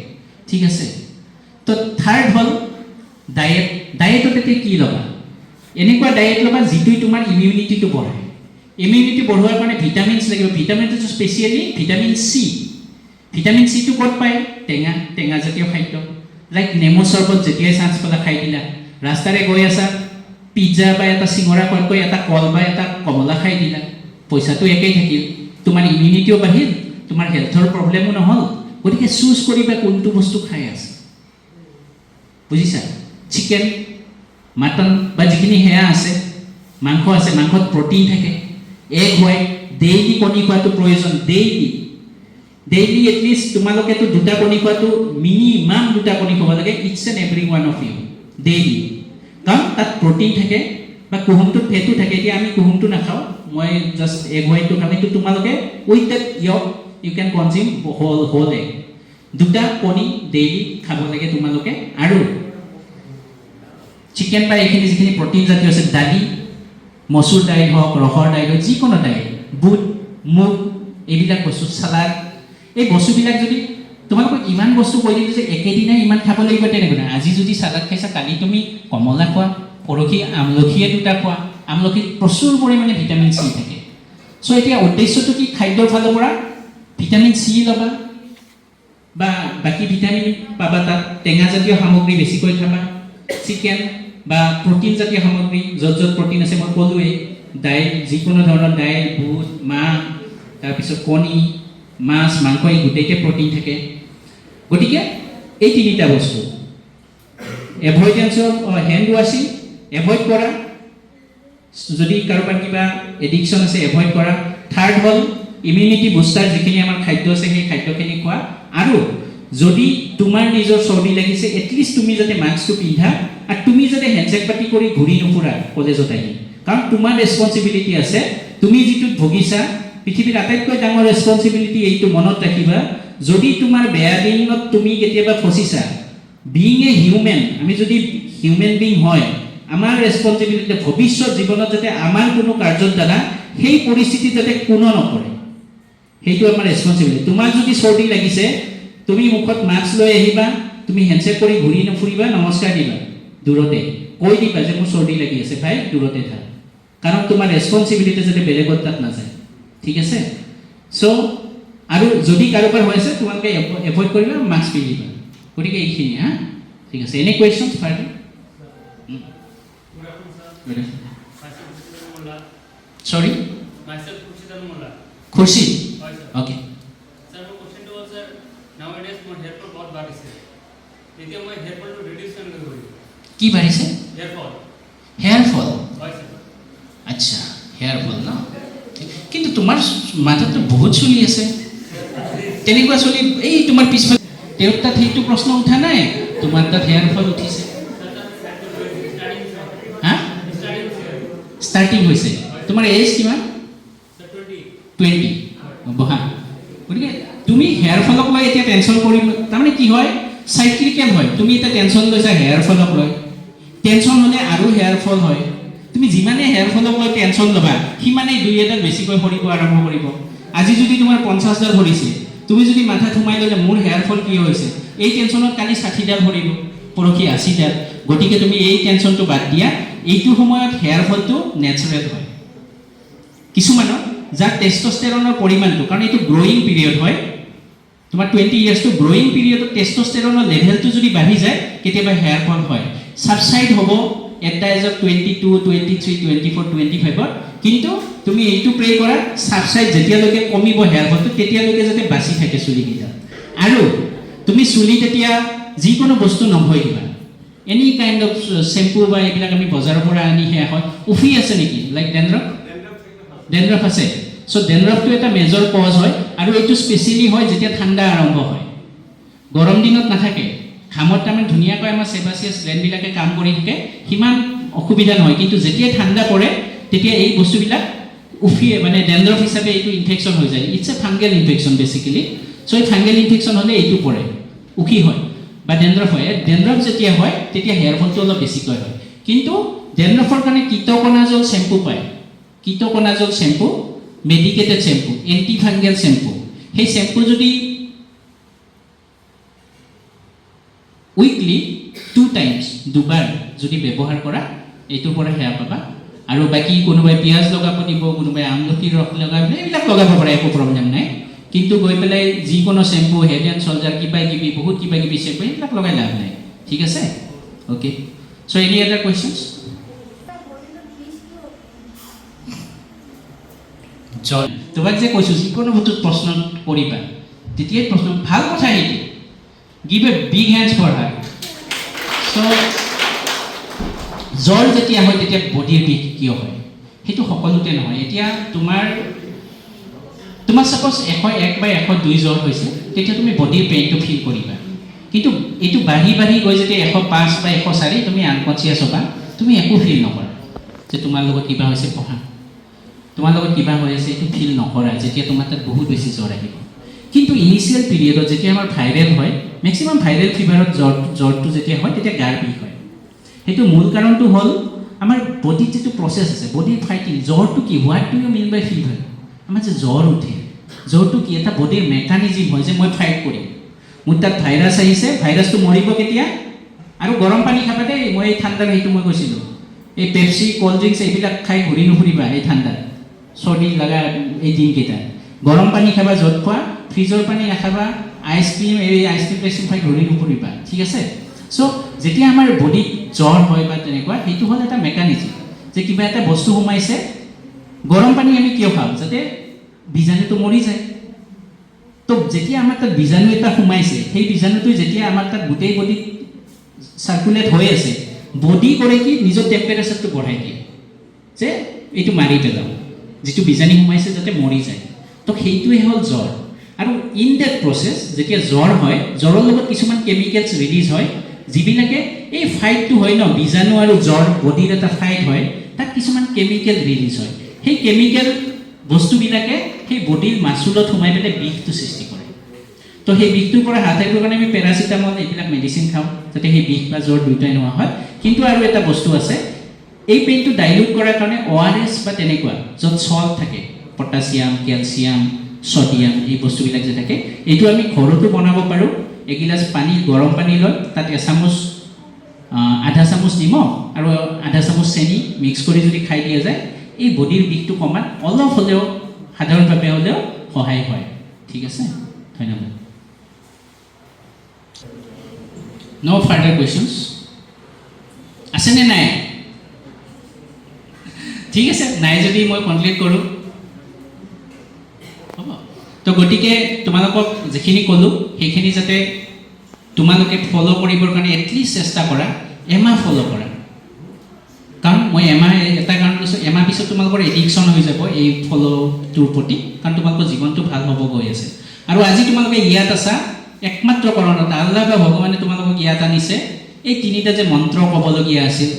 ঠিক আছে, তো থাৰ্ড হ'ল ডায়েট। ডায়েটত এতিয়া কি ল'বা? এনেকুৱা ডায়েট ল'বা যিটোৱে তোমাৰ ইমিউনিটিটো বঢ়ায়। ইমিউনিটি বঢ়োৱাৰ কাৰণে ভিটামিনছ লাগিব। ভিটামিনটো স্পেচিয়েলি ভিটামিন চি। ভিটামিন চিটো ক'ত পায়? টেঙা জাতীয় খাদ্য, লাইক নেমু চৰ্বত যেতিয়াই চান্স পালা খাই দিলা। ৰাস্তাৰে গৈ আছা, পিজ্জা বা এটা চিঙৰা খোৱাতকৈ এটা কল বা এটা কমলা খাই দিলা, পইচাটো একেই থাকিল, তোমাৰ ইমিউনিটিও বাঢ়িল, তোমাৰ হেল্থৰ প্ৰব্লেমো নহ'ল। গতিকে চুজ কৰিবা কোনটো বস্তু খাই আছে, বুজিছা? চিকেন, মাটন বা যিখিনি সেয়া আছে, মাংস আছে, মাংসত প্ৰটিন থাকে, এগ হোৱাইট, ডেইলি কণী খোৱাটো প্ৰয়োজন। ডেইলি এটলিষ্ট তোমালোকেতো 2টা কণী খোৱাটো, মিনিমাম 2টা কণী খাব লাগে, each and every one of you daily. কাৰণ তাত প্ৰটিন থাকে বা কুহুমটোত ফেটো থাকে। এতিয়া আমি কুহুমটো নাখাওঁ, মই জাষ্ট এগ হোৱাইটটো খাওঁ, কিন্তু তোমালোকে with that yolk you can consume whole egg. 2টা কণী ডেইলি খাব লাগে তোমালোকে। আৰু চিকেন বা এইখিনি যিখিনি প্ৰটিন জাতীয় আছে, দালি, মচুৰ দাইল হওক, ৰহৰ দাইল হওক, যিকোনো দাইল, বুট, মুগ, এইবিলাক বস্তু, চালাড, এই বস্তুবিলাক যদি তোমালোকক ইমান বস্তু কৈ দিলোঁ যে একেদিনাই ইমান খাব লাগিব তেনেকুৱা নাই। আজি যদি চালাড খাইছা, কালি তুমি কমলা খোৱা, পৰহি আমলখিয়ে 2টা খোৱা। আমলখিত প্ৰচুৰ পৰিমাণে ভিটামিন চি থাকে। চ' এতিয়া উদ্দেশ্যটো কি? খাদ্যৰ ফালৰ পৰা ভিটামিন চি ল'বা বা বাকী ভিটামিন পাবা তাত। টেঙা জাতীয় সামগ্ৰী বেছিকৈ খাবা, চিকেন বা প্ৰটিন জাতীয় সামগ্ৰী, য'ত প্ৰটিন আছে মই ক'লোৱেই, দাইল, যিকোনো ধৰণৰ দাইল, বুট, মাহ, তাৰপিছত কণী, মাছ, মাংস, এই গোটেইতে প্ৰটিন থাকে। গতিকে এই 3টা বস্তু। এভইডেঞ্চ অফ হেণ্ড ৱাশ্বিং এভইড কৰা, যদি কাৰোবাৰ কিবা এডিকশ্যন আছে এভইড কৰা। থাৰ্ড হ'ল ইমিউনিটি বুষ্টাৰ, যিখিনি আমাৰ খাদ্য আছে সেই খাদ্যখিনি খোৱা। আৰু যদি তোমাৰ নিজৰ চৰ্দি লাগিছে, এটলিষ্ট তুমি যাতে মাস্কটো পিন্ধা আৰু তুমি যাতে হেণ্ডছেক পাতি কৰি ঘূৰি নুফুৰা কলেজত আহি, কাৰণ তোমাৰ ৰেছপঞ্চিবিলিটি আছে। তুমি যিটোত ভুগিছা, পৃথিৱীৰ আটাইতকৈ ডাঙৰ ৰেছপঞ্চিবিলিটি এইটো মনত ৰাখিবা, যদি তোমাৰ বেয়া দিনত তুমি কেতিয়াবা ফচিছা, বিং এ হিউমেন, আমি যদি হিউমেন বিং হয়, আমাৰ ৰেছপঞ্চিবিলিটি ভৱিষ্যত জীৱনত যাতে আমাৰ কোনো কাৰ্যৰ দ্বাৰা সেই পৰিস্থিতি যাতে কোনো নকৰে, সেইটো আমাৰ ৰেছপঞ্চিবিলিটি। তোমাৰ যদি চৰ্দি লাগিছে, তুমি মুখত মাস্ক লৈ আহিবা, তুমি হেণ্ডছেক কৰি ঘূৰি নুফুৰিবা, নমস্কাৰ দিবা দূৰতে, কৈ দিবা যে মোৰ চৰ্দি লাগি আছে, ভাই দূৰতে থাক, কাৰণ তোমাৰ ৰেছপঞ্চিবিলিটি যাতে বেলেগৰ তাত নাযায়। ঠিক আছে? চ' আৰু যদি কাৰোবাৰ হৈ আছে, তোমালোকে এভইড কৰিবা, মাস্ক পিন্ধিবা। গতিকে এইখিনি। হা, ঠিক আছে। Any questions further? Sorry? Myself, Khurshid Mullah. Khurshid? Hi, sir. Okay. Sir, my question was, sir, nowadays my hair fall बहुत बारिश है। देखिए मैं hair fall to reduce करने को बोली। কি বাঢ়িছে? Hair fall। Hair fall. Hi, sir। আচ্ছা, হেয়াৰ ফল ন? কিন্তু তোমাৰ মাথাতো বহুত চুলি আছে, তেনেকুৱা চুলি এই তোমাৰ পিছফালে, তেওঁৰ তাত সেইটো প্ৰশ্ন উঠা নাই, তোমাৰ তাত হেয়াৰ ফল উঠিছে। হা? ষ্টাৰ্টিং হৈছে। তোমাৰ এজ কিমান? 20। বহা। গতিকে তুমি হেয়াৰ ফলক লৈ এতিয়া টেনশ্যন কৰিম, তাৰমানে কি হয়, চাইক্লিকেল হয়। তুমি এতিয়া টেনশ্যন লৈছা হেয়াৰ ফলক লৈ, টেনশ্যন হ'লে আৰু হেয়াৰ ফল হয়। তুমি যিমানে হেয়াৰ ফলক লৈ টেনশ্যন ল'বা, সিমানেই 2 এডাল বেছিকৈ সৰিব আৰম্ভ কৰিব। আজি যদি তোমাৰ 50ডাল সৰিছে, তুমি যদি মাথাত সোমাই ল'লে মোৰ হেয়াৰ ফল কি হৈছে, এই টেনশ্যনত কালি 60ডাল সৰিব, পৰহি 80ডাল। গতিকে তুমি এই টেনশ্যনটো বাদ দিয়া। এইটো সময়ত হেয়াৰ ফলটো নেচাৰেল হয়। কিছুমানৰ যাৰ টেষ্টষ্টেৰণৰ পৰিমাণটো, কাৰণ এইটো গ্ৰ'য়িং পিৰিয়ড হয়, তোমাৰ 20 ইয়াৰ্ছটো গ্ৰ'য়িং পিৰিয়ডত টেষ্টষ্টেৰনৰ লেভেলটো যদি বাঢ়ি যায় কেতিয়াবা হেয়াৰ ফল হয় ছাবচাইড হ'ব এট দ্য এজ অফ 22, 23, 24, 25ত কিন্তু তুমি এইটো প্ৰে কৰা ছাবচাইড যেতিয়ালৈকে কমিব হেয়াৰ ফলটো তেতিয়ালৈকে যাতে বাচি থাকে চুলিকেইটা আৰু তুমি চুলি তেতিয়া যিকোনো বস্তু নভয় দিবা এনি কাইণ্ড অফ চেম্পু বা এইবিলাক আমি বজাৰৰ পৰা আনি সেয়া হয় উফি আছে নেকি লাইক ডেণ্ড্ৰফ আছে চ' ডেণ্ড্ৰফটো এটা মেজৰ কজ হয় আৰু এইটো স্পেচিয়েলি হয় যেতিয়া ঠাণ্ডা আৰম্ভ হয় গৰম দিনত নাথাকে ঘামত তাৰমানে ধুনীয়াকৈ আমাৰ চেবাচিয়াছ গ্লেণ্ডবিলাকে কাম কৰি থাকে সিমান অসুবিধা নহয় কিন্তু যেতিয়া ঠাণ্ডা পৰে তেতিয়া এই বস্তুবিলাক উফিয়ে মানে ডেণ্ড্ৰফ হিচাপে এইটো ইনফেকশ্যন হৈ যায় it's a fungal infection basically so' এই ফাংগেল ইনফেকশ্যন হ'লে এইটো পৰে উখি হয় বা ডেণ্ড্ৰফ হয় ডেণ্ড্ৰফ যেতিয়া হয় তেতিয়া হেয়াৰ ফলটো অলপ বেছিকৈ হয় কিন্তু ডেণ্ড্ৰফৰ কাৰণে কিটকনাজল চেম্পু পায় ketoconazole shampoo medicated shampoo anti fungal shampoo সেই চেম্পু যদি উইকলি 2 টাইমছ দুবাৰ যদি ব্যৱহাৰ কৰা এইটোৰ পৰা সেয়া পাবা আৰু বাকী কোনোবাই পিঁয়াজ লগাব দিব কোনোবাই আমলখিৰ ৰস লগাব এইবিলাক লগাব পাৰে একো প্ৰব্লেম নাই কিন্তু গৈ পেলাই যিকোনো চেম্পু হেড এণ্ড শোল্ডাৰ কিবা কিবি বহুত কিবা কিবি চেম্পু এইবিলাক লগাই লাভ নাই ঠিক আছে okay so' any other questions তোমাক যে কৈছোঁ যিকোনো বস্তুত প্ৰশ্ন কৰিবা তেতিয়াই প্ৰশ্ন ভাল কথা সেইটো give a big hands for her so' জ্বৰ যেতিয়া হয় তেতিয়া বডিৰ বিষ কিয় হয় সেইটো সকলোতে নহয় এতিয়া তোমাৰ ছাপ'জ 101 বা 102 জ্বৰ হৈছে তেতিয়া তুমি বডিৰ পেইনটো ফিল কৰিবা কিন্তু এইটো বাঢ়ি বাঢ়ি গৈ যেতিয়া 105 বা 104 তুমি আনকনচিয়াছ হ'বা তুমি একো ফিল নকৰা যে তোমাৰ লগত কিবা হৈছে পঢ়া তোমাৰ লগত কিবা হৈ আছে এইটো ফিল নকৰা যেতিয়া তোমাৰ তাত বহুত বেছি জ্বৰ আহিব কিন্তু ইনিচিয়েল পিৰিয়ডত যেতিয়া আমাৰ ভাইৰেল হয় মেক্সিমাম ভাইৰেল ফিভাৰত জ্বৰটো যেতিয়া হয় তেতিয়া গাৰ বিষ হয় সেইটো মূল কাৰণটো হ'ল আমাৰ বডিত যিটো প্ৰচেছ আছে বডিৰ ফাইটিং জ্বৰটো কি what do you mean by fever আমাৰ যে জ্বৰ উঠে জ্বৰটো কি এটা বডিৰ মেকানিজিম হয় যে মই ফাইট কৰিম মোৰ তাত ভাইৰাছ আহিছে ভাইৰাছটো মৰিব কেতিয়া আৰু গৰম পানী খাবা দেই মই এই ঠাণ্ডাৰ সেইটো মই কৈছিলোঁ এই পেপচি ক'ল্ড ড্ৰিংকছ এইবিলাক খাই ঘূৰি নুফুৰিবা এই ঠাণ্ডাত চৰ্দি লগা এই দিনকেইটা গৰম পানী খাবা য'ত খোৱা ফ্ৰিজৰ পানী নাখাবা আইচক্ৰীম খাই ঘূৰি নুফুৰিবা ঠিক আছে চ' যেতিয়া আমাৰ বডিত জ্বৰ হয় বা তেনেকুৱা সেইটো হ'ল এটা মেকানিজিম যে কিবা এটা বস্তু সোমাইছে গৰম পানী আমি কিয় খাওঁ যাতে বীজাণুটো মৰি যায় তো যেতিয়া আমাৰ তাত বীজাণু এটা সোমাইছে সেই বীজাণুটো যেতিয়া আমাৰ তাত গোটেই বডিত চাৰ্কুলেট হৈ আছে বডি কৰে কি নিজৰ টেম্পাৰেচাৰটো বঢ়াই দিয়ে যে এইটো মাৰি পেলাওঁ যিটো বীজাণু সোমাইছে যাতে মৰি যায় তো সেইটোৱে হ'ল জ্বৰ আৰু ইন ডেট প্ৰচেছ যেতিয়া জ্বৰ হয় জ্বৰৰ লগত কিছুমান কেমিকেলছ ৰিলিজ হয় যিবিলাকে এই ফাইটটো হয় ন বীজাণু আৰু জ্বৰ বডিৰ এটা ফাইট হয় তাত কিছুমান কেমিকেল ৰিলিজ হয় সেই কেমিকেল বস্তুবিলাকে সেই বডিৰ মাচুলত সোমাই পেলাই বিষটো সৃষ্টি কৰে তো সেই বিষটোৰ পৰা হাত সাৰিবৰ কাৰণে আমি পেৰাচিটামল এইবিলাক মেডিচিন খাওঁ যাতে সেই বিষ বা জ্বৰ দুয়োটাই নোহোৱা হয় কিন্তু আৰু এটা বস্তু আছে এই পেইনটো ডাইলুট কৰাৰ কাৰণে ORS বা তেনেকুৱা য'ত চল্ট থাকে পটাছিয়াম কেলছিয়াম ছডিয়াম এই বস্তুবিলাক যে থাকে এইটো আমি ঘৰতো বনাব পাৰোঁ এগিলাচ পানী গৰম পানী লৈ তাত এচামুচ আধা চামুচ নিমখ আৰু আধা চামুচ চেনি মিক্স কৰি যদি খাই দিয়া যায় এই বডিৰ বিষটো কমাত অলপ হ'লেও সাধাৰণভাৱে হ'লেও সহায় হয় ঠিক আছে ধন্যবাদ নো ফাৰ্ডাৰ কুৱেশ্যনছ আছেনে নাই ঠিক আছে নাই যদি মই কমপ্লিট কৰোঁ হ'ব তো গতিকে তোমালোকক যিখিনি ক'লোঁ সেইখিনি যাতে তোমালোকে ফ'ল' কৰিবৰ কাৰণে এটলিষ্ট চেষ্টা কৰা এমাহ ফ'ল' কৰা কাৰণ মই এমাহ এটা কাৰণ কৈছোঁ এমাহ পিছত তোমালোকৰ এডিকশ্যন হৈ যাব এই ফ'ল'টোৰ প্ৰতি কাৰণ তোমালোকৰ জীৱনটো ভাল হ'ব গৈ আছে আৰু আজি তোমালোকে ইয়াত আছা একমাত্ৰ কাৰণত আল্লাহ বা ভগৱানে তোমালোকক ইয়াত আনিছে এই তিনিটা যে মন্ত্ৰ ক'বলগীয়া আছিল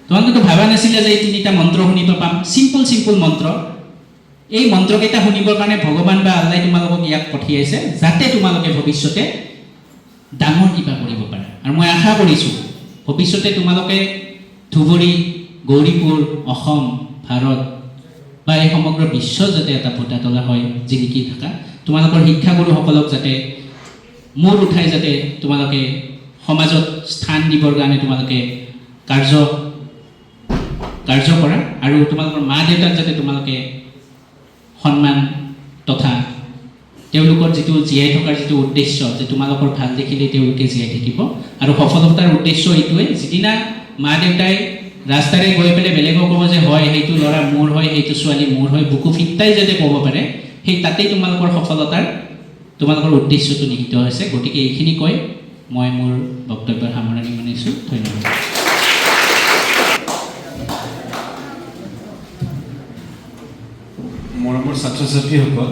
তোমালোকেতো ভাবা নাছিলে যে এই তিনিটা মন্ত্ৰ শুনিব পাম চিম্পল মন্ত্ৰ এই মন্ত্ৰকেইটা শুনিবৰ কাৰণে ভগৱান বা আল্লাই তোমালোকক ইয়াত পঠিয়াইছে যাতে তোমালোকে ভৱিষ্যতে ডাঙৰ কিবা কৰিব পাৰা আৰু মই আশা কৰিছোঁ ভৱিষ্যতে তোমালোকে ধুবুৰী গৌৰীপুৰ অসম ভাৰত বা এই সমগ্ৰ বিশ্বত যাতে এটা ভোটাতলা হয় জিলিকি থকা তোমালোকৰ শিক্ষাগুৰুসকলক যাতে মূৰ উঠাই যাতে তোমালোকে সমাজত স্থান দিবৰ কাৰণে তোমালোকে কাৰ্য কৰা আৰু তোমালোকৰ মা দেউতাক যাতে তোমালোকে সন্মান তথা তেওঁলোকৰ যিটো জীয়াই থকাৰ যিটো উদ্দেশ্য যে তোমালোকৰ ভাল দেখিলে তেওঁলোকে জীয়াই থাকিব আৰু সফলতাৰ উদ্দেশ্য এইটোৱে যিদিনা মা দেউতাই ৰাস্তাৰে গৈ পেলাই বেলেগক ক'ব যে হয় সেইটো ল'ৰা মোৰ হয় সেইটো ছোৱালী মোৰ হয় বুকু ফিটাই যাতে ক'ব পাৰে সেই তাতেই তোমালোকৰ সফলতাৰ তোমালোকৰ উদ্দেশ্যটো নিহিত হৈছে গতিকে এইখিনি কৈ মই মোৰ বক্তব্যৰ সামৰণি মানিছোঁ ধন্যবাদ মৰমৰ ছাত্ৰ ছাত্ৰীসকল